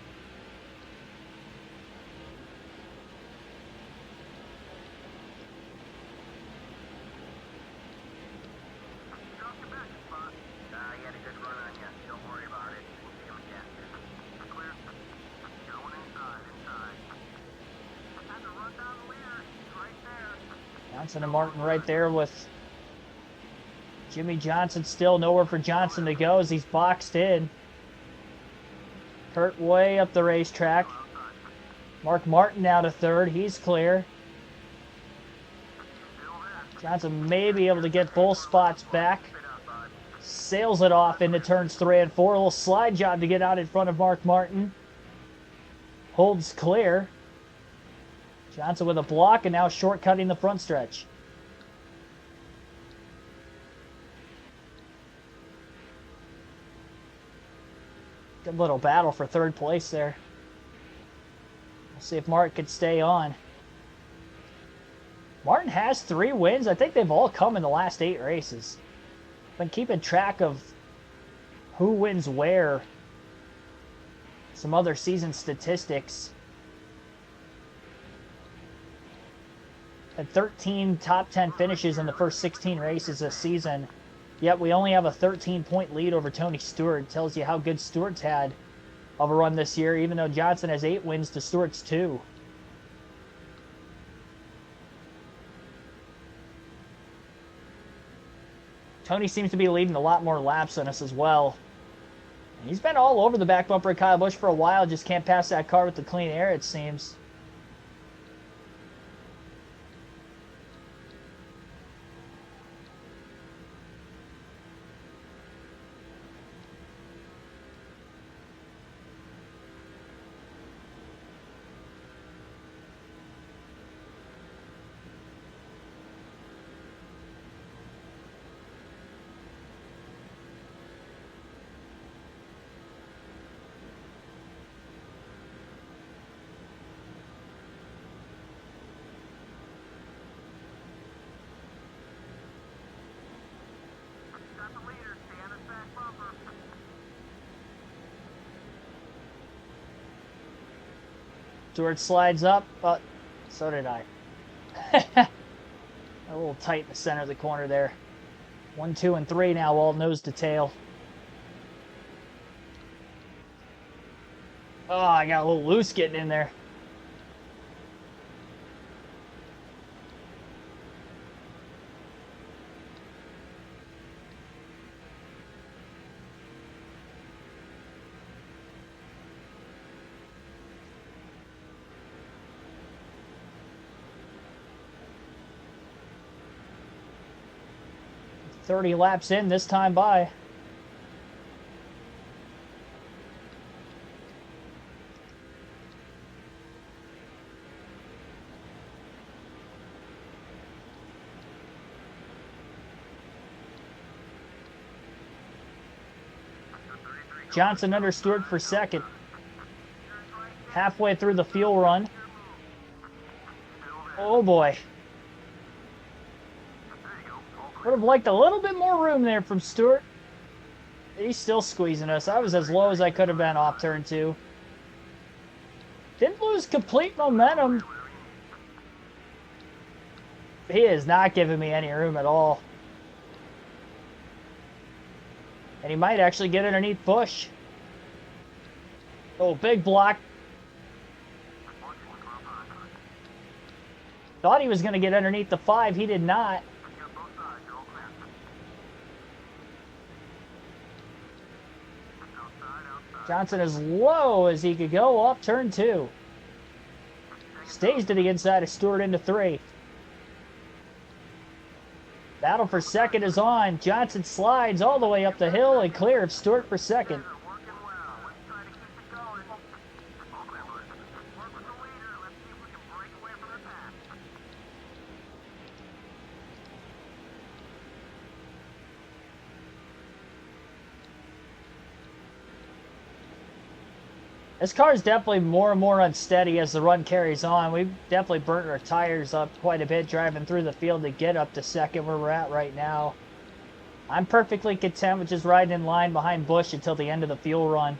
Johnson and Martin right there with Jimmy Johnson still nowhere for Johnson to go as he's boxed in. Kurt way up the racetrack. Mark Martin now to third. He's clear. Johnson may be able to get both spots back. Sails it off into turns 3 and 4. A little slide job to get out in front of Mark Martin. Holds clear. Johnson with a block and now shortcutting the front stretch. Good little battle for third place there. We'll see if Martin could stay on. Martin has 3 wins. I think they've all come in the last 8 races. Been keeping track of who wins where. Some other season statistics. Had 13 top 10 finishes in the first 16 races this season. Yet we only have a 13-point lead over Tony Stewart. Tells you how good Stewart's had of a run this year, even though Johnson has 8 wins to Stewart's 2. Tony seems to be leading a lot more laps than us as well. And he's been all over the back bumper of Kyle Busch for a while, just can't pass that car with the clean air, it seems. Stewart slides up, but so did I. A little tight in the center of the corner there. 1, 2, and 3 now, all nose to tail. Oh, I got a little loose getting in there. .30 laps in, this time by. Johnson under Stewart for second. Halfway through the fuel run. Oh boy. Would have liked a little bit more room there from Stewart. He's still squeezing us. I was as low as I could have been off turn 2. Didn't lose complete momentum. He is not giving me any room at all. And he might actually get underneath Busch. Oh, big block. Thought he was going to get underneath the 5. He did not. Johnson as low as he could go off turn 2. Stays to the inside of Stewart into 3. Battle for second is on. Johnson slides all the way up the hill and clear of Stewart for second. This car is definitely more and more unsteady as the run carries on. We've definitely burnt our tires up quite a bit driving through the field to get up to second where we're at right now. I'm perfectly content with just riding in line behind Busch until the end of the fuel run.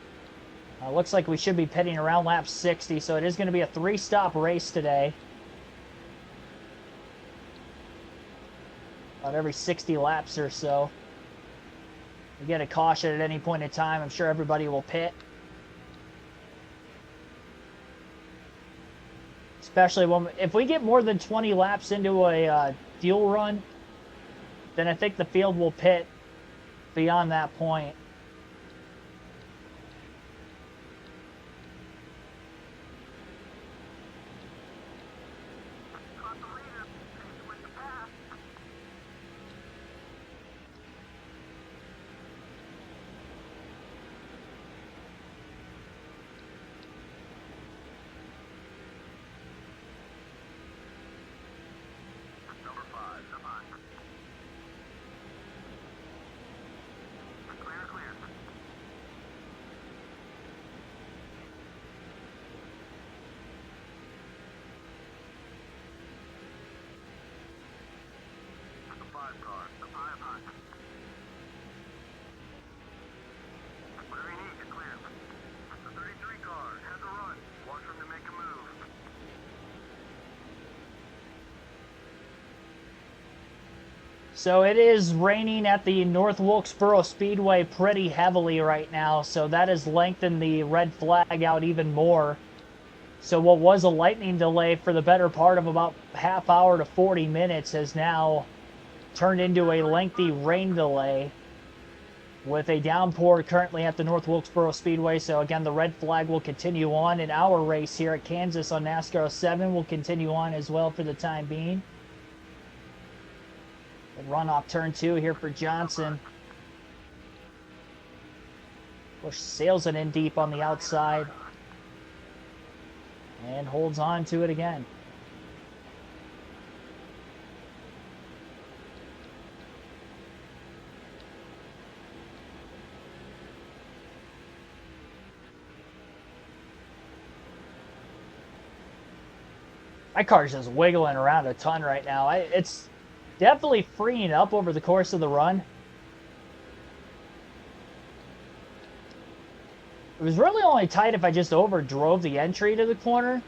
Looks like we should be pitting around lap 60, so it is going to be a 3-stop race today. About every 60 laps or so. We get a caution at any point in time. I'm sure everybody will pit. Especially if we get more than 20 laps into a fuel run, then I think the field will pit beyond that point. So it is raining at the North Wilkesboro Speedway pretty heavily right now, so that has lengthened the red flag out even more. So what was a lightning delay for the better part of about half hour to 40 minutes has now turned into a lengthy rain delay with a downpour currently at the North Wilkesboro Speedway. So again, the red flag will continue on, and our race here at Kansas on NASCAR 7 will continue on as well for the time being. And run off turn 2 here for Johnson. Busch sails it in deep on the outside and holds on to it again. My car's just wiggling around a ton right now. It's definitely freeing up over the course of the run. It was really only tight if I just overdrove the entry to the corner.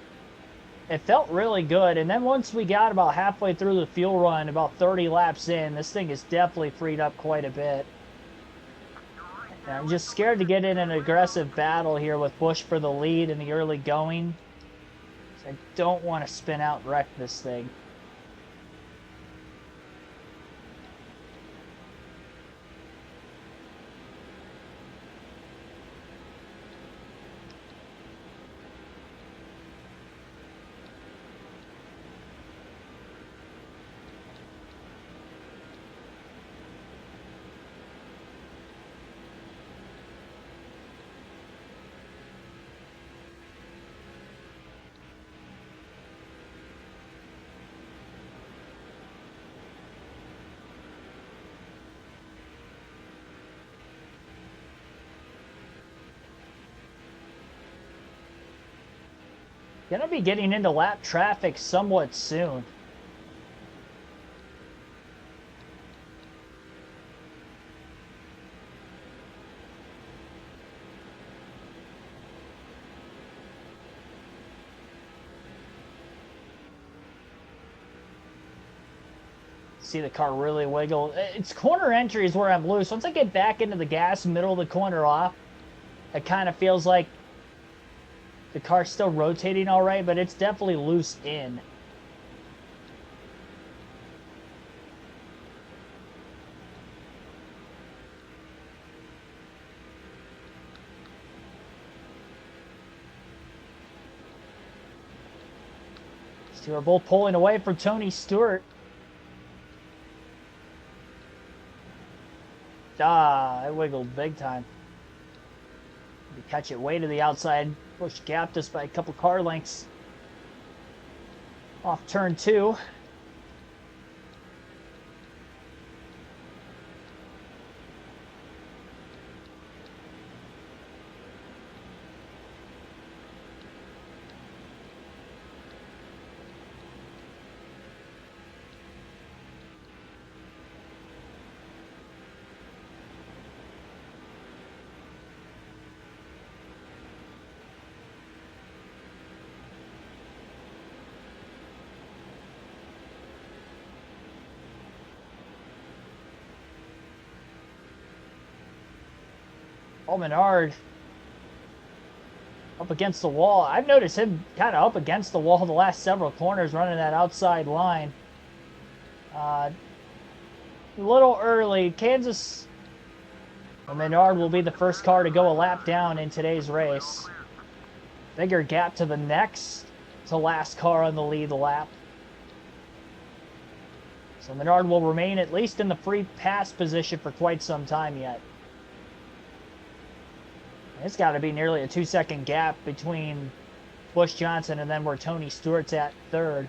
It felt really good, and then once we got about halfway through the fuel run, about 30 laps in, this thing is definitely freed up quite a bit. And I'm just scared to get in an aggressive battle here with Busch for the lead in the early going. So I don't want to spin out and wreck this thing. Gonna be getting into lap traffic somewhat soon. See the car really wiggle. It's corner entries where I'm loose. Once I get back into the gas, middle of the corner off, it kind of feels like the car's still rotating all right, but it's definitely loose in. These two are both pulling away from Tony Stewart. I wiggled big time. Catch it way to the outside. Busch gapped us by a couple car lengths. Off turn 2. Oh, Menard up against the wall. I've noticed him kind of up against the wall the last several corners, running that outside line. A little early. Kansas. Menard will be the first car to go a lap down in today's race. Bigger gap to the next to last car on the lead lap. So Menard will remain at least in the free pass position for quite some time yet. It's got to be nearly a 2-second gap between Bush Johnson and then where Tony Stewart's at third.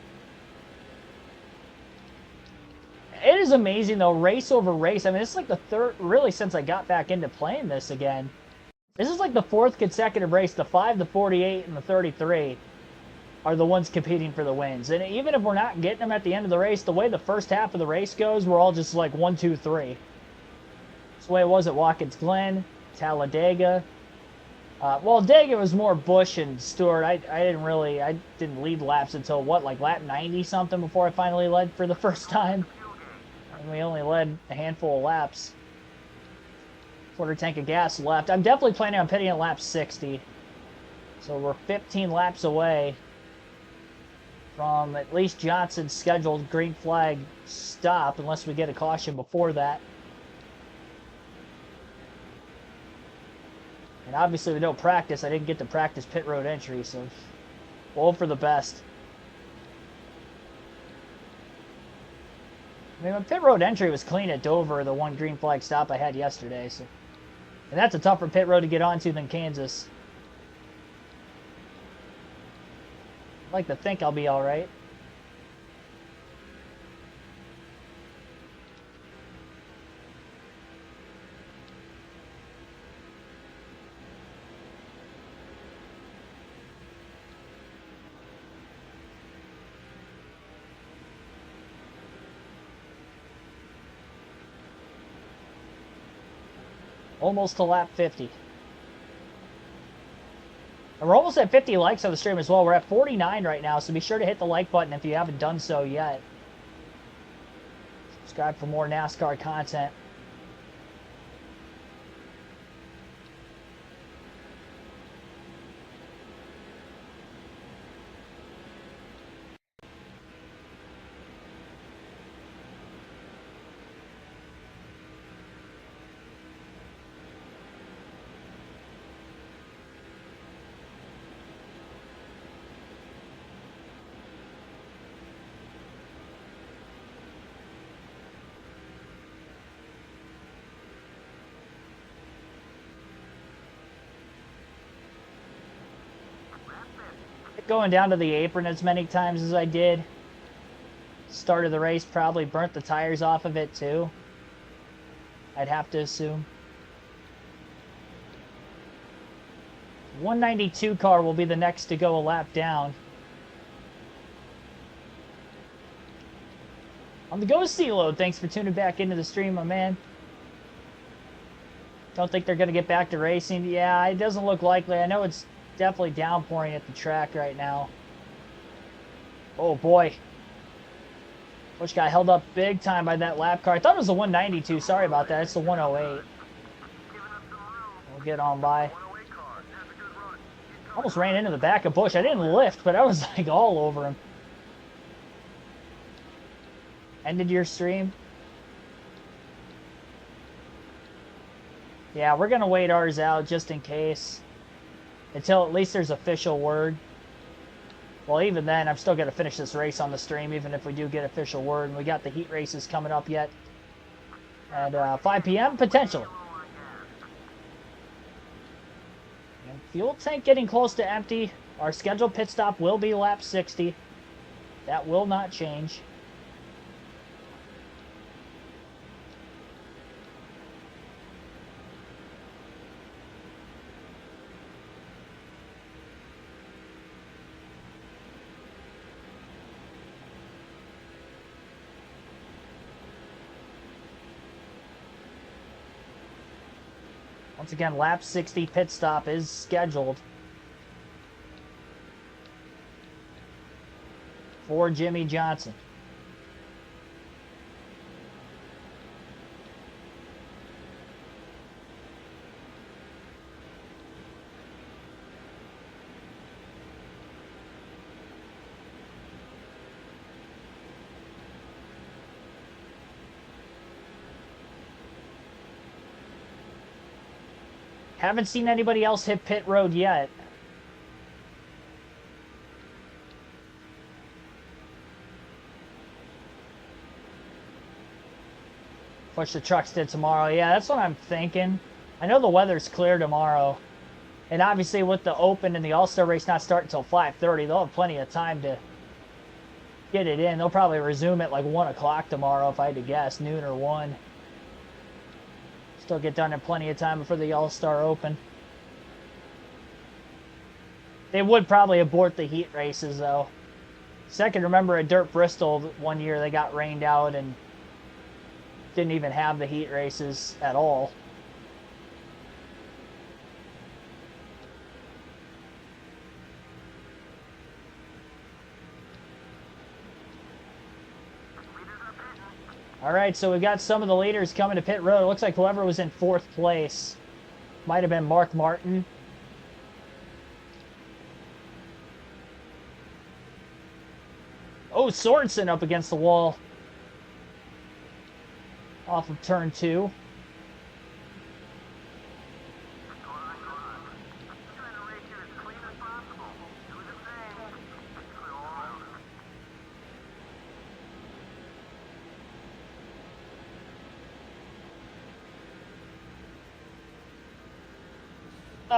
It is amazing, though, race over race. I mean, it's like the third, really, since I got back into playing this again. This is like the fourth consecutive race. The 5, the 48, and the 33 are the ones competing for the wins. And even if we're not getting them at the end of the race, the way the first half of the race goes, we're all just like 1, 2, 3. That's the way it was at Watkins Glen, Talladega. Well, Dega was more Bush and Stewart. I didn't lead laps until, what, like lap 90-something before I finally led for the first time. And we only led a handful of laps. Quarter tank of gas left. I'm definitely planning on pitting at lap 60. So we're 15 laps away from at least Johnson's scheduled green flag stop, unless we get a caution before that. And obviously with no practice, I didn't get to practice pit road entry, so we'll hope for the best. I mean, my pit road entry was clean at Dover, the one green flag stop I had yesterday, so. And that's a tougher pit road to get onto than Kansas. I'd like to think I'll be all right. Almost to lap 50. And we're almost at 50 likes on the stream as well. We're at 49 right now, so be sure to hit the like button if you haven't done so yet. Subscribe for more NASCAR content. Going down to the apron as many times as I did. Start of the race probably burnt the tires off of it too. I'd have to assume. 192 car will be the next to go a lap down. On the Go C-Load, thanks for tuning back into the stream, my man. Don't think they're going to get back to racing. Yeah, it doesn't look likely. I know it's definitely downpouring at the track right now. Oh boy. Bush got held up big time by that lap car. I thought it was the 192. Sorry about that. It's the 108. We'll get on by. Almost ran into the back of Bush. I didn't lift, but I was like all over him. Ended your stream? Yeah, we're going to wait ours out just in case. Until at least there's official word. Well, even then, I'm still going to finish this race on the stream, even if we do get official word. And we got the heat races coming up yet. At 5 p.m., potentially. And fuel tank getting close to empty. Our scheduled pit stop will be lap 60. That will not change. Once again, lap 60 pit stop is scheduled for Jimmy Johnson. Haven't seen anybody else hit pit road yet. Push the trucks to tomorrow. Yeah, that's what I'm thinking. I know the weather's clear tomorrow. And obviously with the Open and the All-Star race not starting until 5:30, they'll have plenty of time to get it in. They'll probably resume at like 1 o'clock tomorrow, if I had to guess, noon or 1. Still get done in plenty of time before the All-Star Open. They would probably abort the heat races, though. Second, remember at Dirt Bristol one year they got rained out and didn't even have the heat races at all. All right, so we got some of the leaders coming to pit road. It looks like whoever was in 4th place might have been Mark Martin. Oh, Sorensen up against the wall off of turn 2.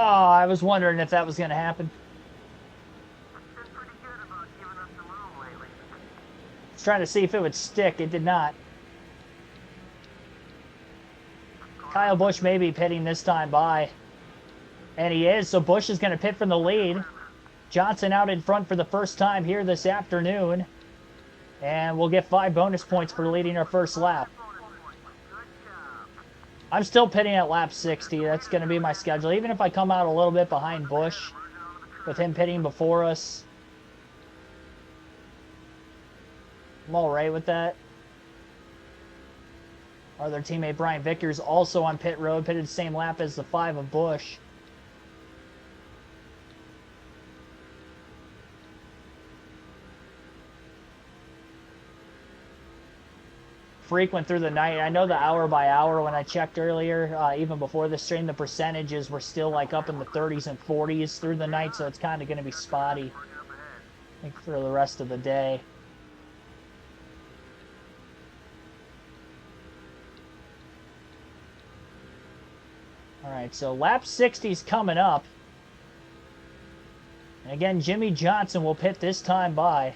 Oh, I was wondering if that was going to happen. I was trying to see if it would stick. It did not. Kyle Busch may be pitting this time by. And he is, so Busch is going to pit from the lead. Johnson out in front for the first time here this afternoon. And we'll get 5 bonus points for leading our first lap. I'm still pitting at lap 60. That's going to be my schedule. Even if I come out a little bit behind Busch, with him pitting before us, I'm all right with that. Our other teammate Brian Vickers also on pit road, pitted the same lap as the 5 of Busch. Frequent through the night. I know the hour by hour when I checked earlier, even before the stream, the percentages were still like up in the 30s and 40s through the night, so it's kind of going to be spotty, I think, for the rest of the day. All right, so lap 60 is coming up. And again, Jimmy Johnson will pit this time by.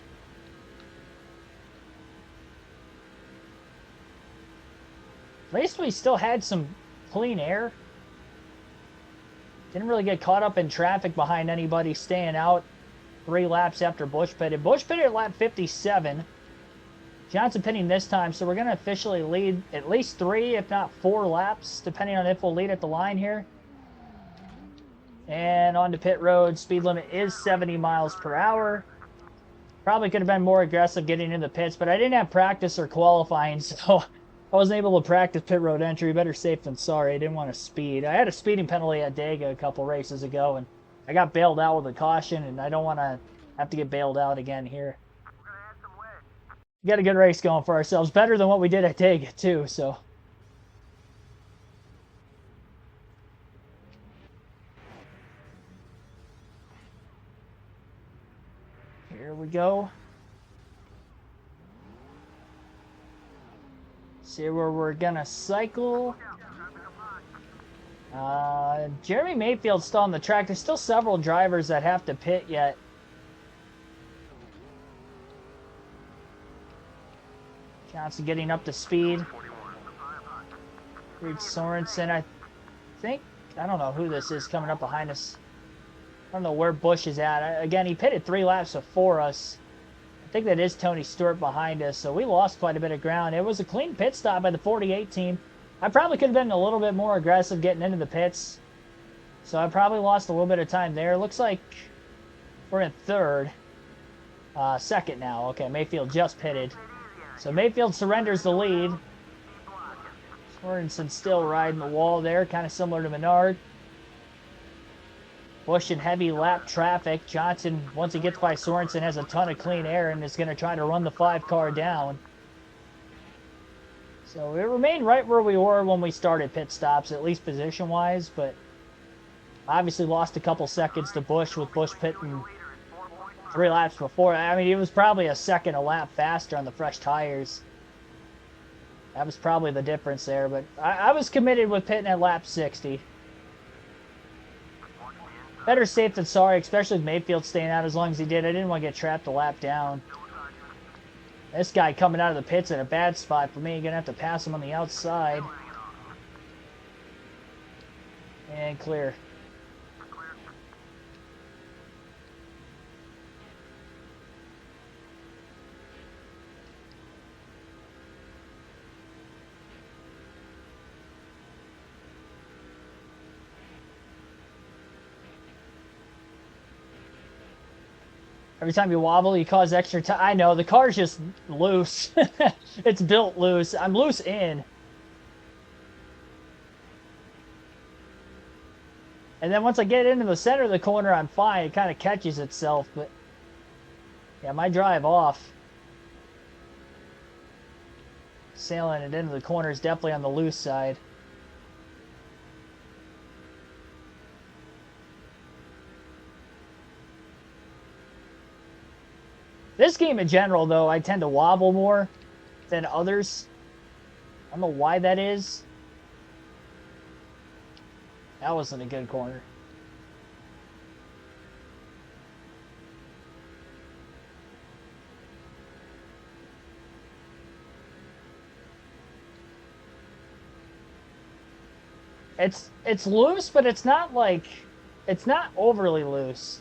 At least we still had some clean air. Didn't really get caught up in traffic behind anybody staying out 3 laps after Busch pitted. Busch pitted at lap 57. Johnson pitting this time, so we're going to officially lead at least 3, if not 4 laps, depending on if we'll lead at the line here. And on to pit road. Speed limit is 70 miles per hour. Probably could have been more aggressive getting in the pits, but I didn't have practice or qualifying, so I wasn't able to practice pit road entry. Better safe than sorry. I didn't want to speed. I had a speeding penalty at Dega a couple races ago, and I got bailed out with a caution, and I don't want to have to get bailed out again here. We got a good race going for ourselves. Better than what we did at Dega, too, so. Here we go. See where we're gonna cycle. Jeremy Mayfield's still on the track. There's still several drivers that have to pit yet. Johnson getting up to speed. Reed Sorensen, I don't know who this is coming up behind us. I don't know where Busch is at. Again, he pitted 3 laps before us. I think that is Tony Stewart behind us, so we lost quite a bit of ground. It was a clean pit stop by the 48 team. I probably could have been a little bit more aggressive getting into the pits, so I probably lost a little bit of time there. Looks like we're in 3rd. 2nd now. Okay, Mayfield just pitted. So Mayfield surrenders the lead. Sorensen still riding the wall there, kind of similar to Menard. Busch in heavy lap traffic. Johnson, once he gets by Sorensen, has a ton of clean air and is going to try to run the 5 car down. So we remain right where we were when we started pit stops, at least position-wise, but Obviously lost a couple seconds to Busch with Busch pitting 3 laps before. I mean, he was probably a second a lap faster on the fresh tires. That was probably the difference there, but I was committed with pitting at lap 60. Better safe than sorry, especially with Mayfield staying out as long as he did. I didn't want to get trapped a lap down. This guy coming out of the pits in a bad spot for me. Gonna have to pass him on the outside. And clear. Every time you wobble, you cause extra time. I know, the car's just loose. It's built loose. I'm loose in. And then once I get into the center of the corner, I'm fine. It kind of catches itself, but yeah, my drive off. Sailing it into the corner is definitely on the loose side. This game in general, though, I tend to wobble more than others. I don't know why that is. That wasn't a good corner. It's loose, but it's not like, it's not overly loose.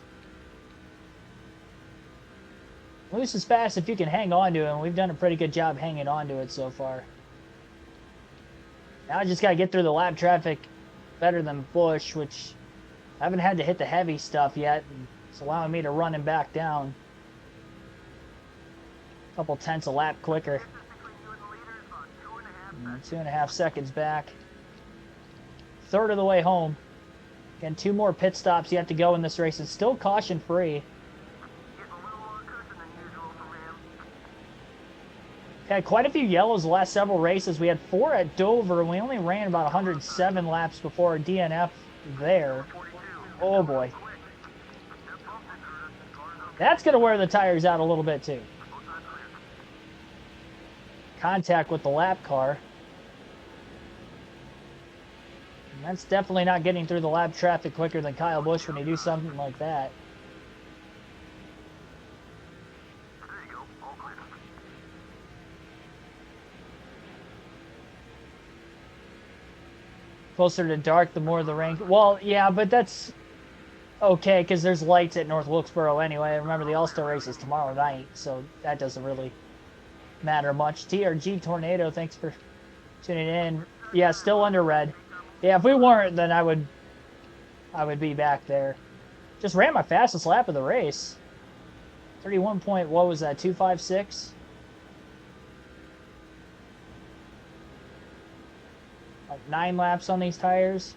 Loose is fast if you can hang on to it, and we've done a pretty good job hanging on to it so far. Now I just got to get through the lap traffic better than Busch, which I haven't had to hit the heavy stuff yet. And it's allowing me to run him back down. A couple tenths a lap quicker. 2.5 seconds back. Third of the way home. Again, 2 more pit stops you have to go in this race. It's still caution free. Had quite a few yellows the last several races. We had 4 at Dover, and we only ran about 107 laps before our DNF there. Oh boy. That's going to wear the tires out a little bit too. Contact with the lap car. And that's definitely not getting through the lap traffic quicker than Kyle Busch when you do something like that. Closer to dark, the more the rain. Well, yeah, but that's okay because there's lights at North Wilkesboro anyway. Remember, the All-Star race is tomorrow night, so that doesn't really matter much. TRG Tornado, thanks for tuning in. Yeah, still under red. Yeah, if we weren't, then I would be back there. Just ran my fastest lap of the race. 31 point, what was that, 256? Like 9 laps on these tires.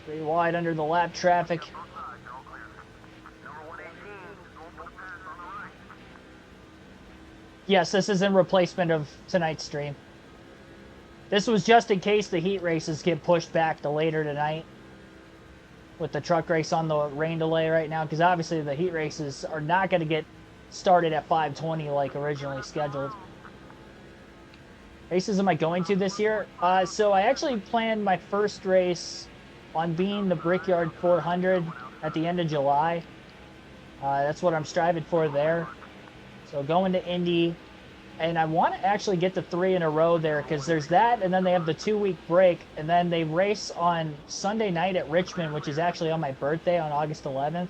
Pretty wide under the lap traffic. Yes, this is in replacement of tonight's stream. This was just in case the heat races get pushed back to later tonight. With the truck race on the rain delay right now. Because obviously the heat races are not going to get started at 5:20 like originally scheduled. Races am I going to this year? So I actually planned my first race on being the Brickyard 400 at the end of July. That's what I'm striving for there. So going to Indy, and I want to actually get to 3 in a row there because there's that, and then they have the 2-week break, and then they race on Sunday night at Richmond, which is actually on my birthday on August 11th.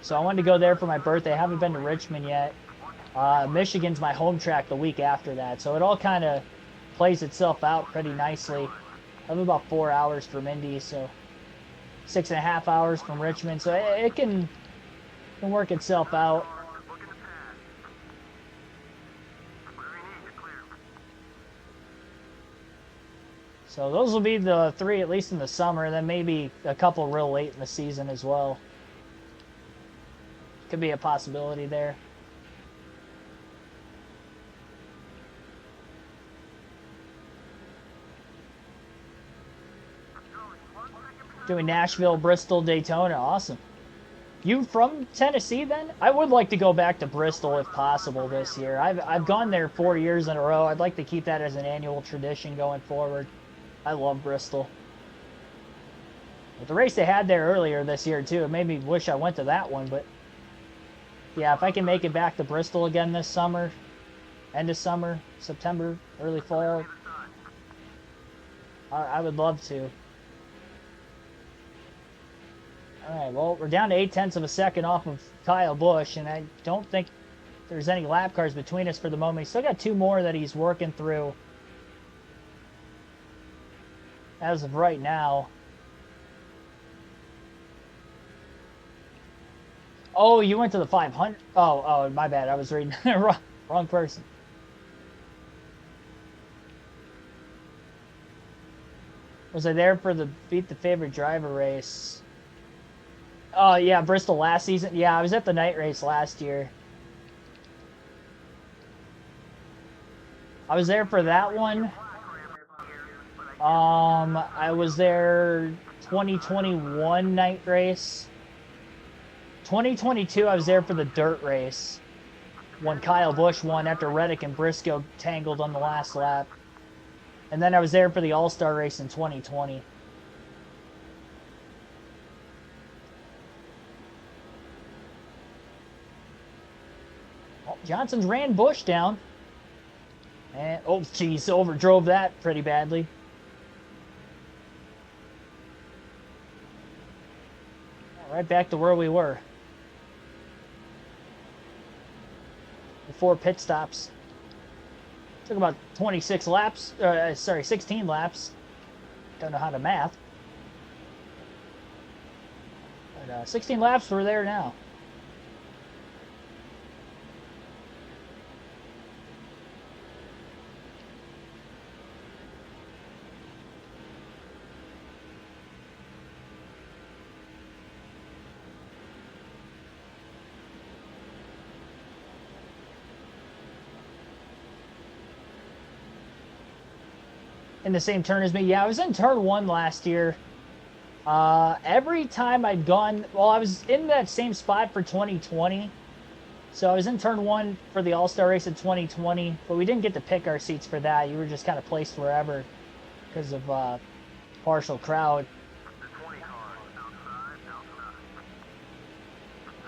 So I wanted to go there for my birthday. I haven't been to Richmond yet. Michigan's my home track the week after that, so it all kind of plays itself out pretty nicely. I'm about 4 hours from Indy, so 6.5 hours from Richmond, so it can work itself out. So those will be the 3 at least in the summer, and then maybe a couple real late in the season as well. Could be a possibility there. Doing Nashville, Bristol, Daytona. Awesome. You from Tennessee then? I would like to go back to Bristol if possible this year. I've gone there 4 years in a row. I'd like to keep that as an annual tradition going forward. I love Bristol. But the race they had there earlier this year too, it made me wish I went to that one, but yeah, if I can make it back to Bristol again this summer, end of summer, September, early fall, I would love to. Alright, well, we're down to 0.8 of a second off of Kyle Busch, and I don't think there's any lap cars between us for the moment. He's still got 2 more that he's working through as of right now. Oh, you went to the 500. Oh, my bad. I was reading wrong person. Was I there for the Beat the Favorite Driver race? Oh, yeah, Bristol last season. Yeah, I was at the night race last year. I was there for that one. I was there 2021 night race. 2022, I was there for the dirt race when Kyle Busch won after Reddick and Briscoe tangled on the last lap. And then I was there for the All-Star race in 2020. Oh, Johnson's ran Busch down. And, oh, geez, overdrove that pretty badly. Right back to where we were. Before pit stops. Took about 26 laps, 16 laps. Don't know how to math. But 16 laps, we're there now. In the same turn as me. Yeah, I was in turn 1 last year. Every time I'd gone, well, I was in that same spot for 2020. So I was in turn 1 for the All-Star race in 2020, but we didn't get to pick our seats for that. You were just kind of placed wherever because of partial crowd.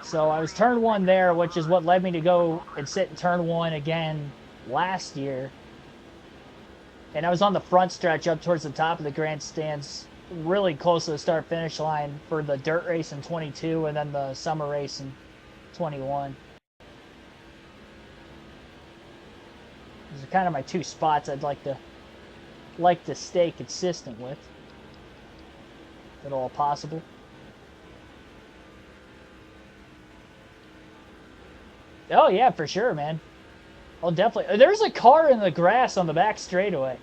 So I was turn 1 there, which is what led me to go and sit in turn 1 again last year. And I was on the front stretch up towards the top of the grandstands, really close to the start-finish line for the dirt race in 22 and then the summer race in 21. These are kind of my 2 spots I'd like to stay consistent with, if at all possible. Oh yeah, for sure, man. Oh, definitely. There's a car in the grass on the back straightaway.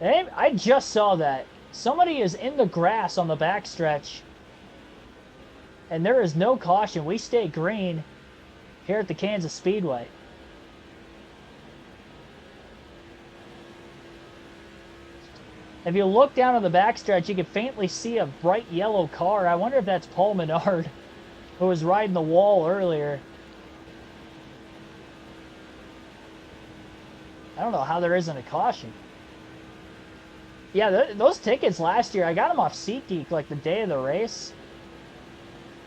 I just saw that. Somebody is in the grass on the back stretch. And there is no caution. We stay green here at the Kansas Speedway. If you look down on the back stretch, you can faintly see a bright yellow car. I wonder if that's Paul Menard, who was riding the wall earlier. I don't know how there isn't a caution. Yeah, those tickets last year, I got them off SeatGeek like the day of the race.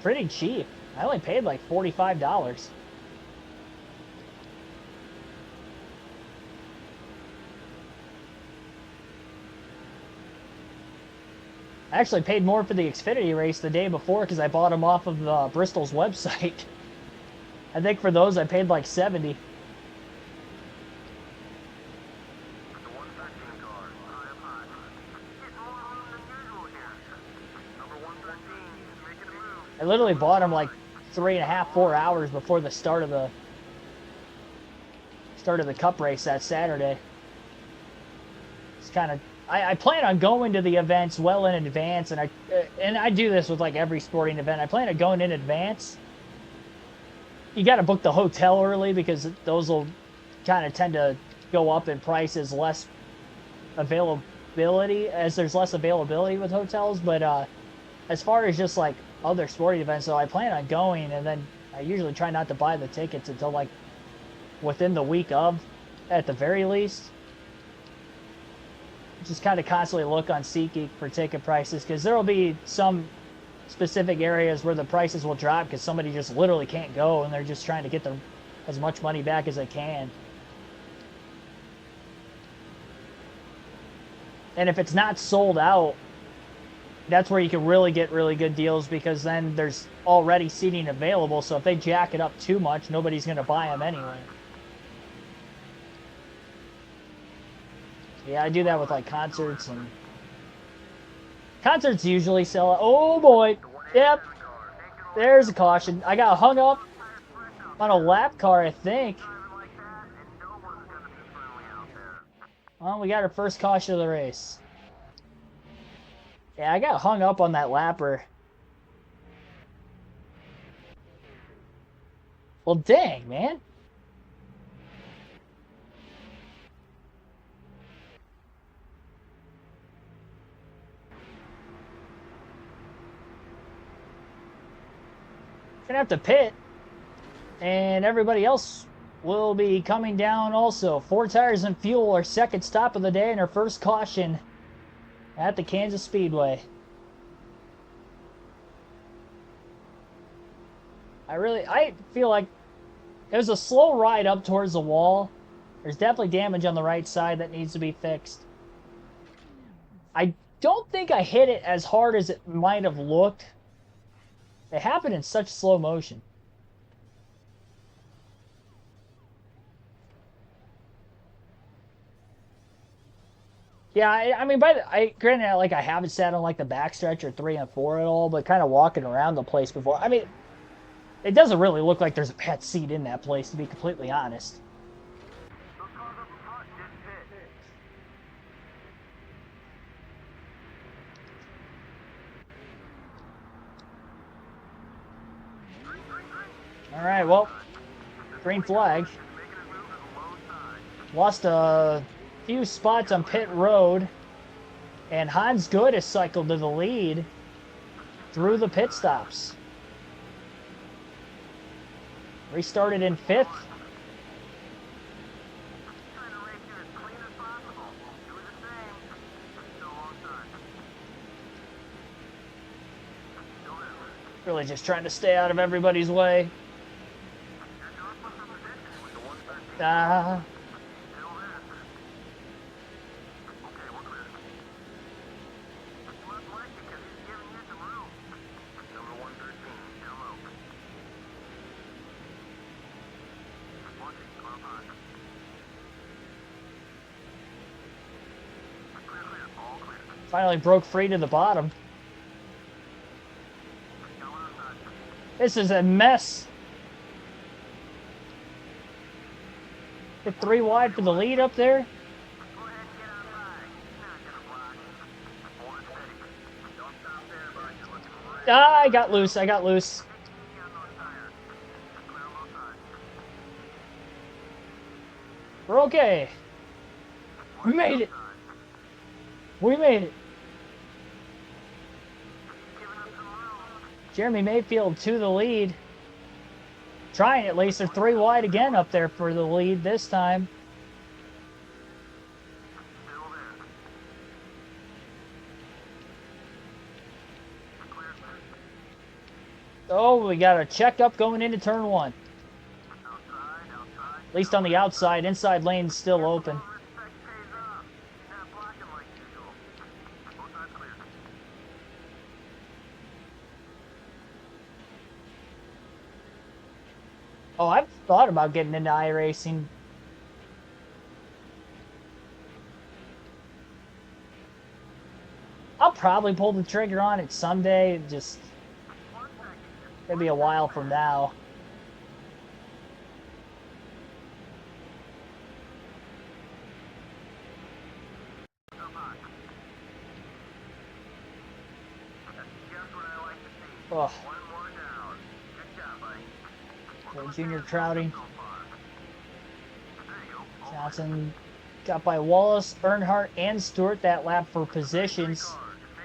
Pretty cheap. I only paid like $45. I actually paid more for the Xfinity race the day before because I bought them off of Bristol's website. I think for those I paid like $70. I literally bought them like 3.5, 4 hours before the start of the Cup race that Saturday. kind of, I plan on going to the events well in advance, and I do this with like every sporting event. I plan on going in advance. You got to book the hotel early because those will kind of tend to go up in price as less availability, as there's less availability with hotels. But as far as just like other sporting events, though, I plan on going, and then I usually try not to buy the tickets until like within the week of, at the very least. Just kind of constantly look on SeatGeek for ticket prices, because there will be some specific areas where the prices will drop because somebody just literally can't go and they're just trying to get as much money back as they can. And if it's not sold out, that's where you can really get really good deals, because then there's already seating available. So if they jack it up too much, nobody's going to buy them anyway. Yeah, I do that with like concerts, and concerts usually sell out. Oh boy, yep, there's a caution. I got hung up on a lap car, I think. Well, we got our first caution of the race. Yeah, I got hung up on that lapper. Well, dang, man. Gonna have to pit, and everybody else will be coming down also. 4 tires and fuel, our second stop of the day, and our first caution at the Kansas Speedway. I feel like it was a slow ride up towards the wall. There's definitely damage on the right side that needs to be fixed. I don't think I hit it as hard as it might have looked. It happened in such slow motion. Yeah, I mean, granted, like, I haven't sat on like the backstretch or 3 and 4 at all, but kind of walking around the place before. I mean, it doesn't really look like there's a bad seat in that place, to be completely honest. All right, well, green flag. Lost a few spots on pit road, and Hans Good has cycled to the lead through the pit stops. Restarted in 5th. Really just trying to stay out of everybody's way. Finally broke free to the bottom. This is a mess. Hit 3 wide for the lead up there. Ah, I got loose. We're okay. We made it. Jeremy Mayfield to the lead. Trying at least. They're 3 wide again up there for the lead this time. Oh, we got a checkup going into turn 1. At least on the outside. Inside lane's still open. Oh, I've thought about getting into iRacing. I'll probably pull the trigger on it someday. Just, it'll be a while from now. Oh. So Junior crowding. Johnson got by Wallace, Earnhardt, and Stewart that lap for positions.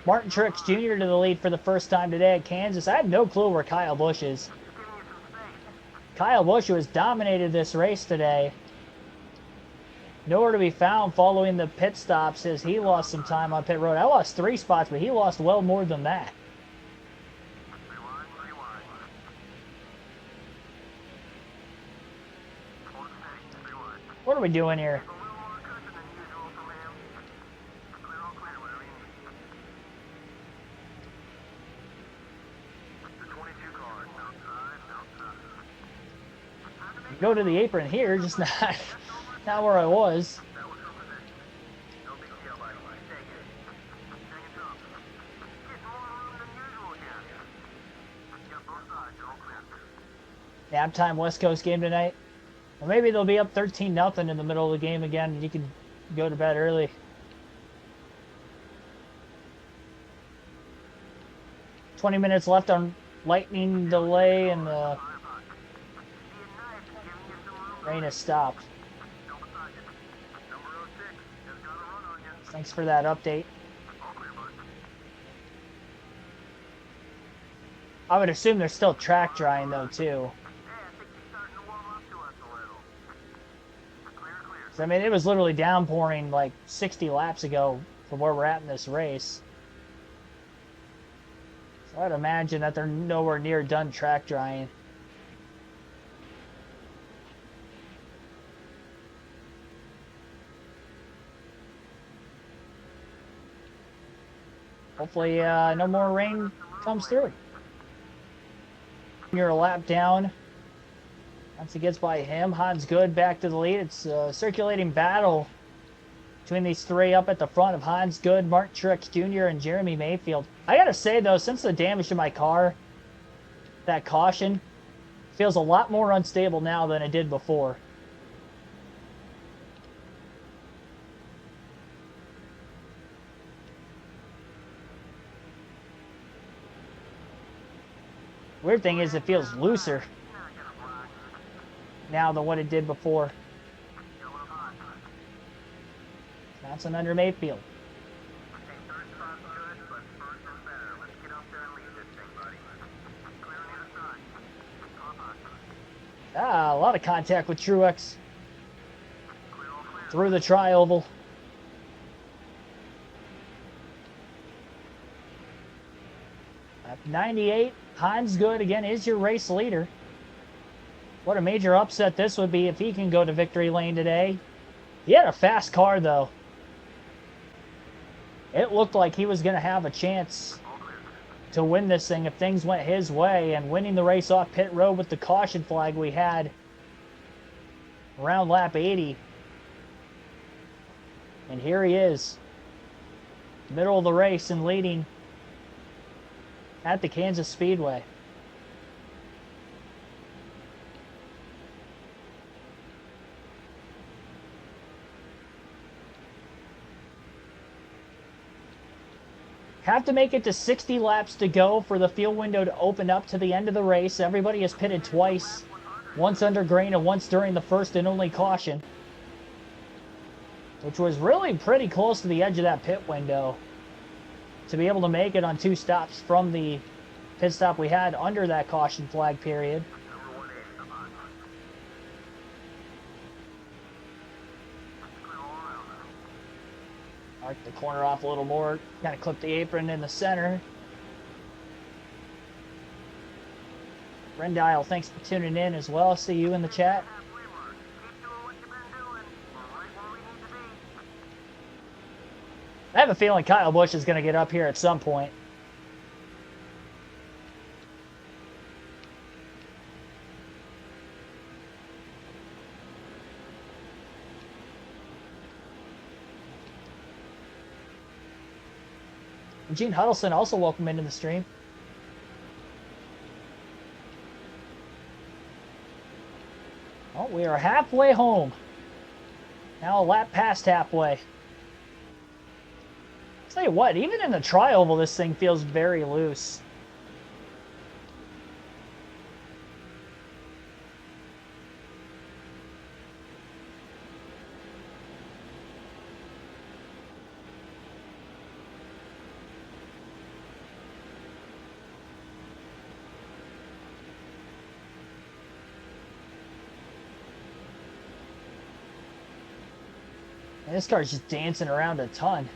Martin Truex Jr. to the lead for the first time today at Kansas. I have no clue where Kyle Busch is. Kyle Busch, who has dominated this race today, nowhere to be found following the pit stops as he lost some time on pit road. I lost 3 spots, but he lost well more than that. What are we doing here? Go to the apron here, just not where I was. Nap time West Coast game tonight. Or maybe they'll be up 13-0 in the middle of the game again, and you can go to bed early. "20 minutes left on lightning delay, and the rain has stopped." Thanks for that update. I would assume they're still track drying though too. I mean, it was literally downpouring like 60 laps ago from where we're at in this race. So I'd imagine that they're nowhere near done track drying. Hopefully no more rain comes through. You're a lap down. Once he gets by him, Hans Good back to the lead. It's a circulating battle between these three up at the front of Hans Good, Martin Truex Jr., and Jeremy Mayfield. I gotta say though, since the damage to my car, that caution feels a lot more unstable now than it did before. Weird thing is it feels looser now than what it did before. Johnson under Mayfield. A lot of contact with Truex through the tri-oval. At 98, Hans Good again is your race leader. What a major upset this would be if he can go to victory lane today. He had a fast car though. It looked like he was going to have a chance to win this thing if things went his way, and winning the race off pit road with the caution flag we had around lap 80. And here he is, middle of the race and leading at the Kansas Speedway. Have to make it to 60 laps to go for the field window to open up to the end of the race. Everybody has pitted twice, once under green and once during the first and only caution, which was really pretty close to the edge of that pit window to be able to make it on 2 stops from the pit stop we had under that caution flag period. Mark the corner off a little more, kind of clip the apron in the center. Rendile, thanks for tuning in as well. See you in the chat. I have a feeling Kyle Busch is going to get up here at some point. Gene Huddleston also welcome into the stream. Oh, we are halfway home. Now a lap past halfway. I'll tell you what, even in the tri-oval, this thing feels very loose. And this car's just dancing around a ton.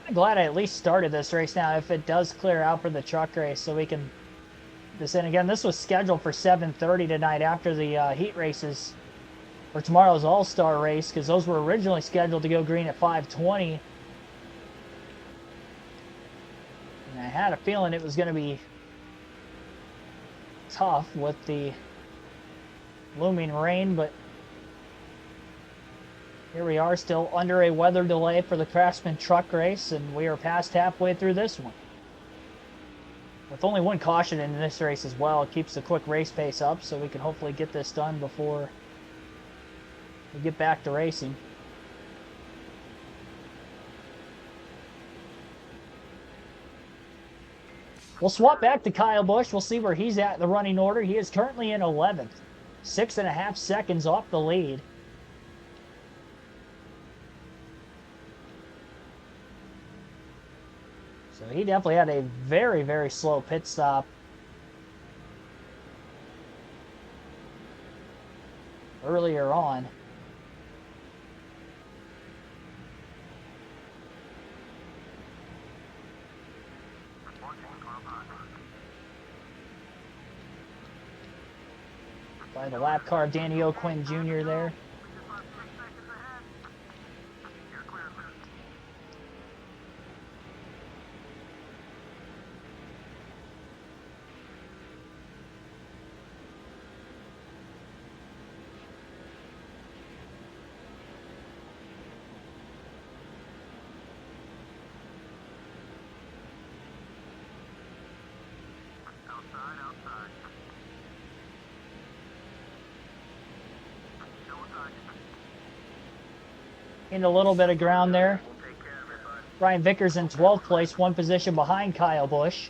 I'm glad I at least started this race now if it does clear out for the truck race so we can this in again. This was scheduled for 7:30 tonight after the heat races for tomorrow's All-Star race because those were originally scheduled to go green at 5:20. And I had a feeling it was going to be tough with the looming rain, but here we are still under a weather delay for the Craftsman truck race, and we are past halfway through this one. With only one caution in this race as well, it keeps the quick race pace up so we can hopefully get this done before we get back to racing. We'll swap back to Kyle Busch. We'll see where he's at in the running order. He is currently in 11th, 6.5 seconds off the lead. So he definitely had a very, very slow pit stop earlier on. By the lap car, Danny O'Quinn Jr. there. In a little bit of ground there. Ryan Vickers in 12th place, one position behind Kyle Busch.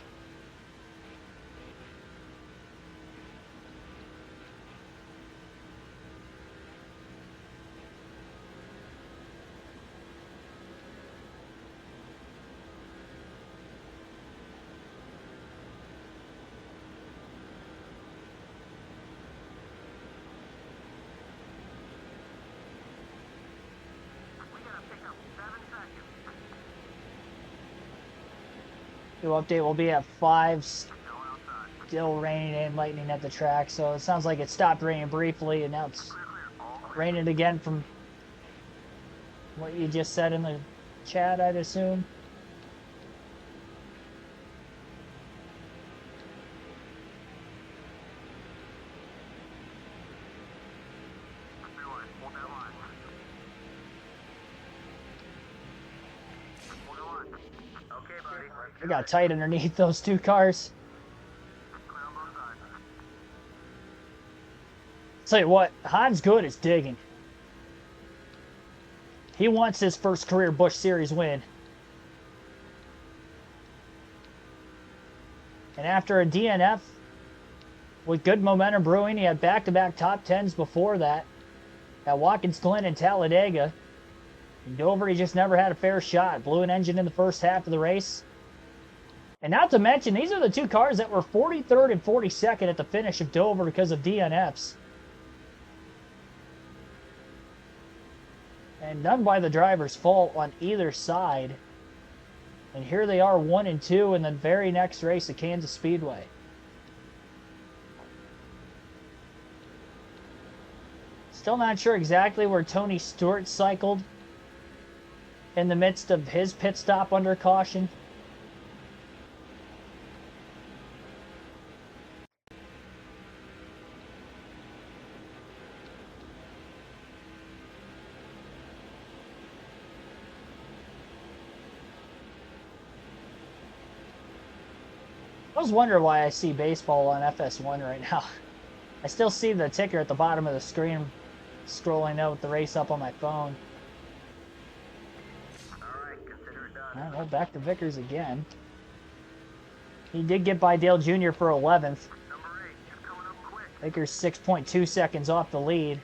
New update will be at 5. Still raining and lightning at the track, so it sounds like it stopped raining briefly and now it's raining again from what you just said in the chat, I'd assume. It got tight underneath those two cars. Tell you what, Hans Good is digging. He wants his first career Busch Series win. And after a DNF with good momentum brewing, he had back-to-back top 10s before that at Watkins Glen and Talladega. In Dover, he just never had a fair shot. Blew an engine in the first half of the race. And not to mention, these are the two cars that were 43rd and 42nd at the finish of Dover because of DNFs. And none by the driver's fault on either side. And here they are 1 and 2 in the very next race at Kansas Speedway. Still not sure exactly where Tony Stewart cycled in the midst of his pit stop under caution. I was wondering why I see baseball on FS1 right now. I still see the ticker at the bottom of the screen scrolling out with the race up on my phone. Alright, well, back to Vickers again. He did get by Dale Jr. for 11th. Vickers 6.2 seconds off the lead.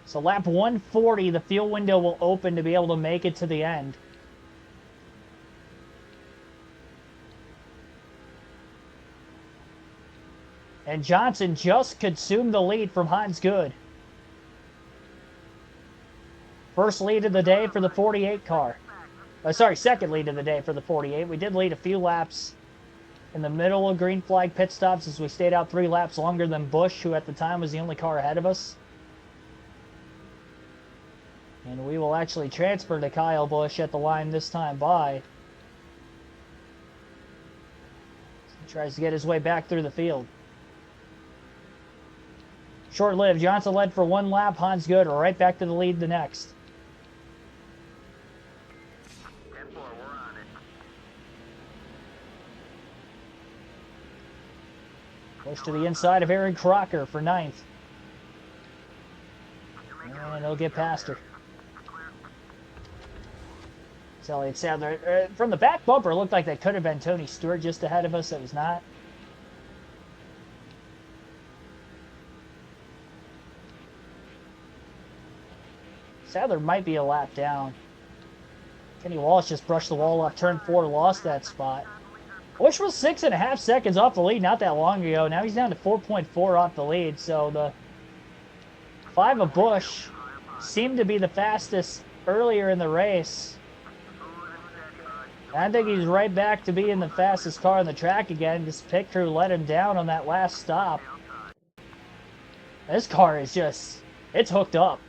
So lap 140, the fuel window will open to be able to make it to the end. And Johnson just consumed the lead from Hans Good. First lead of the day for the 48 car. Second lead of the day for the 48. We did lead a few laps in the middle of green flag pit stops as we stayed out 3 laps longer than Busch, who at the time was the only car ahead of us. And we will actually transfer to Kyle Busch at the line this time by. He tries to get his way back through the field. Short-lived. Johnson led for 1 lap. Hans Good right back to the lead the next. Push to the inside of Aaron Crocker for 9th. And he'll get past her. It's Elliott Sadler. From the back bumper, it looked like that could have been Tony Stewart just ahead of us. It was not. Sadler might be a lap down. Kenny Walsh just brushed the wall off turn 4, lost that spot. Busch was 6.5 seconds off the lead not that long ago. Now he's down to 4.4 off the lead. So the 5 of Busch seemed to be the fastest earlier in the race. I think he's right back to being the fastest car on the track again. This pit crew let him down on that last stop. This car is just, it's hooked up.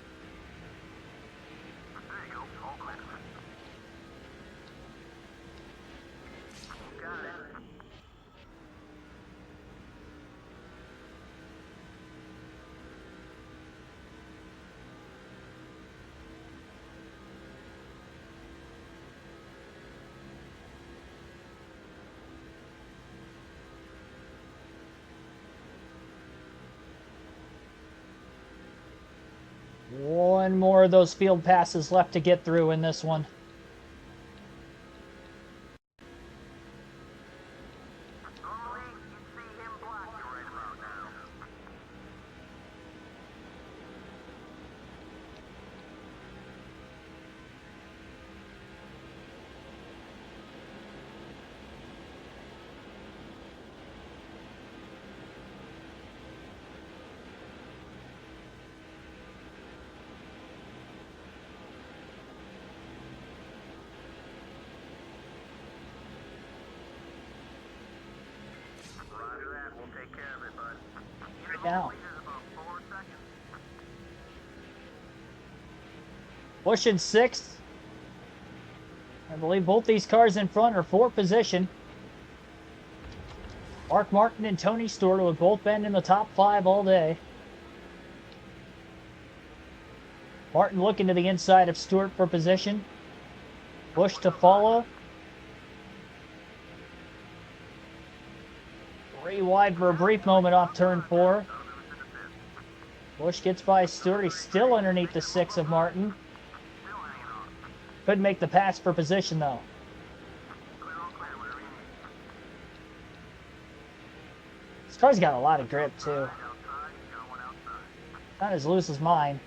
One more of those field passes left to get through in this one. Now, Busch in 6th. I believe both these cars in front are for position. Mark Martin and Tony Stewart have both been in the top 5 all day. Martin looking to the inside of Stewart for position. Busch to follow. 3 wide for a brief moment off turn 4. Busch gets by Stewart. He's still underneath the 6 of Martin. Couldn't make the pass for position, though. This car's got a lot of grip, too. Not as loose as mine.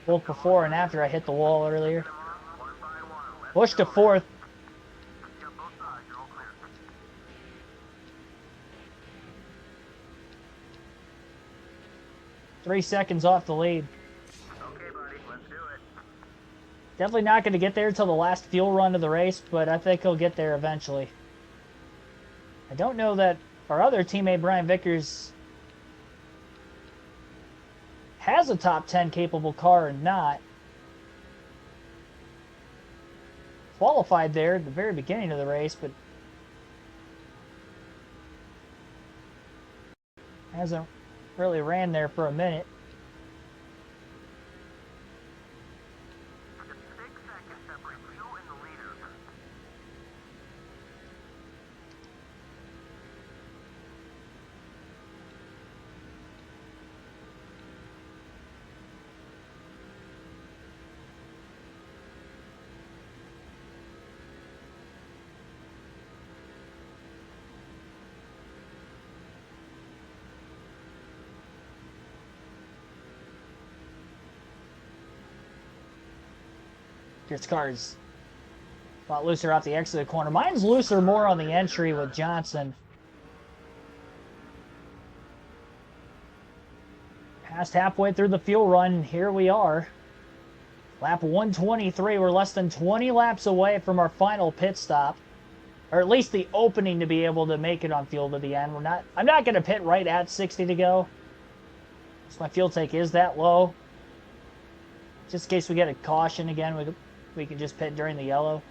Both before and after I hit the wall earlier. Busch to 4th. Three seconds off the lead. Okay, buddy, let's do it. Definitely not going to get there until the last fuel run of the race, but I think he'll get there eventually. I don't know that our other teammate, Brian Vickers, has a top 10 capable car or not. Qualified there at the very beginning of the race, but hasn't really ran there for a minute. This car's a lot looser off the exit of the corner. Mine's looser more on the entry with Johnson. Past halfway through the fuel run, here we are. Lap 123, we're less than 20 laps away from our final pit stop. Or at least the opening to be able to make it on fuel to the end. I'm not going to pit right at 60 to go. So my fuel take is that low. Just in case we get a caution again, we can just pit during the yellow.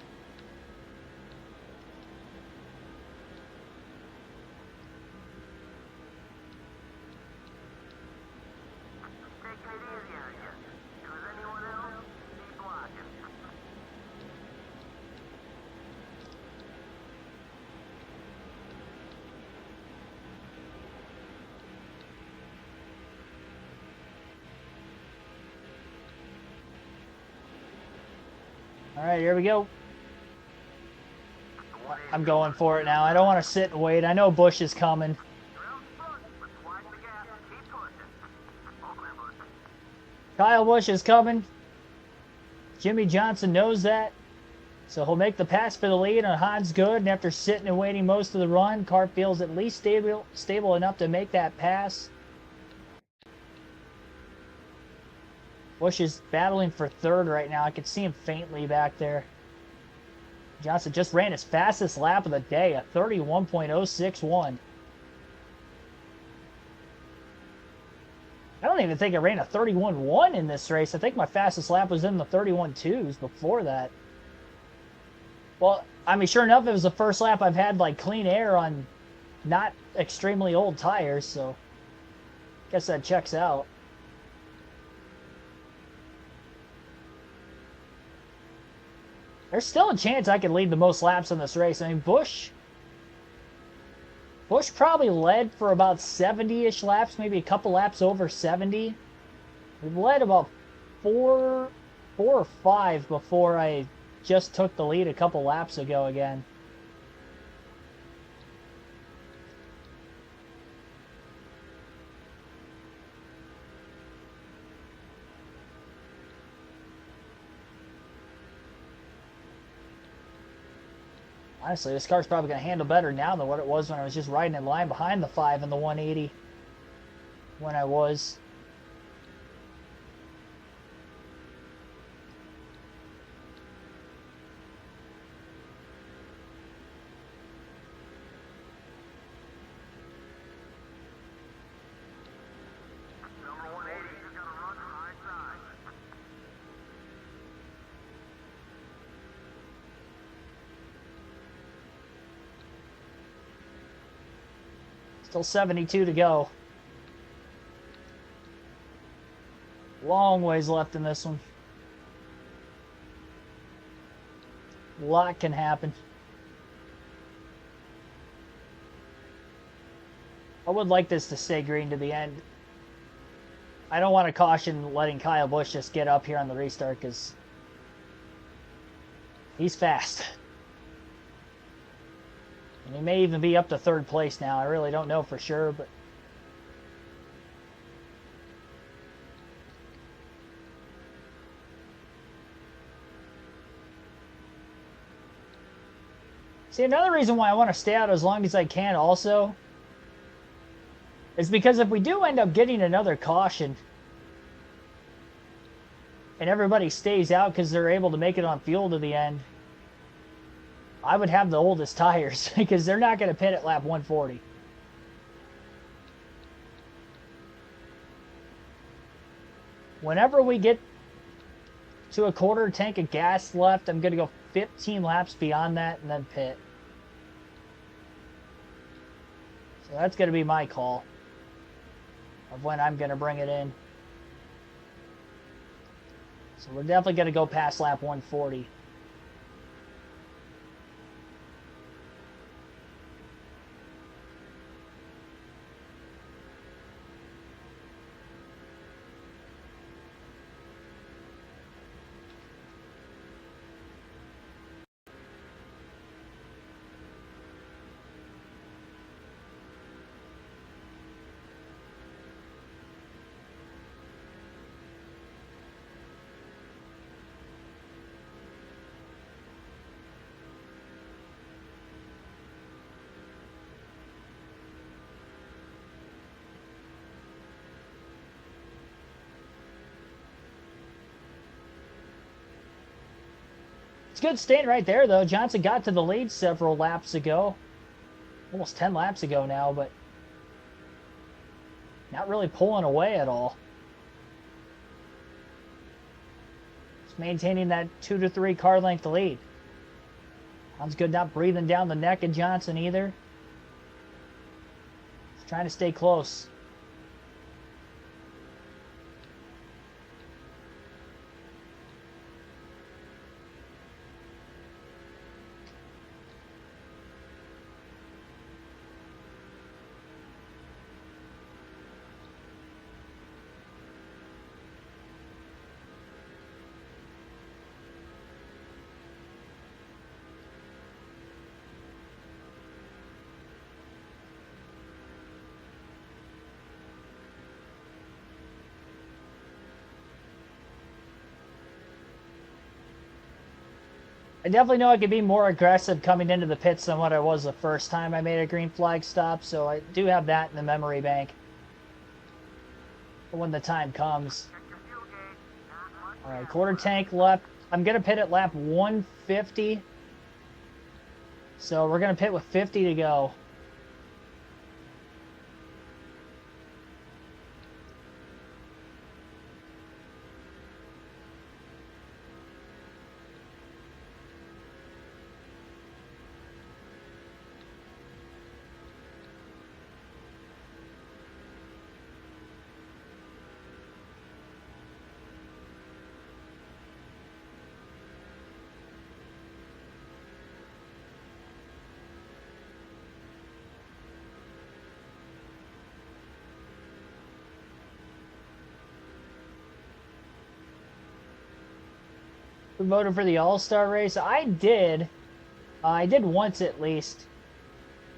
All right, here we go. I'm going for it now. I don't want to sit and wait. I know Busch is coming. Kyle Busch is coming. Jimmy Johnson knows that. So he'll make the pass for the lead on Hans Good. And after sitting and waiting most of the run, car feels at least stable enough to make that pass. Busch is battling for third right now. I can see him faintly back there. Johnson just ran his fastest lap of the day, a 31.061. I don't even think I ran a 31.1 in this race. I think my fastest lap was in the 31.2s before that. Well, I mean, sure enough, it was the first lap I've had like clean air on not extremely old tires, so guess that checks out. There's still a chance I could lead the most laps in this race. I mean, Busch probably led for about 70-ish laps, maybe a couple laps over 70. We've led about four or five before I just took the lead a couple laps ago again. Honestly, this car's probably going to handle better now than what it was when I was just riding in line behind the 5 in the 180 when I was. Still 72 to go. Long ways left in this one. A lot can happen. I would like this to stay green to the end. I don't want to caution letting Kyle Busch just get up here on the restart because he's fast. And he may even be up to third place now. I really don't know for sure, but see, another reason why I want to stay out as long as I can also is because if we do end up getting another caution and everybody stays out because they're able to make it on fuel to the end, I would have the oldest tires because they're not going to pit at lap 140. Whenever we get to a quarter tank of gas left, I'm going to go 15 laps beyond that and then pit. So that's going to be my call of when I'm going to bring it in. So we're definitely going to go past lap 140. It's good staying right there, though. Johnson got to the lead several laps ago. Almost 10 laps ago now, but not really pulling away at all. Just maintaining that 2 to 3 car length lead. Sounds good, not breathing down the neck of Johnson either. Just trying to stay close. I definitely know I could be more aggressive coming into the pits than what I was the first time I made a green flag stop, so I do have that in the memory bank for when the time comes. Alright, quarter tank left. I'm going to pit at lap 150. So we're going to pit with 50 to go. Who voted for the All-Star race? I did. I did once at least.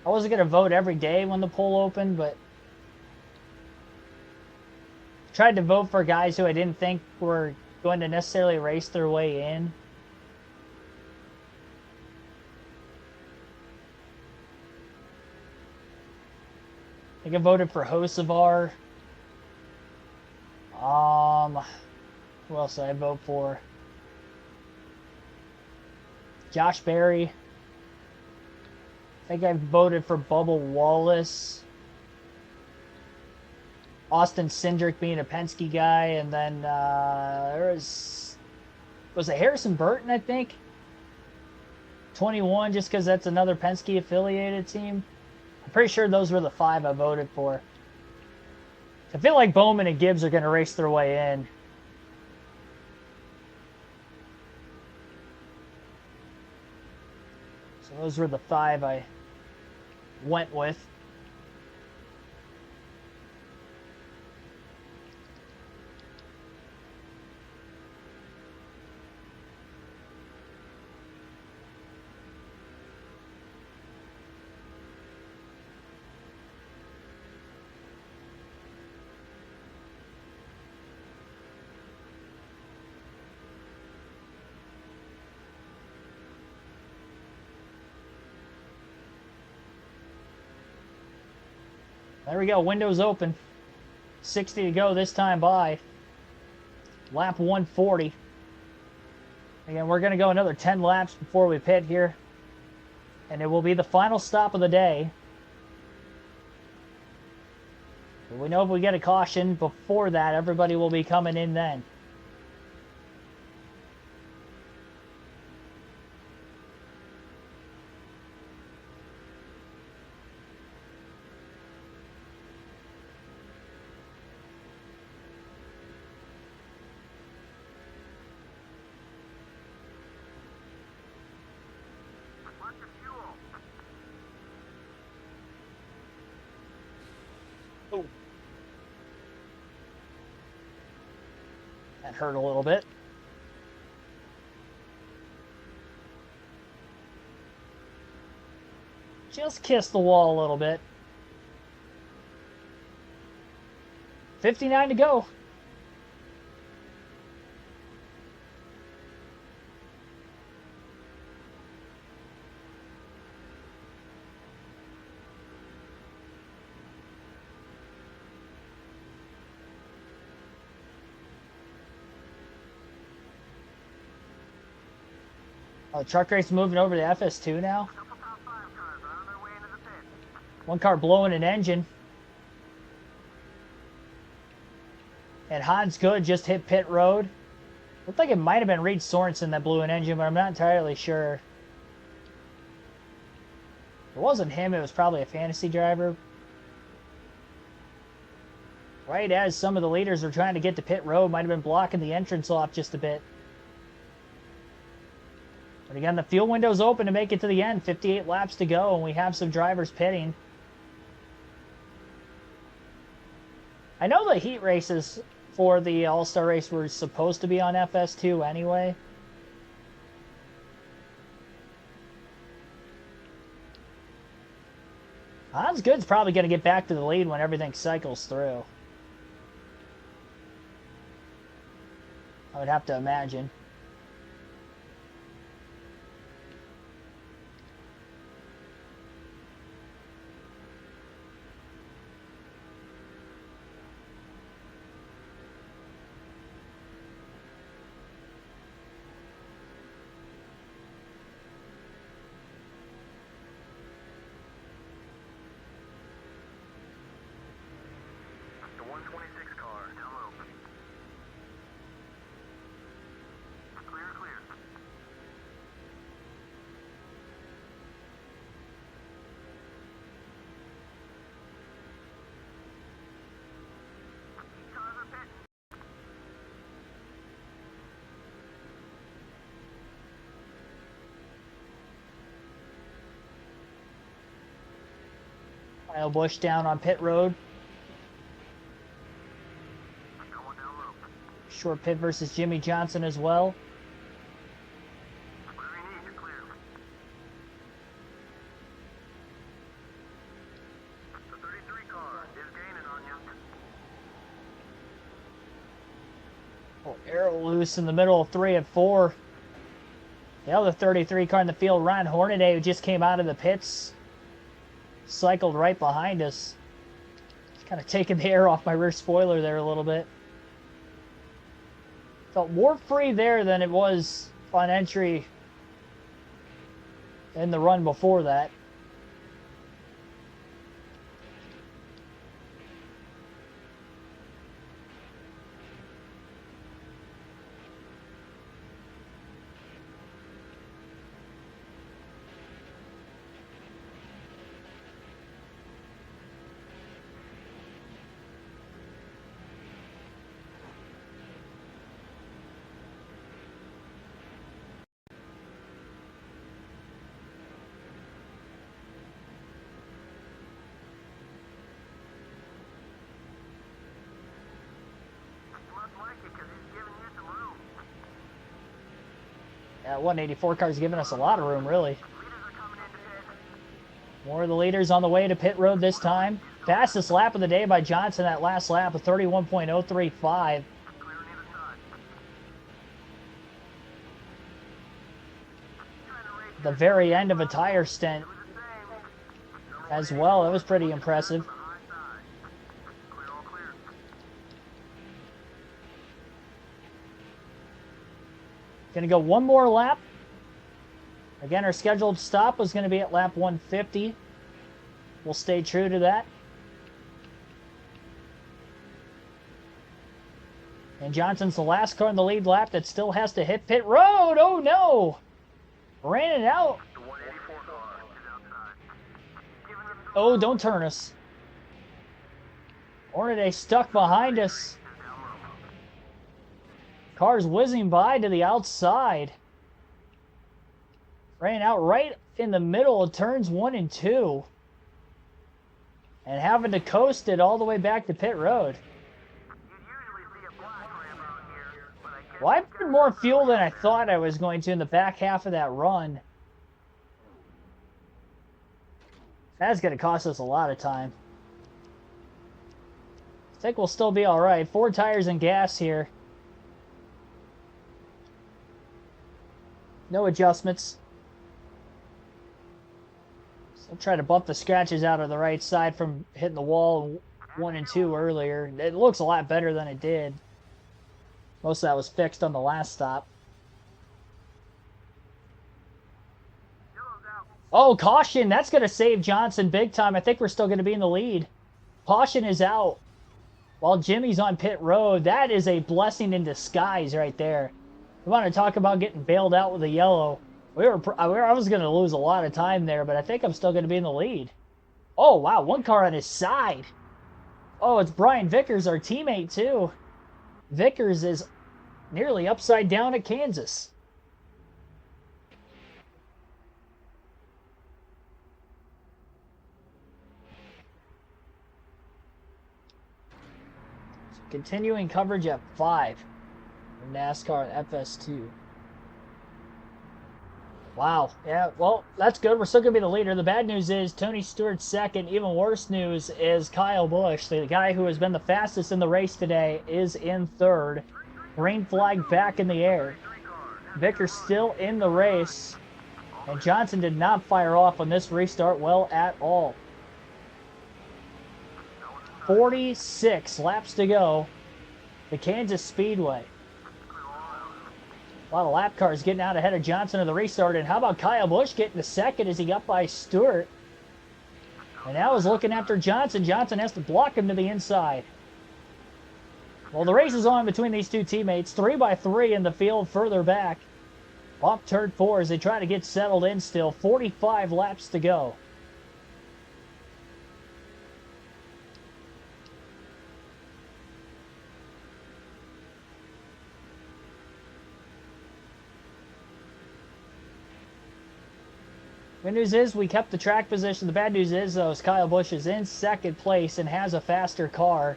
I wasn't going to vote every day when the poll opened, but tried to vote for guys who I didn't think were going to necessarily race their way in. I think I voted for Hocevar. Who else did I vote for? Josh Berry. I think I voted for Bubba Wallace. Austin Cindric being a Penske guy, and then there was it Harrison Burton, I think? 21, just because that's another Penske affiliated team. I'm pretty sure those were the 5 I voted for. I feel like Bowman and Gibbs are going to race their way in. So those were the 5 I went with. There we go, windows open. 60 to go this time by. Lap 140. Again, we're going to go another 10 laps before we pit here. And it will be the final stop of the day. But we know if we get a caution before that, everybody will be coming in then. That hurt a little bit. Just kissed the wall a little bit. 59 to go. Oh, truck race moving over to FS2 now. One car blowing an engine. And Hans Good just hit pit road. Looked like it might have been Reed Sorensen that blew an engine, but I'm not entirely sure. If it wasn't him, it was probably a fantasy driver. Right as some of the leaders were trying to get to pit road, might have been blocking the entrance off just a bit. But again, the fuel window's open to make it to the end. 58 laps to go, and we have some drivers pitting. I know the heat races for the All-Star race were supposed to be on FS2 anyway. Hans Good's probably going to get back to the lead when everything cycles through. I would have to imagine. Kyle Busch down on pit road. Short pit versus Jimmy Johnson as well. Oh, arrow loose in the middle of 3 and 4. The other 33 car in the field, Ron Hornaday, who just came out of the pits, cycled right behind us. Kind of taking the air off my rear spoiler there a little bit. Felt more free there than it was on entry in the run before that. Yeah, 184 car's giving us a lot of room, really. More of the leaders on the way to pit road this time. Fastest lap of the day by Johnson, that last lap of 31.035. The very end of a tire stint as well. That was pretty impressive. Going to go one more lap. Again, our scheduled stop was going to be at lap 150. We'll stay true to that. And Johnson's the last car in the lead lap that still has to hit pit road. Oh no! Ran it out. Oh, don't turn us. Hornaday stuck behind us. Cars whizzing by to the outside. Ran out right in the middle of turns 1 and 2. And having to coast it all the way back to pit road. Well, I put more fuel than I thought I was going to in the back half of that run. That's going to cost us a lot of time. I think we'll still be alright. 4 tires and gas here. No adjustments. So try to bump the scratches out of the right side from hitting the wall 1 and 2 earlier. It looks a lot better than it did. Most of that was fixed on the last stop. Oh, caution. That's going to save Johnson big time. I think we're still going to be in the lead. Caution is out while Jimmy's on pit road. That is a blessing in disguise right there. We want to talk about getting bailed out with a yellow. I was going to lose a lot of time there, but I think I'm still going to be in the lead. Oh, wow. One car on his side. Oh, it's Brian Vickers, our teammate, too. Vickers is nearly upside down at Kansas. Continuing coverage at 5 in NASCAR and FS2. Wow. Yeah, well, that's good. We're still going to be the leader. The bad news is Tony Stewart's second. Even worse news is Kyle Busch, the guy who has been the fastest in the race today, is in third. Green flag back in the air. Vickers still in the race. And Johnson did not fire off on this restart well at all. 46 laps to go. The Kansas Speedway. A lot of lap cars getting out ahead of Johnson in the restart. And how about Kyle Busch getting to second as he got by Stewart? And now he's looking after Johnson. Johnson has to block him to the inside. Well, the race is on between these two teammates. 3x3 in the field further back. Off turn 4 as they try to get settled in still. 45 laps to go. Good news is we kept the track position. The bad news is, though, is Kyle Busch is in second place and has a faster car.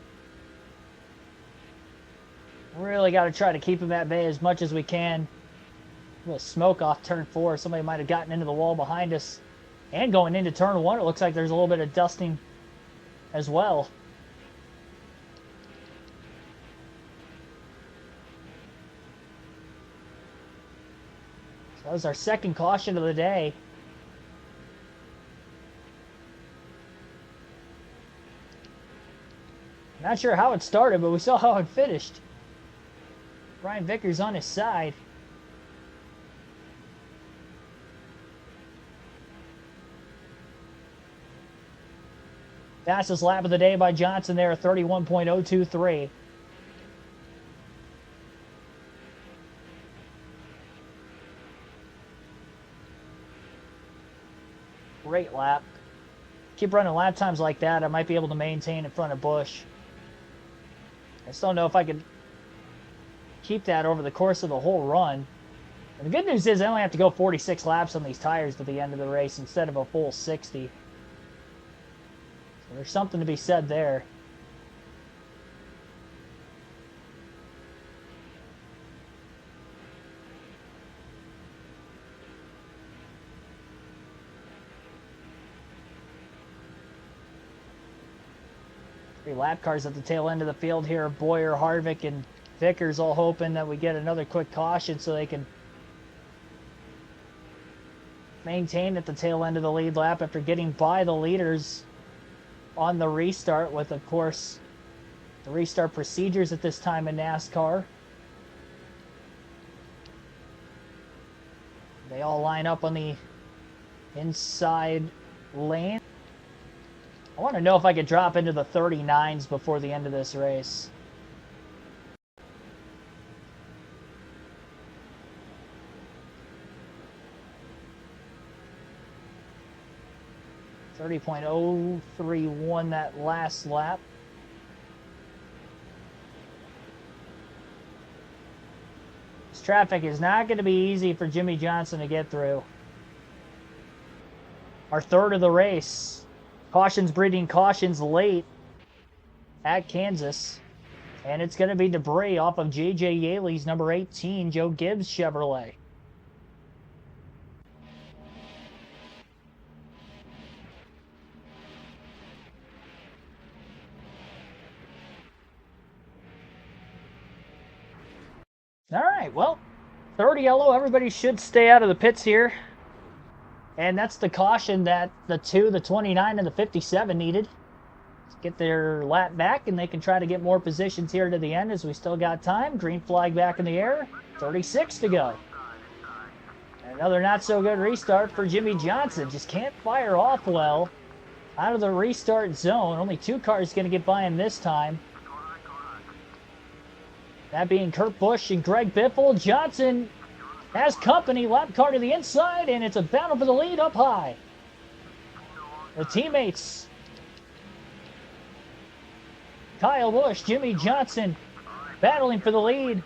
Really got to try to keep him at bay as much as we can. A little smoke off turn 4. Somebody might have gotten into the wall behind us. And going into turn 1, it looks like there's a little bit of dusting as well. So that was our second caution of the day. Not sure how it started, but we saw how it finished. Brian Vickers on his side. Fastest lap of the day by Johnson there, 31.023. Great lap. Keep running lap times like that, I might be able to maintain in front of Busch. I just don't know if I could keep that over the course of the whole run. And the good news is I only have to go 46 laps on these tires to the end of the race instead of a full 60. So there's something to be said there. Three lap cars at the tail end of the field here. Boyer, Harvick, and Vickers all hoping that we get another quick caution so they can maintain at the tail end of the lead lap after getting by the leaders on the restart with, of course, the restart procedures at this time in NASCAR. They all line up on the inside lane. I want to know if I could drop into the 39s before the end of this race. .031 that last lap. This traffic is not going to be easy for Jimmy Johnson to get through. Our third of the race. Cautions breeding cautions late at Kansas. And it's going to be debris off of J.J. Yaley's number 18 Joe Gibbs Chevrolet. All right, well, third yellow. Everybody should stay out of the pits here. And that's the caution that the 29, and the 57 needed to get their lap back, and they can try to get more positions here to the end as we still got time. Green flag back in the air. 36 to go. And Another not so good restart for Jimmy Johnson. Just can't fire off well out of the restart zone. Only 2 cars going to get by him this time. That being Kurt Busch and Greg Biffle. Johnson has company. Lap car to the inside, and it's a battle for the lead up high. The teammates, Kyle Busch, Jimmy Johnson, battling for the lead.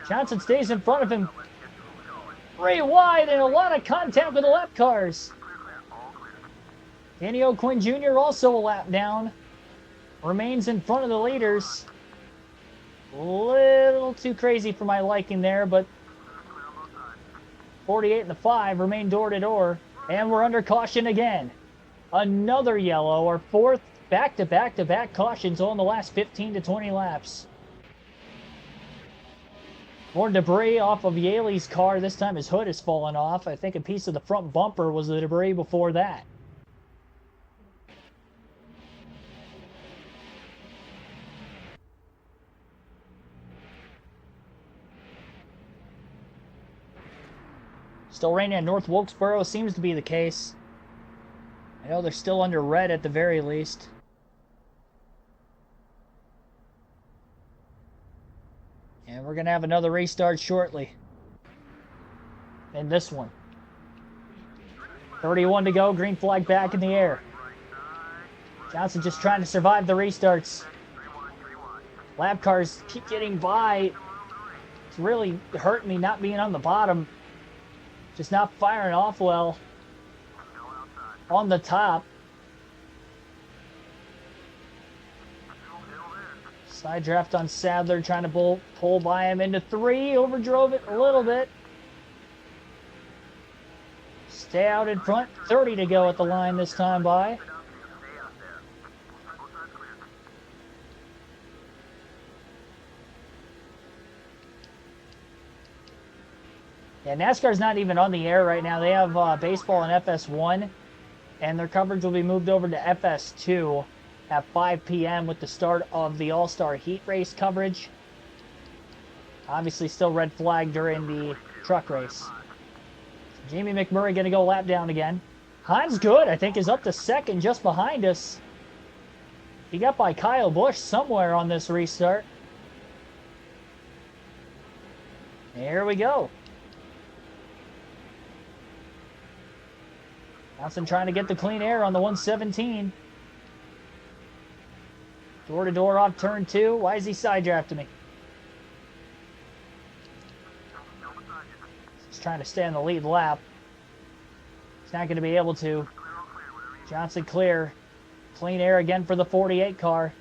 Johnson stays in front of him. 3 wide and a lot of contact with the lap cars. Danny O'Quinn Jr. also a lap down. Remains in front of the leaders. A little too crazy for my liking there, but 48 and the 5 remain door to door. And we're under caution again. Another yellow, our 4th back-to-back-to-back cautions all in the last 15 to 20 laps. More debris off of Yaley's car. This time his hood has fallen off. I think a piece of the front bumper was the debris before that. Still raining at North Wilkesboro, seems to be the case. I know they're still under red at the very least. And we're going to have another restart shortly. And this one. 31 to go, green flag back in the air. Johnson just trying to survive the restarts. Lap cars keep getting by. It's really hurting me not being on the bottom. Just not firing off well on the top. Side draft on Sadler, trying to pull by him into 3. Overdrove it a little bit. Stay out in front. 30 to go at the line this time by. Yeah, NASCAR's not even on the air right now. They have baseball and FS1, and their coverage will be moved over to FS2 at 5 p.m. with the start of the All-Star Heat Race coverage. Obviously still red flag during the truck race. Jamie McMurray going to go lap down again. Hans Good, I think, is up to 2nd just behind us. He got by Kyle Busch somewhere on this restart. Here we go. Johnson trying to get the clean air on the 117. Door to door off turn 2. Why is he side drafting me? He's trying to stay on the lead lap. He's not going to be able to. Johnson clear. Clean air again for the 48 car.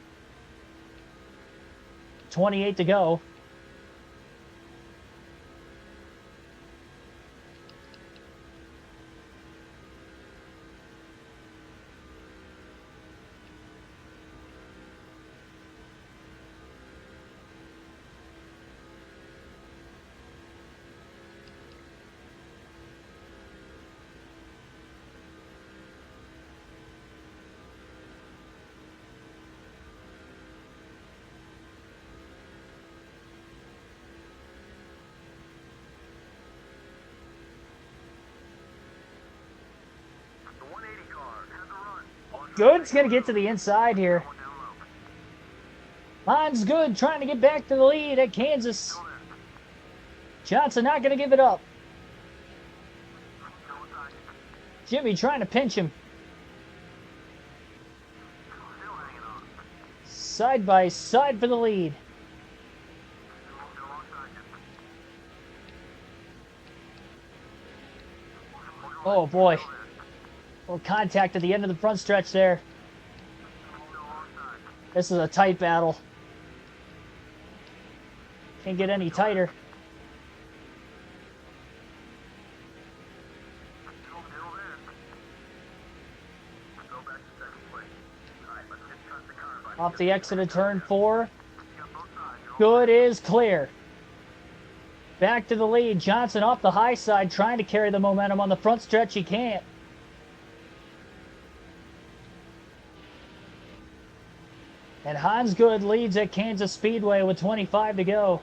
28 to go. Good's going to get to the inside here. Hans Good trying to get back to the lead at Kansas. Johnson not going to give it up. Jimmy trying to pinch him. Side by side for the lead. Oh boy. Little contact at the end of the front stretch there. This is a tight battle. Can't get any tighter. Off the exit of turn 4. Good is clear. Back to the lead. Johnson off the high side trying to carry the momentum on the front stretch. He can't. And Hans Good leads at Kansas Speedway with 25 to go.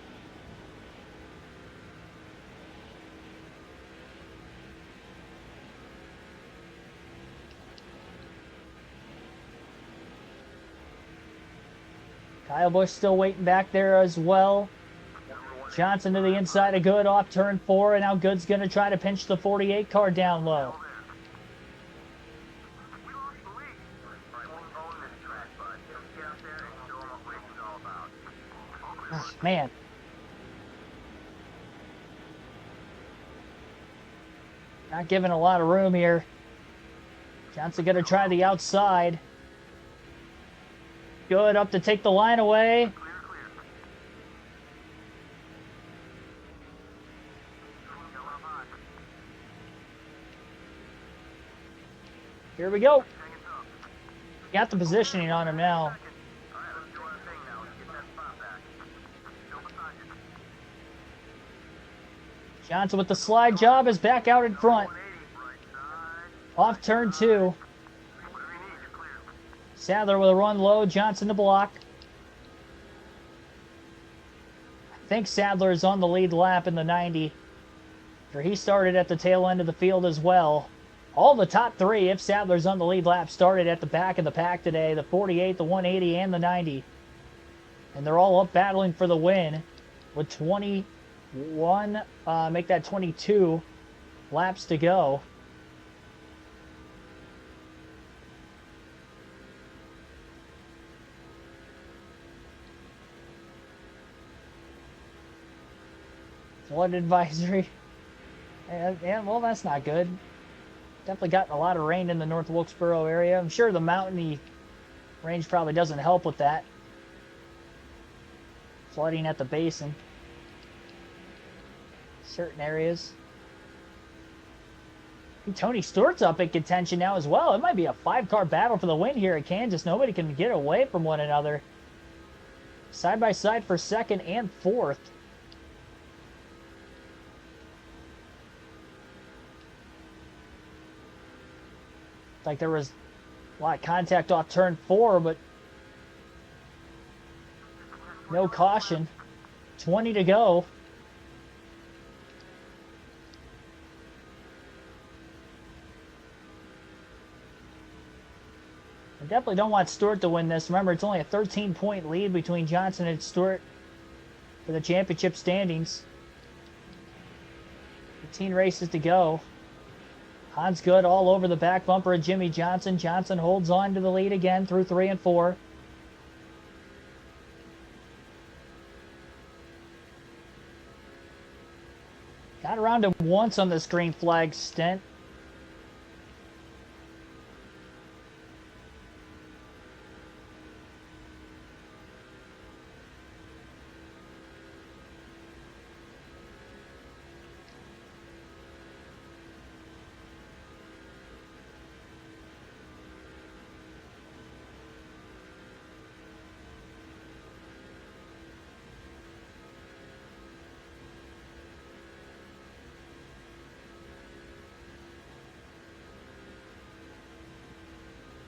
Kyle Busch still waiting back there as well. Johnson to the inside of Good off turn 4, and now Good's going to try to pinch the 48 car down low. Oh, man. Not giving a lot of room here. Johnson going to try the outside. Good up to take the line away. Here we go. Got the positioning on him now. Johnson with the slide job is back out in front. Off turn 2. Sadler with a run low. Johnson to block. I think Sadler is on the lead lap in the 90. Or he started at the tail end of the field as well. All the top 3, if Sadler's on the lead lap, started at the back of the pack today. The 48, the 180, and the 90. And they're all up battling for the win with 21, make that 22 laps to go. Flood advisory. And well, that's not good. Definitely gotten a lot of rain in the North Wilkesboro area. I'm sure the mountainy range probably doesn't help with that. Flooding at the basin. Certain areas. Tony Stewart's up in contention now as well. It might be a 5-car battle for the win here at Kansas. Nobody can get away from one another. Side by side for 2nd and 4th. Like there was a lot of contact off turn 4, but no caution. 20 to go. I definitely don't want Stewart to win this. Remember, it's only a 13-point lead between Johnson and Stewart for the championship standings. 15 races to go. Hans Good all over the back bumper of Jimmy Johnson. Johnson holds on to the lead again through 3 and 4. Got around him once on this green flag stint.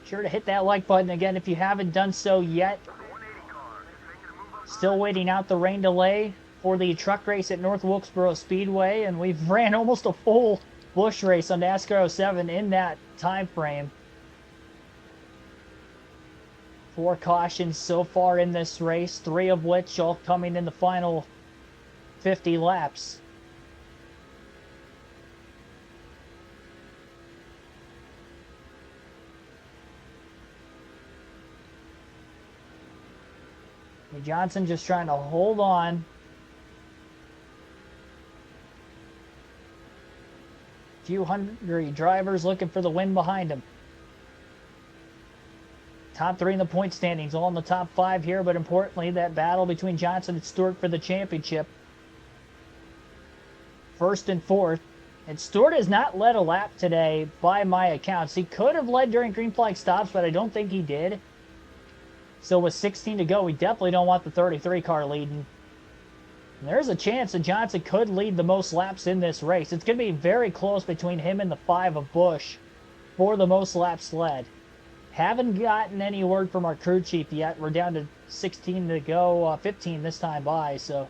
Sure to hit that like button again if you haven't done so yet. Still waiting out the rain delay for the truck race at North Wilkesboro Speedway, and we've ran almost a full Busch race on NASCAR 07 in that time frame. 4 cautions so far in this race, 3 of which all coming in the final 50 laps. Johnson just trying to hold on. Few hungry drivers looking for the win behind him. Top 3 in the point standings, all in the top 5 here, but importantly, that battle between Johnson and Stewart for the championship. 1st and 4th. And Stewart has not led a lap today by my accounts. He could have led during green flag stops, but I don't think he did. So with 16 to go, we definitely don't want the 33 car leading. And there's a chance that Johnson could lead the most laps in this race. It's going to be very close between him and the 5 of Busch for the most laps led. Haven't gotten any word from our crew chief yet. We're down to 16 to go, 15 this time by, so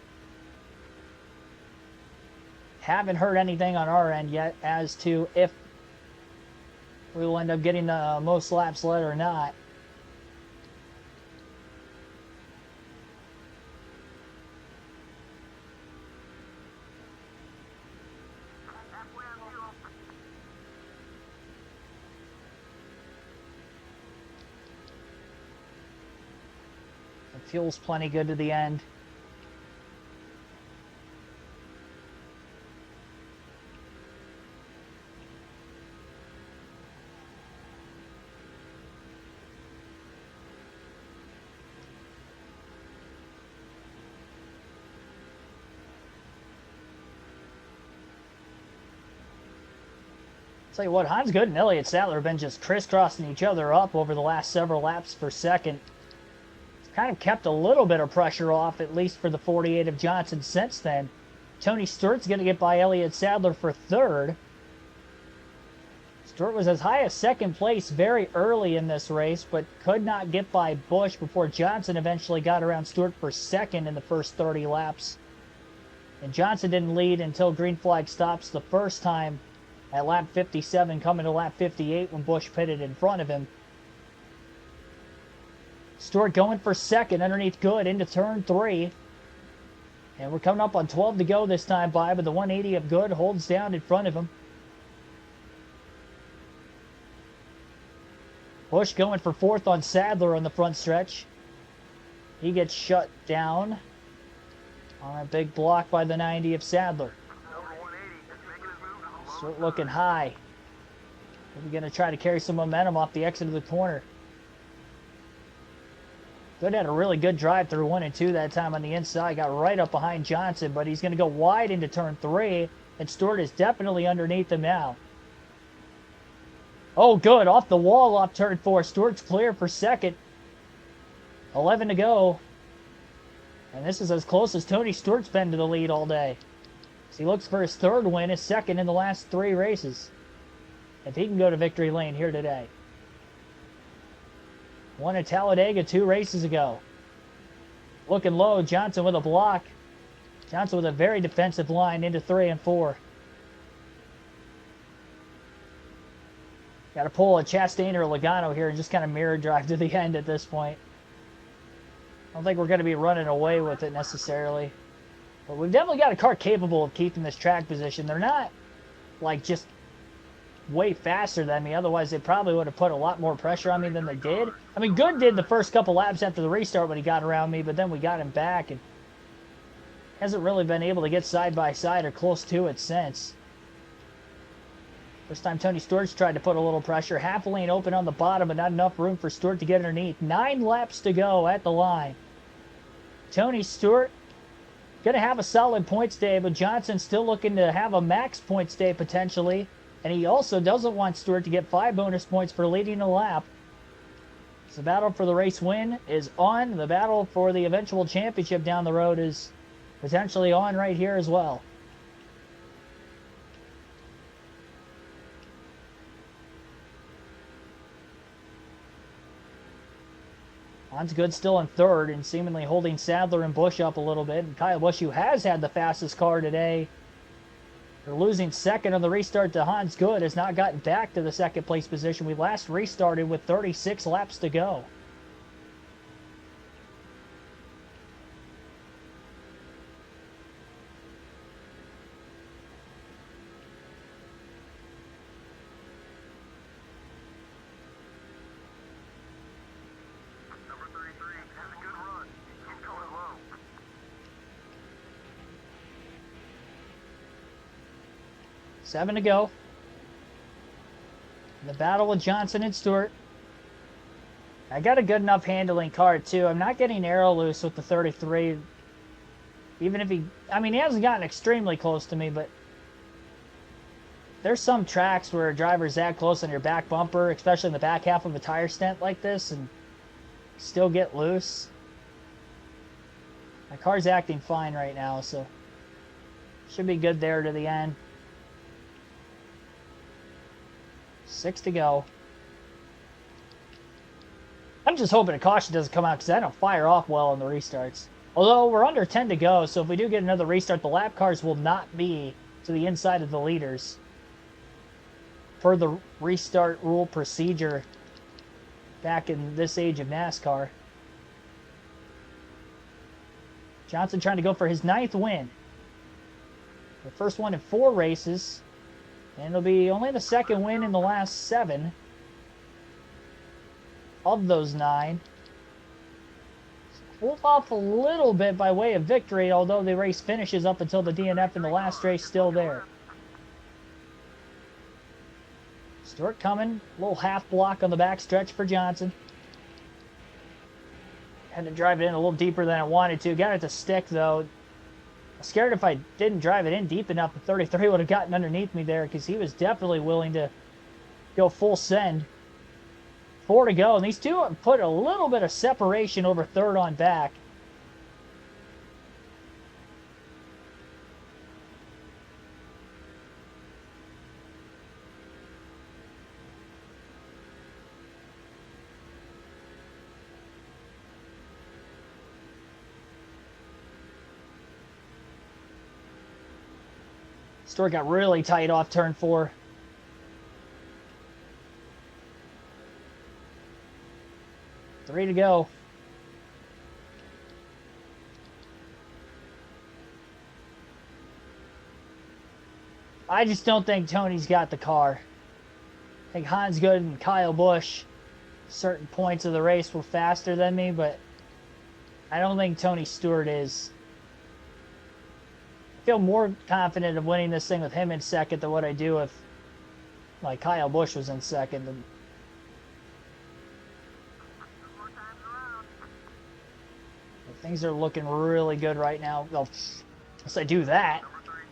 haven't heard anything on our end yet as to if we will end up getting the most laps led or not. Fuel's plenty good to the end. Tell you what, Hans Good and Elliott Sadler have been just crisscrossing each other up over the last several laps per second. It's kind of kept a little bit of pressure off, at least for the 48 of Johnson since then. Tony Stewart's going to get by Elliott Sadler for third. Stewart was as high as second place very early in this race, but could not get by Busch before Johnson eventually got around Stewart for second in the first 30 laps. And Johnson didn't lead until green flag stops the first time at lap 57, coming to lap 58 when Busch pitted in front of him. Stewart going for second underneath Good into turn 3. And we're coming up on 12 to go this time by, but the 180 of Good holds down in front of him. Busch going for fourth on Sadler on the front stretch. He gets shut down on a big block by the 90 of Sadler. Stewart looking high. We're going to try to carry some momentum off the exit of the corner. Good had a really good drive through 1 and 2 that time on the inside. Got right up behind Johnson, but he's going to go wide into turn 3, and Stewart is definitely underneath him now. Oh, Good off the wall off turn 4. Stewart's clear for second. 11 to go. And this is as close as Tony Stewart's been to the lead all day. So he looks for his third win, his second in the last 3 races. If he can go to victory lane here today. Won at Talladega 2 races ago. Looking low, Johnson with a block. Johnson with a very defensive line into 3 and 4. Got to pull a Chastain or a Logano here and just kind of mirror drive to the end at this point. I don't think we're going to be running away with it necessarily. But we've definitely got a car capable of keeping this track position. They're not, like, just way faster than me. Otherwise, they probably would have put a lot more pressure on me than they did. I mean, Good did the first couple laps after the restart when he got around me, but then we got him back and hasn't really been able to get side by side or close to it since. First time Tony Stewart's tried to put a little pressure. Half lane open on the bottom, but not enough room for Stewart to get underneath. 9 laps to go at the line. Tony Stewart going to have a solid points day, but Johnson still looking to have a max points day potentially. And he also doesn't want Stewart to get 5 bonus points for leading a lap. So the battle for the race win is on. The battle for the eventual championship down the road is potentially on right here as well. Hans Good still in third and seemingly holding Sadler and Busch up a little bit. And Kyle Busch, who has had the fastest car today, they're losing second on the restart to Hans Good, has not gotten back to the second place position. We last restarted with 36 laps to go. Number 33 has a good run. He's going low. Seven to go. The battle with Johnson and Stewart. I got a good enough handling car too. I'm not getting aero loose with the 33. Even if he hasn't gotten extremely close to me, but there's some tracks where a driver's that close on your back bumper, especially in the back half of a tire stent like this, and still get loose. My car's acting fine right now, so should be good there to the end. 6 to go. I'm just hoping a caution doesn't come out because I don't fire off well on the restarts. Although we're under 10 to go, so if we do get another restart, the lap cars will not be to the inside of the leaders. Per the restart rule procedure back in this age of NASCAR. Johnson trying to go for his 9th win. The first one in 4 races. And it'll be only the 2nd win in the last 7 of those 9. So pulled off a little bit by way of victory, although the race finishes up until the DNF in the last race still there. Stewart coming, a little half block on the back stretch for Johnson. Had to drive it in a little deeper than I wanted to. Got it to stick though. I'm scared if I didn't drive it in deep enough, the 33 would have gotten underneath me there because he was definitely willing to go full send. 4 to go, and these two have put a little bit of separation over third on back. Stewart got really tight off turn 4. Three to go. I just don't think Tony's got the car. I think Hans Good and Kyle Busch, certain points of the race, were faster than me, but I don't think Tony Stewart is. I feel more confident of winning this thing with him in second than what I do if, like, Kyle Busch was in second. Things are looking really good right now. Well, unless I do that.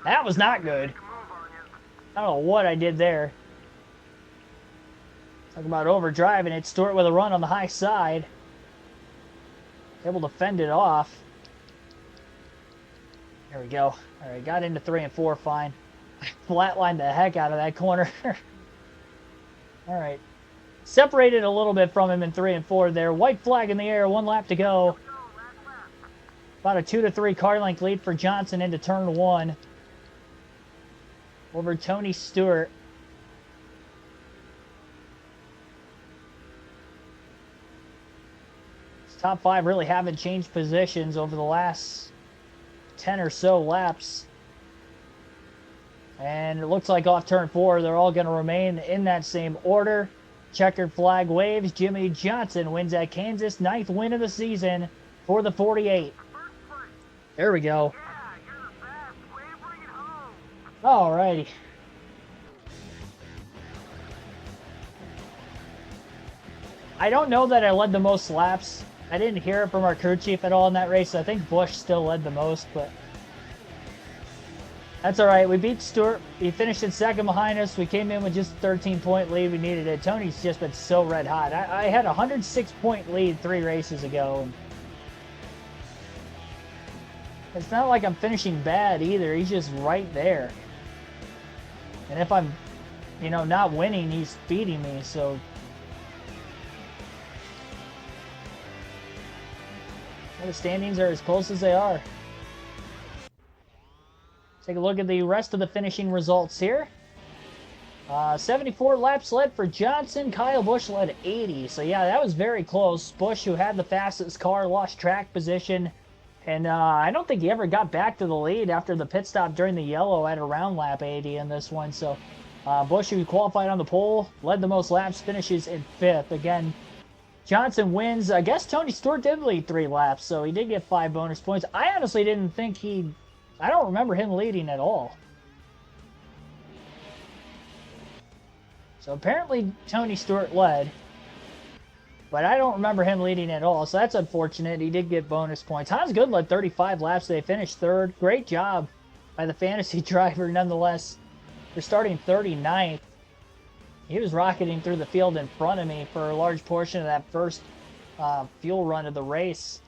That was not good. I don't know what I did there. Talk about overdriving it. Stewart with a run on the high side. Able to fend it off. There we go. All right, got into 3 and 4 fine. I flatlined the heck out of that corner. All right. Separated a little bit from him in 3 and 4 there. White flag in the air, 1 lap to go. About a 2 to 3 car length lead for Johnson into turn 1. Over Tony Stewart. His top 5 really haven't changed positions over the last 10 or so laps. And it looks like off turn 4, they're all going to remain in that same order. Checkered flag waves. Jimmy Johnson wins at Kansas, 9th win of the season for the 48. There we go. Alrighty. I don't know that I led the most laps. I didn't hear it from our crew chief at all in that race. I think Busch still led the most, but that's alright. We beat Stewart. He finished in second behind us. We came in with just a 13-point lead. We needed it. Tony's just been so red hot. I had a 106-point lead 3 races ago. It's not like I'm finishing bad either. He's just right there. And if I'm, not winning, he's beating me, so. Well, the standings are as close as they are. Take a look at the rest of the finishing results here. 74 laps led for Johnson. Kyle Busch led 80. So, yeah, that was very close. Busch, who had the fastest car, lost track position. And I don't think he ever got back to the lead after the pit stop during the yellow at around lap 80 in this one. So Busch, who qualified on the pole, led the most laps, finishes in 5th. Again, Johnson wins. I guess Tony Stewart did lead 3 laps, so he did get 5 bonus points. I honestly didn't think I don't remember him leading at all. So apparently Tony Stewart led. But I don't remember him leading at all, so that's unfortunate. He did get bonus points. Hans Good led 35 laps. They finished 3rd. Great job by the fantasy driver, nonetheless. For starting 39th. He was rocketing through the field in front of me for a large portion of that first fuel run of the race.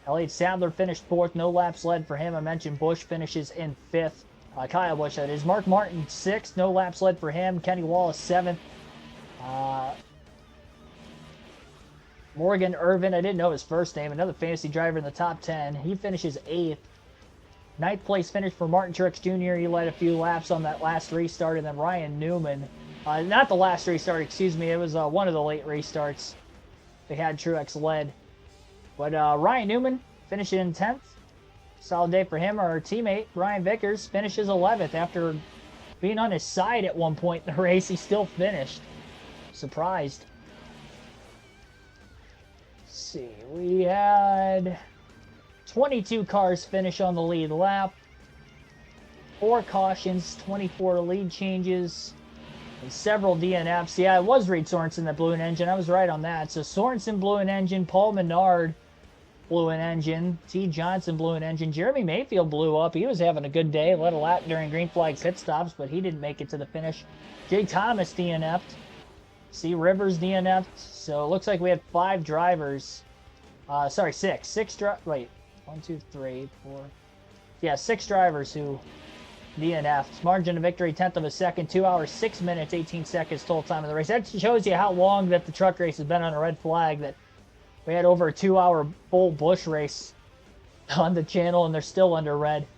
Elliott Sadler finished 4th. No laps led for him. I mentioned Busch finishes in 5th. Kyle Busch, that is. Mark Martin, 6th. No laps led for him. Kenny Wallace, 7th. Morgan Irvin, I didn't know his first name, another fantasy driver in the top 10. He finishes 8th. 9th place finish for Martin Truex Jr. He led a few laps on that last restart. And then Ryan Newman, not the last restart, excuse me. It was one of the late restarts. They had Truex led. But Ryan Newman finishing in 10th. Solid day for him. Our teammate, Ryan Vickers, finishes 11th. After being on his side at one point in the race, he still finished. Surprised. see. We had 22 cars finish on the lead lap, 4 cautions, 24 lead changes, and several DNFs. Yeah, it was Reed Sorensen that blew an engine. I was right on that. So Sorensen blew an engine, Paul Menard blew an engine, T. Johnson blew an engine, Jeremy Mayfield blew up. He was having a good day, led a lap during green flag pit stops, but he didn't make it to the finish. Jay Thomas DNF'd. C. Rivers DNF'd. So it looks like we had 5 drivers. Sorry, 6. 6 wait. 1, 2, 3, 4. Yeah, 6 drivers who DNF'd. Margin of victory, 1/10 of a second. 2 hours, 6 minutes, 18 seconds total time of the race. That shows you how long that the truck race has been on a red flag, that we had over a 2-hour full bush race on the channel, and they're still under red.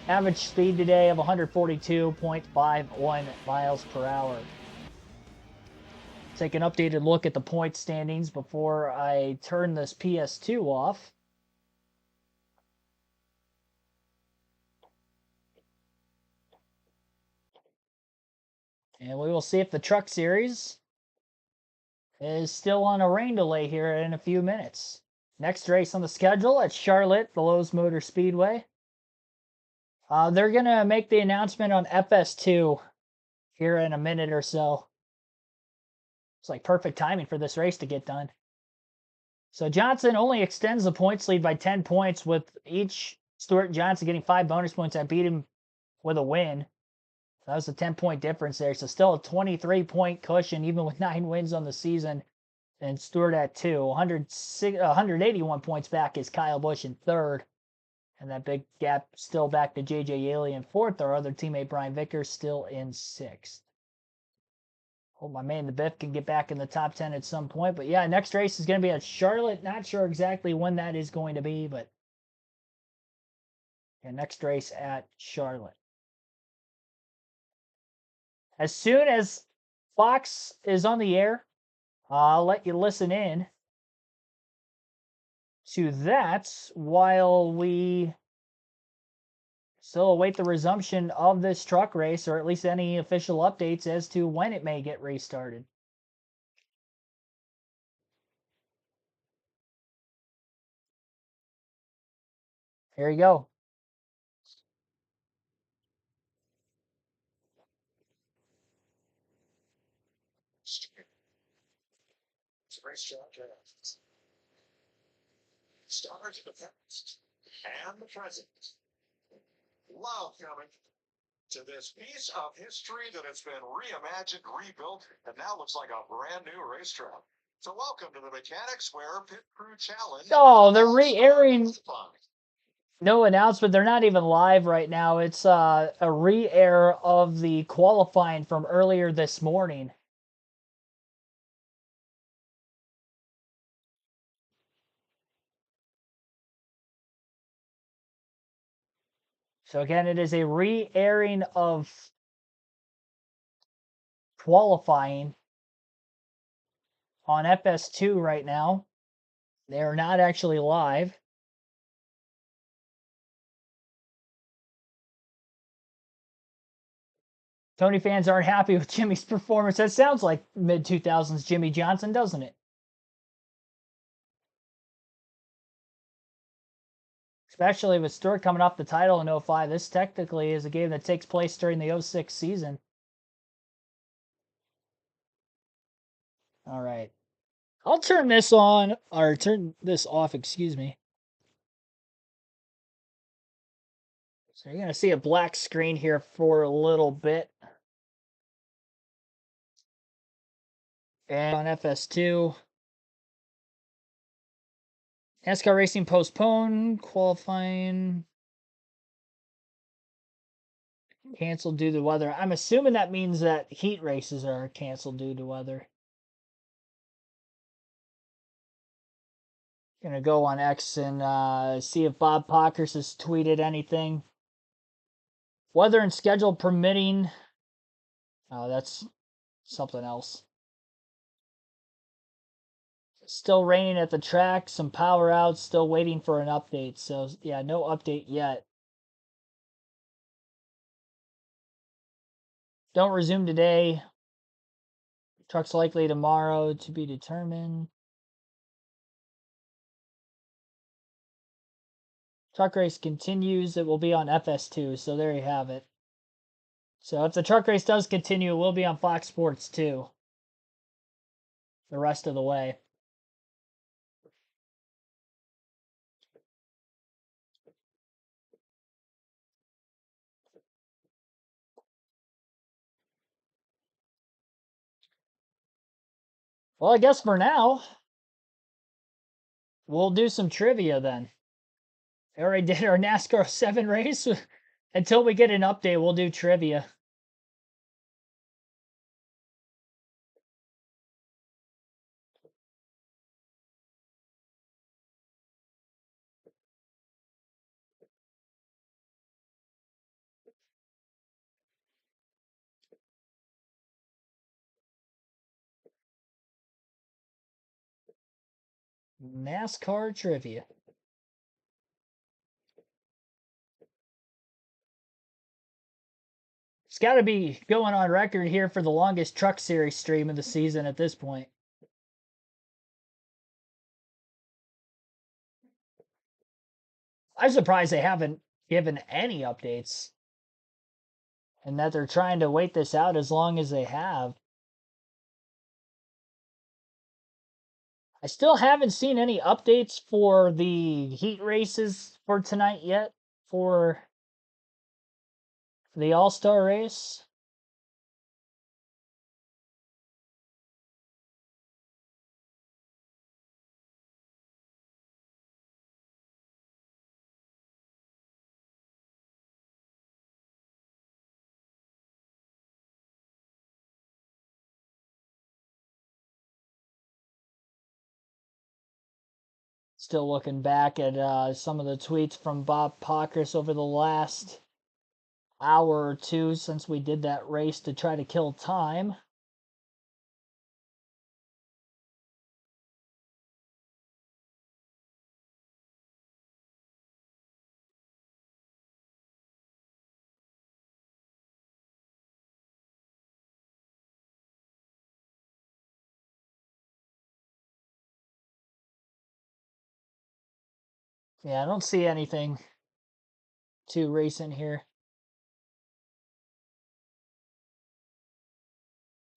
Average speed today of 142.51 miles per hour. Take an updated look at the point standings before I turn this PS2 off. And we will see if the Truck Series is still on a rain delay here in a few minutes. Next race on the schedule at Charlotte, the Lowe's Motor Speedway. They're going to make the announcement on FS2 here in a minute or so. It's like perfect timing for this race to get done. So Johnson only extends the points lead by 10 points, with each Stewart and Johnson getting 5 bonus points. I beat him with a win. That was a 10-point difference there. So still a 23-point cushion, even with 9 wins on the season. And Stewart at 2. 181 points back is Kyle Busch in 3rd. And that big gap still back to J.J. Yaley in 4th. Our other teammate Brian Vickers still in 6th. Hope my man the Biff can get back in the top 10 at some point. But yeah, next race is going to be at Charlotte. Not sure exactly when that is going to be, but yeah, next race at Charlotte. As soon as Fox is on the air, I'll let you listen in to that while we still await the resumption of this truck race, or at least any official updates as to when it may get restarted. Here you go. Stars of the past and the present. Welcome to this piece of history that has been reimagined, rebuilt, and now looks like a brand new racetrack. So welcome to the Mechanic Square Pit Crew Challenge. Oh, they're re-airing. No announcement. They're not even live right now. It's a re-air of the qualifying from earlier this morning. So again, it is a re-airing of qualifying on FS2 right now. They are not actually live. Tony fans aren't happy with Jimmy's performance. That sounds like mid-2000s Jimmy Johnson, doesn't it? Especially with Stewart coming off the title in 05. This technically is a game that takes place during the 06 season. All right. I'll turn this on, or turn this off, excuse me. So you're going to see a black screen here for a little bit. And on FS2, NASCAR racing postponed, qualifying canceled due to weather. I'm assuming that means that heat races are canceled due to weather. Gonna go on X and see if Bob Pockers has tweeted anything. Weather and schedule permitting. Oh, that's something else. Still raining at the track, some power outs, still waiting for an update. So, yeah, no update yet. Don't resume today. Truck's likely tomorrow to be determined. Truck race continues. It will be on FS2, so there you have it. So if the truck race does continue, it will be on Fox Sports 2 the rest of the way. Well, I guess for now, we'll do some trivia then. I already did our NASCAR 7 race. Until we get an update, we'll do trivia. NASCAR trivia. It's got to be going on record here for the longest Truck Series stream of the season at this point. I'm surprised they haven't given any updates and that they're trying to wait this out as long as they have. I still haven't seen any updates for the heat races for tonight yet for the All-Star race. Still looking back at some of the tweets from Bob Pockris over the last hour or two since we did that race to try to kill time. Yeah, I don't see anything too recent here.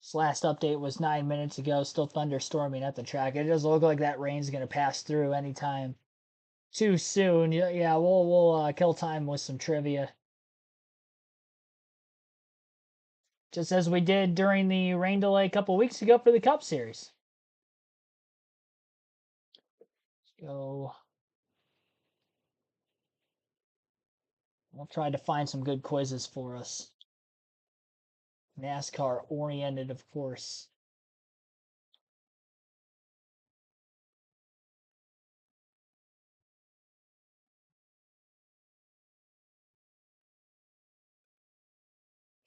This last update was 9 minutes ago, still thunderstorming at the track. It doesn't look like that rain's going to pass through anytime too soon. Yeah, we'll kill time with some trivia. Just as we did during the rain delay a couple weeks ago for the Cup Series. Let's go. We'll try to find some good quizzes for us. NASCAR oriented, of course.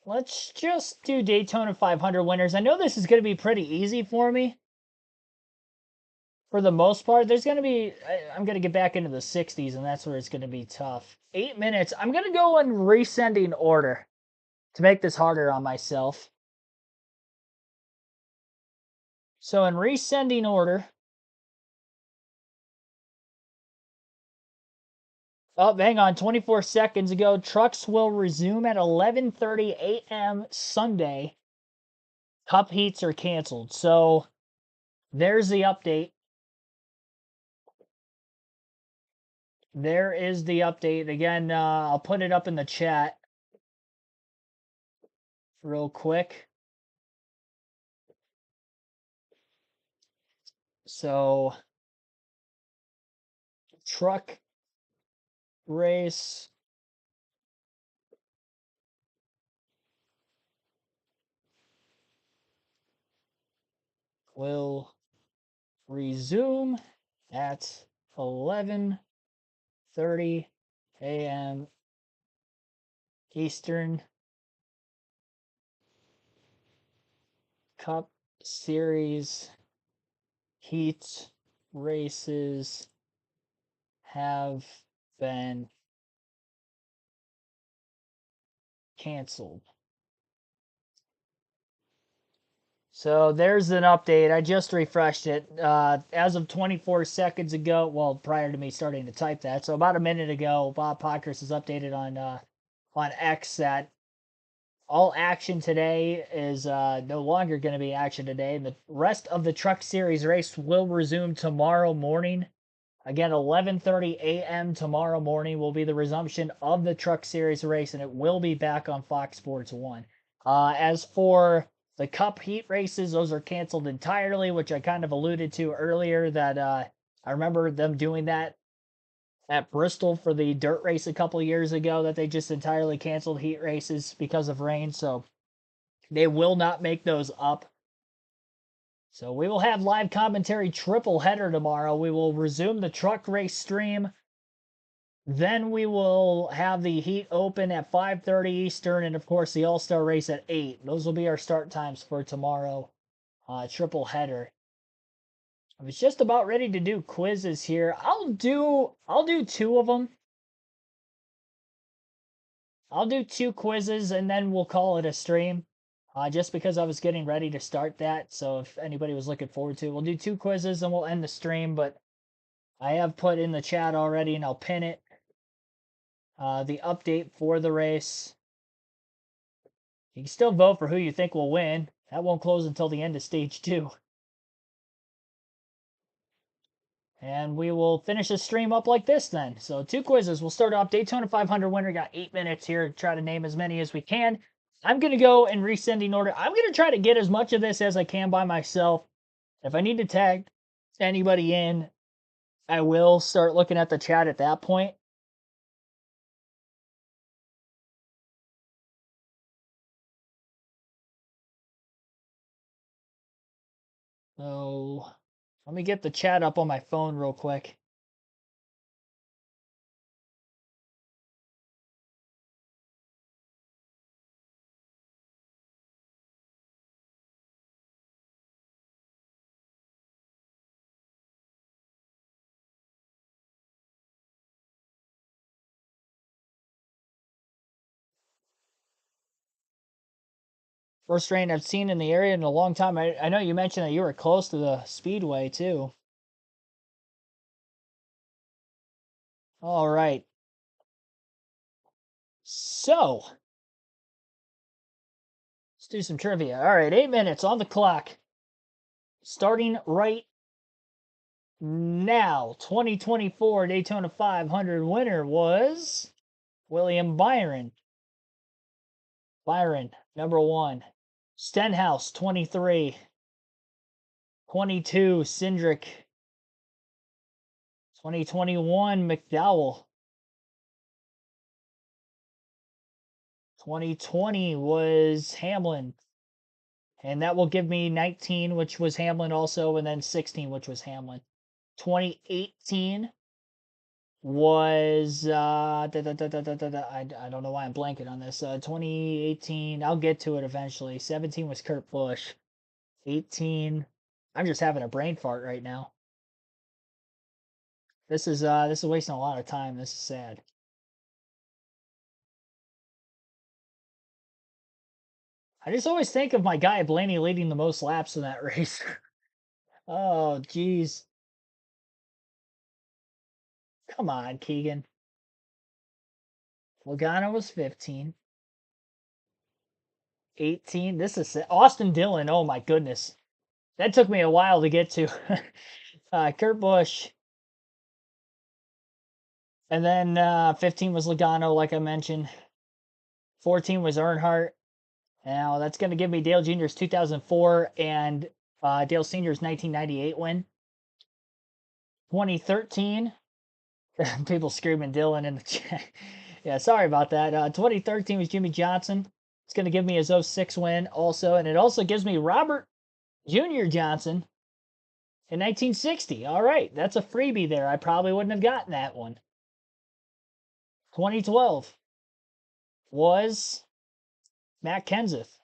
Let's just do Daytona 500 winners. I know this is going to be pretty easy for me. For the most part, there's going to be, I'm going to get back into the 60s, and that's where it's going to be tough. 8 minutes. I'm going to go in resending order to make this harder on myself. So in resending order, oh, hang on, 24 seconds ago, trucks will resume at 11:30 a.m. Sunday. Cup heats are canceled. So there's the update. There is the update. Again, I'll put it up in the chat real quick. So, truck race will resume at 11:30 a.m. Eastern. Cup Series heat races have been canceled. So there's an update. I just refreshed it. As of 24 seconds ago, well, prior to me starting to type that, so about a minute ago, Bob Pockers has updated on X that all action today is no longer going to be action today. The rest of the Truck Series race will resume tomorrow morning. Again, 11:30 a.m. tomorrow morning will be the resumption of the Truck Series race, and it will be back on Fox Sports 1. As for the Cup Heat races, those are canceled entirely, which I kind of alluded to earlier that I remember them doing that at Bristol for the dirt race a couple years ago, that they just entirely canceled heat races because of rain. So they will not make those up. So we will have live commentary triple header tomorrow. We will resume the truck race stream. Then we will have the heat open at 5:30 Eastern, and of course the All-Star race at 8. Those will be our start times for tomorrow. Triple header. I was just about ready to do quizzes here. I'll do 2 of them. I'll do 2 quizzes and then we'll call it a stream. Just because I was getting ready to start that. So if anybody was looking forward to it, we'll do 2 quizzes and we'll end the stream. But I have put in the chat already and I'll pin it. The update for the race. You can still vote for who you think will win. That won't close until the end of stage 2. And we will finish the stream up like this then. So 2 quizzes. We'll start off Daytona 500 winner. Got 8 minutes here to try to name as many as we can. I'm going to go in rescending order. I'm going to try to get as much of this as I can by myself. If I need to tag anybody in, I will start looking at the chat at that point. So let me get the chat up on my phone real quick. First rain I've seen in the area in a long time. I know you mentioned that you were close to the speedway too. All right. So let's do some trivia. All right, 8 minutes on the clock. Starting right now, 2024 Daytona 500 winner was William Byron. Byron, number 1. Stenhouse, 23. 22, Cindric. 2021, McDowell. 2020 was Hamlin. And that will give me 19, which was Hamlin also, and then 16, which was Hamlin. 2018 was, I don't know why I'm blanking on this. 2018, I'll get to it eventually. 17 was Kurt Busch. 18, I'm just having a brain fart right now. This is wasting a lot of time. This is sad. I just always think of my guy Blaney leading the most laps in that race. Oh, geez. Come on, Keegan. Logano was 15. 18. This is Austin Dillon. Oh, my goodness. That took me a while to get to. Kurt Busch. And then 15 was Logano, like I mentioned. 14 was Earnhardt. Now, that's going to give me Dale Jr.'s 2004 and Dale Sr.'s 1998 win. 2013. People screaming Dillon in the chat. Yeah, sorry about that. 2013 was Jimmy Johnson. It's going to give me his 06 win also. And it also gives me Robert Jr. Johnson in 1960. All right, that's a freebie there. I probably wouldn't have gotten that one. 2012 was Matt Kenseth.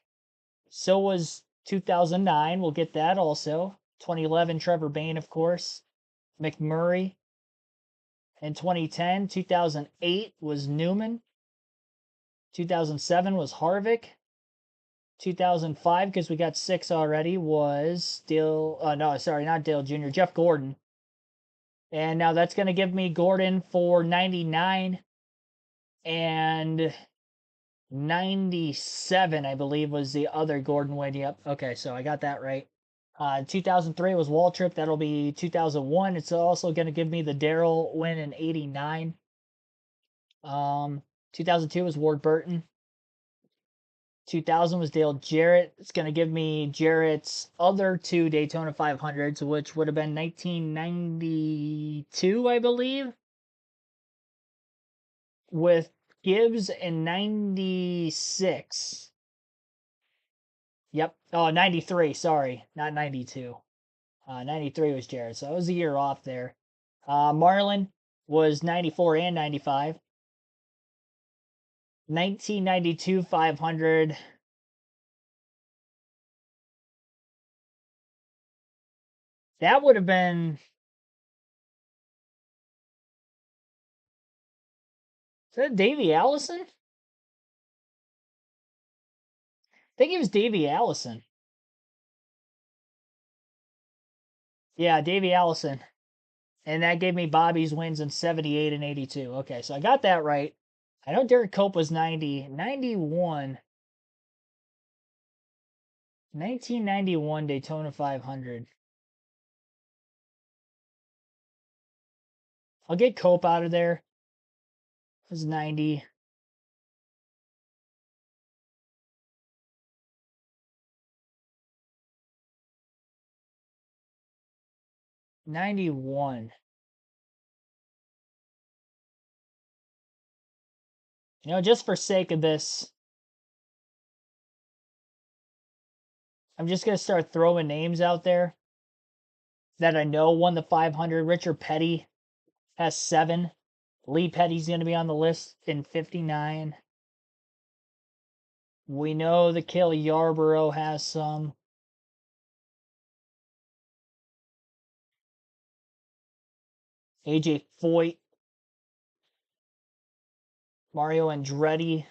So was 2009. We'll get that also. 2011, Trevor Bayne, of course. McMurray. In 2010, 2008 was Newman. 2007 was Harvick. 2005, because we got 6 already, was Dale. No, sorry, not Dale Jr., Jeff Gordon. And now that's going to give me Gordon for 99 and 97, I believe, was the other Gordon win. Yep. Okay, so I got that right. 2003 was Waltrip. That'll be 2001. It's also going to give me the Darrell win in 89. 2002 was Ward Burton. 2000 was Dale Jarrett. It's going to give me Jarrett's other 2 Daytona 500s, which would have been 1992, I believe, with Gibbs in 96. Yep. Oh, 93. Sorry. Not 92. 93 was Jarrett. So I was a year off there. Marlin was 94 and 95. 1992 500. That would have been. Is that Davey Allison? I think it was Davey Allison. Yeah, Davey Allison. And that gave me Bobby's wins in 78 and 82. Okay, so I got that right. I know Derek Cope was 90. 91. 1991 Daytona 500. I'll get Cope out of there. It was 90. '91. You know, just for sake of this, I'm just going to start throwing names out there that I know won the 500. Richard Petty has 7. Lee Petty's going to be on the list in 59. We know the Cale Yarborough has some. AJ Foyt. Mario Andretti.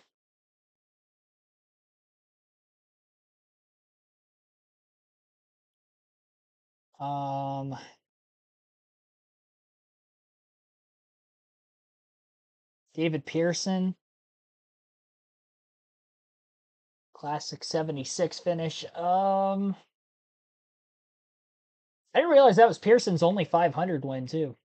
David Pearson. Classic 76 finish. I didn't realize that was Pearson's only 500 win, too.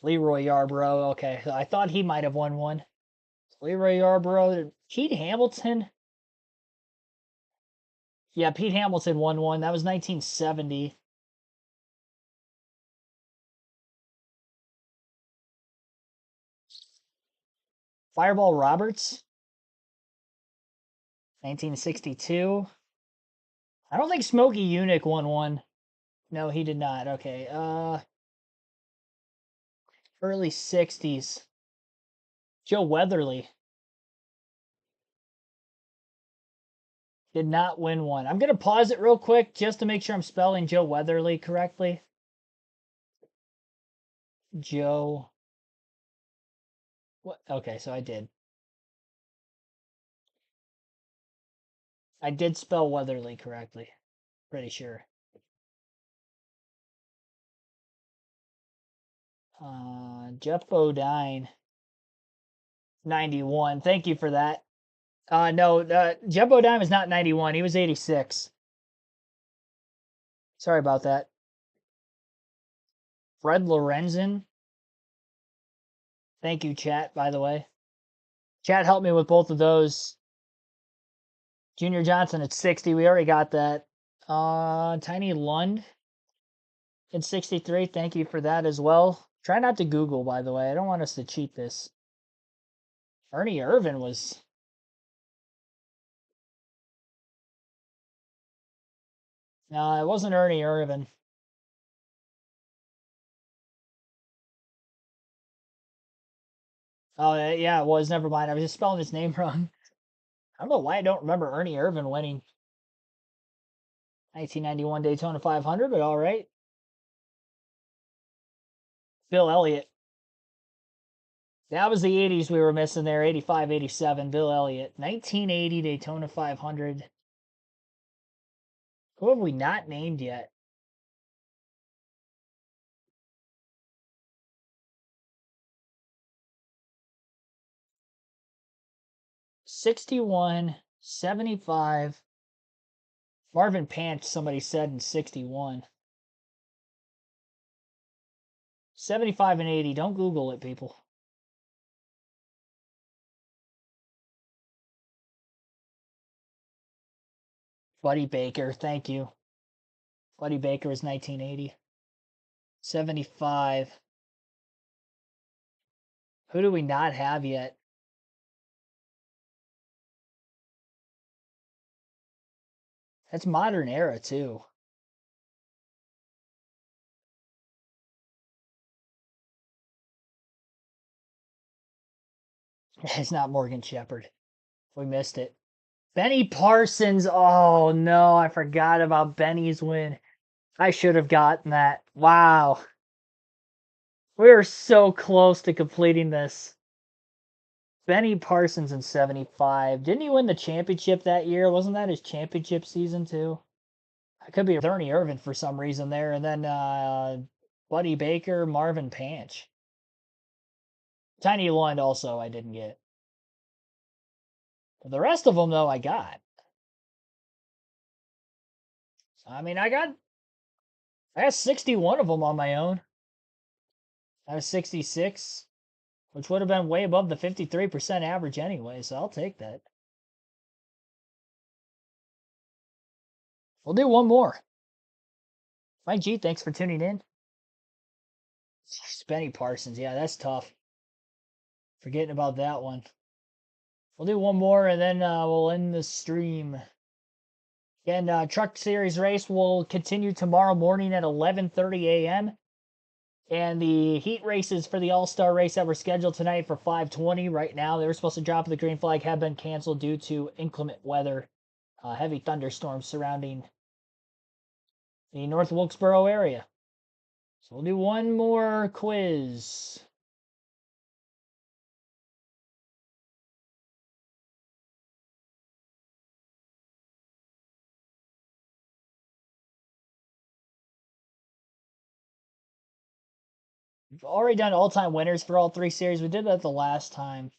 Leroy Yarborough. Okay, I thought he might have won one. Leroy Yarborough. Pete Hamilton. Yeah, Pete Hamilton won one. That was 1970. Fireball Roberts. 1962. I don't think Smokey Unick won one. No, he did not. Okay. Early 60s. Joe Weatherly. Did not win one. I'm going to pause it real quick just to make sure I'm spelling Joe Weatherly correctly. Joe. What? Okay, so I did. I did spell Weatherly correctly. Pretty sure. Jeff Bodine. 91. Thank you for that. No, Jeff Bodine was not 91. He was 86. Sorry about that. Fred Lorenzen. Thank you, chat, by the way. Chat helped me with both of those. Junior Johnson at 60. We already got that. Tiny Lund at 63. Thank you for that as well. Try not to Google, by the way. I don't want us to cheat this. Ernie Irvan was... No, it wasn't Ernie Irvan. Oh, yeah, it was. Never mind. I was just spelling his name wrong. I don't know why I don't remember Ernie Irvan winning. 1991 Daytona 500, but all right. Bill Elliott. That was the 80s we were missing there. 85, 87. Bill Elliott. 1980 Daytona 500. Who have we not named yet? '61, '75. Marvin Panch, somebody said in '61. 75 and 80. Don't Google it, people. Buddy Baker, thank you. Buddy Baker was 1980. 75. Who do we not have yet? That's modern era, too. It's not Morgan Shepherd. We missed it. Benny Parsons. Oh, no. I forgot about Benny's win. I should have gotten that. Wow. We were so close to completing this. Benny Parsons in 75. Didn't he win the championship that year? Wasn't that his championship season, too? I could be Ernie Irvin for some reason there. And then Buddy Baker, Marvin Panch. Tiny Lund also I didn't get. The rest of them, though, I got. I mean, I got 61 of them on my own. I was 66, which would have been way above the 53% average anyway, so I'll take that. We'll do one more. Mike G, thanks for tuning in. Benny Parsons, yeah, that's tough. Forgetting about that one. We'll do one more, and then we'll end the stream. Again, Truck Series race will continue tomorrow morning at 11:30 a.m. And the heat races for the All-Star race that were scheduled tonight for 5:20 right now, they were supposed to drop the green flag, have been canceled due to inclement weather. Heavy thunderstorms surrounding the North Wilkesboro area. So we'll do one more quiz. We've already done all-time winners for all three series. We did that the last time.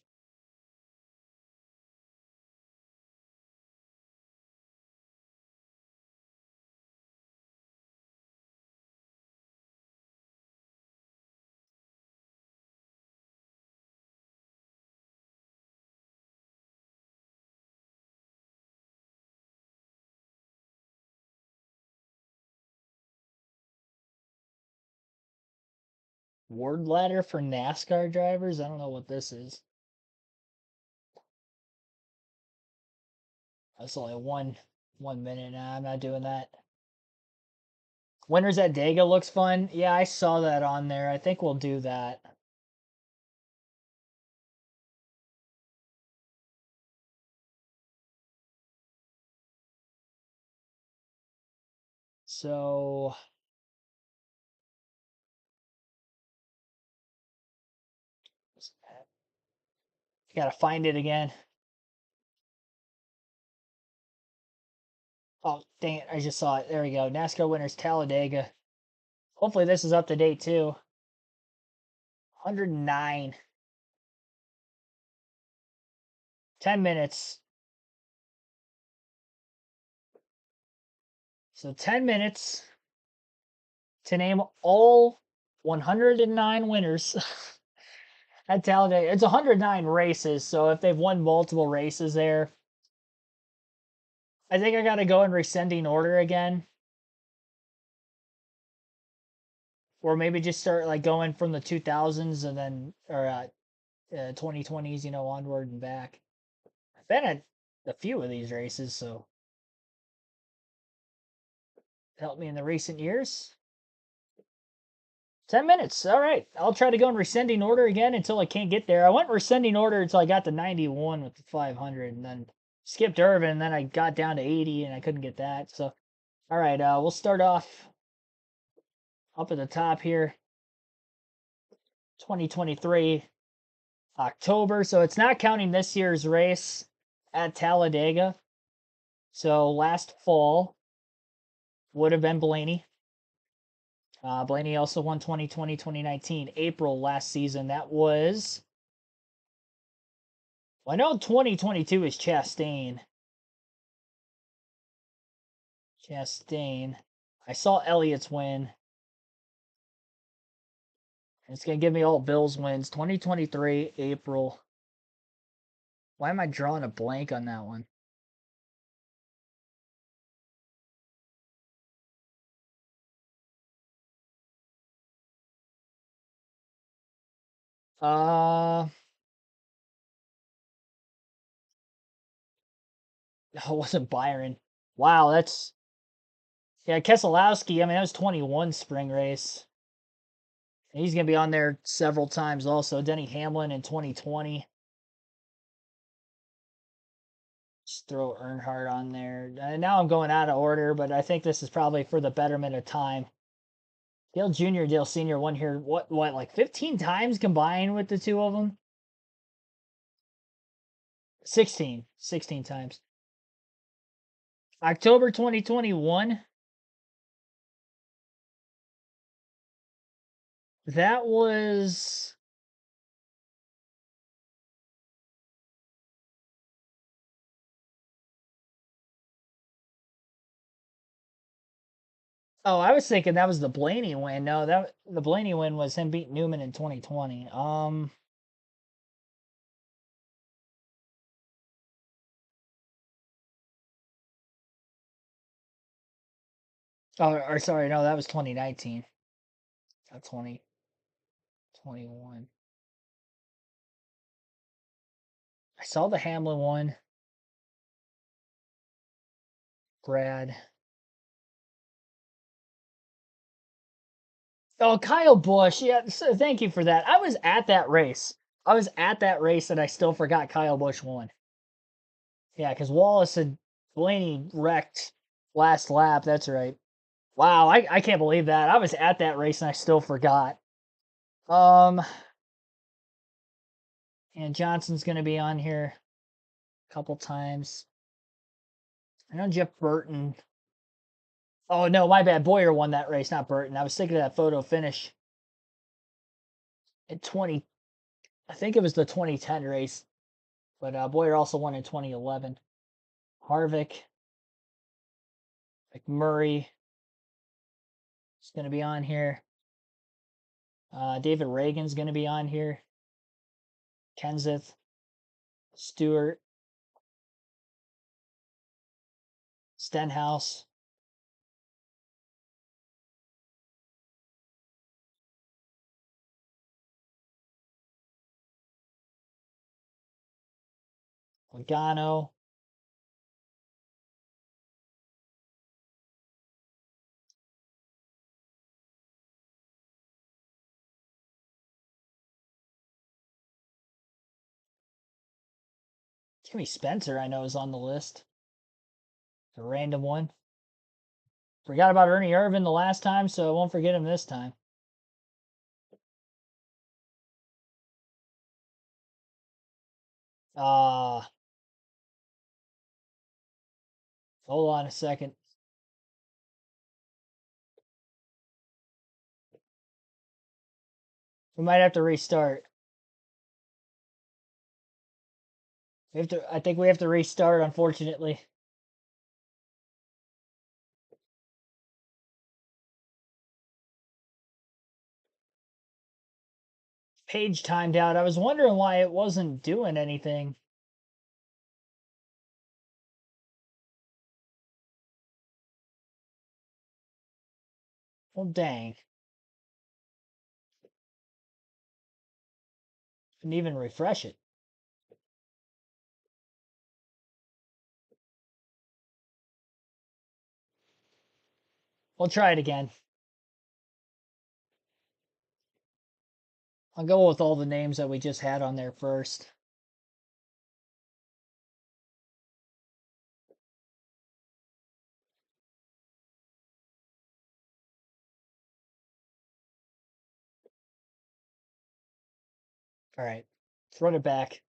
Word ladder for NASCAR drivers? I don't know what this is. That's only one minute. Nah, I'm not doing that. Winners at Dega looks fun. Yeah, I saw that on there. I think we'll do that. So I gotta find it again. Oh, dang it. I just saw it. There we go. NASCAR winners Talladega. Hopefully this is up to date too. 109. 10 minutes. So 10 minutes to name all 109 winners at Talladega. It's 109 races, so if they've won multiple races there, I think I got to go in rescinding order again. Or maybe just start like going from the 2000s and then, or 2020s, onward and back. I've been at a few of these races, so helped me in the recent years. 10 minutes. All right. I'll try to go in rescinding order again until I can't get there. I went rescinding order until I got to 91 with the 500 and then skipped Irvin and then I got down to 80 and I couldn't get that. So All right, we'll start off up at the top here. 2023 October. So it's not counting this year's race at Talladega. So last fall would have been Blaney. Blaney also won 2020, 2019, April last season. That was. Well, I know 2022 is Chastain. I saw Elliott's win. It's going to give me all Bill's wins. 2023, April. Why am I drawing a blank on that one? It wasn't Byron. Wow, that's. Yeah, Keselowski, I mean, that was 21 spring race. And he's going to be on there several times also. Denny Hamlin in 2020. Just throw Earnhardt on there. Now I'm going out of order, but I think this is probably for the betterment of time. Dale Jr., Dale Sr. won here, what, like 15 times combined with the two of them? 16 times. October 2021. That was. Oh, I was thinking that was the Blaney win. No, the Blaney win was him beating Newman in 2020. Oh, or sorry, no, that was 2019. Not 2021. I saw the Hamlin one. Brad. Oh, Kyle Busch. Yeah, so thank you for that. I was at that race. And I still forgot Kyle Busch won. Yeah, because Wallace and Blaney wrecked last lap. That's right. Wow, I can't believe that. I was at that race and I still forgot. And Johnson's going to be on here a couple times. I know Jeff Burton. Oh, no, my bad. Boyer won that race, not Burton. I was thinking of that photo finish in I think it was the 2010 race. But Boyer also won in 2011. Harvick. McMurray is going to be on here. David Reagan's going to be on here. Kenseth. Stewart. Stenhouse. Logano. Jimmy Spencer, I know, is on the list. A random one. Forgot about Ernie Irvin the last time, so I won't forget him this time. Hold on a second. We might have to restart. I think we have to restart, unfortunately. Page timed out. I was wondering why it wasn't doing anything. Well, dang. Couldn't even refresh it. We'll try it again. I'll go with all the names that we just had on there first. All right, let's run it back.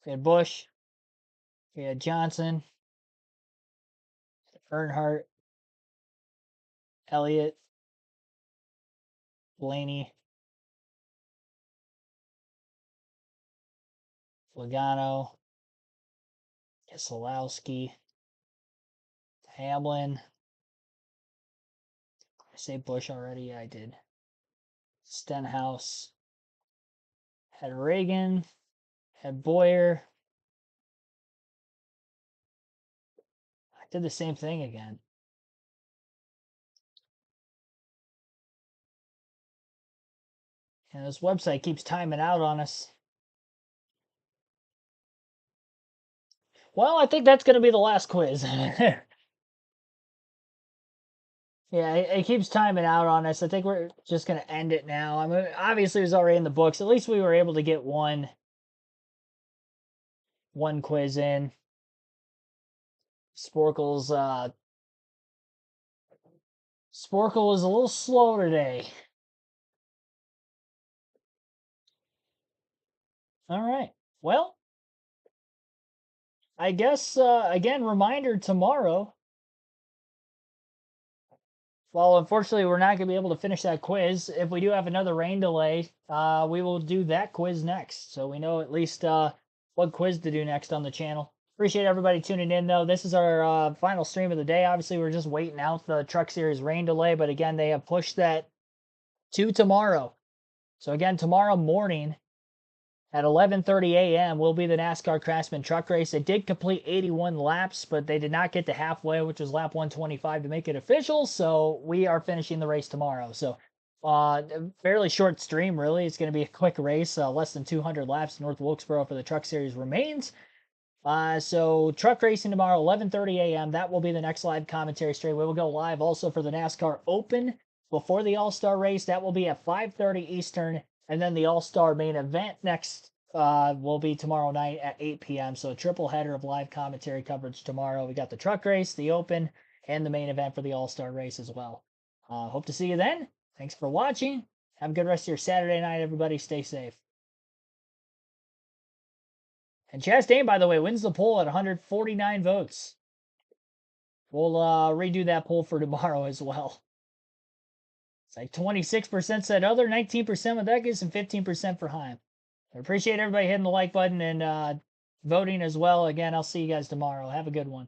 We had Bush. We had Johnson. Earnhardt. Elliott. Blaney. Logano. Keselowski. Hamlin. I say Bush already? Yeah, I did. Stenhouse. Had Reagan. Had Boyer. I did the same thing again. And this website keeps timing out on us. Well, I think that's going to be the last quiz. Yeah, it keeps timing out on us. I think we're just going to end it now. I mean, obviously it was already in the books. At least we were able to get one quiz in. Sporkle is a little slow today. All right. Well, I guess, again, reminder tomorrow. Well, unfortunately, we're not going to be able to finish that quiz. If we do have another rain delay, we will do that quiz next. So we know at least what quiz to do next on the channel. Appreciate everybody tuning in, though. This is our final stream of the day. Obviously, we're just waiting out the Truck Series rain delay. But again, they have pushed that to tomorrow. So again, tomorrow morning at 11:30 a.m. will be the NASCAR Craftsman truck race. It did complete 81 laps, but they did not get to halfway, which was lap 125 to make it official. So we are finishing the race tomorrow. So fairly short stream, really. It's going to be a quick race, less than 200 laps. North Wilkesboro for the Truck Series remains. So truck racing tomorrow, 11:30 a.m. That will be the next live commentary stream. We will go live also for the NASCAR Open before the All-Star race. That will be at 5:30 Eastern. And then the All-Star main event next will be tomorrow night at 8 p.m. So a triple header of live commentary coverage tomorrow. We got the truck race, the Open, and the main event for the All-Star race as well. Hope to see you then. Thanks for watching. Have a good rest of your Saturday night, everybody. Stay safe. And Chastain, by the way, wins the poll at 149 votes. We'll redo that poll for tomorrow as well. It's like 26% said other, 19% with Eckes, and 15% for Heim. I appreciate everybody hitting the like button and voting as well. Again, I'll see you guys tomorrow. Have a good one.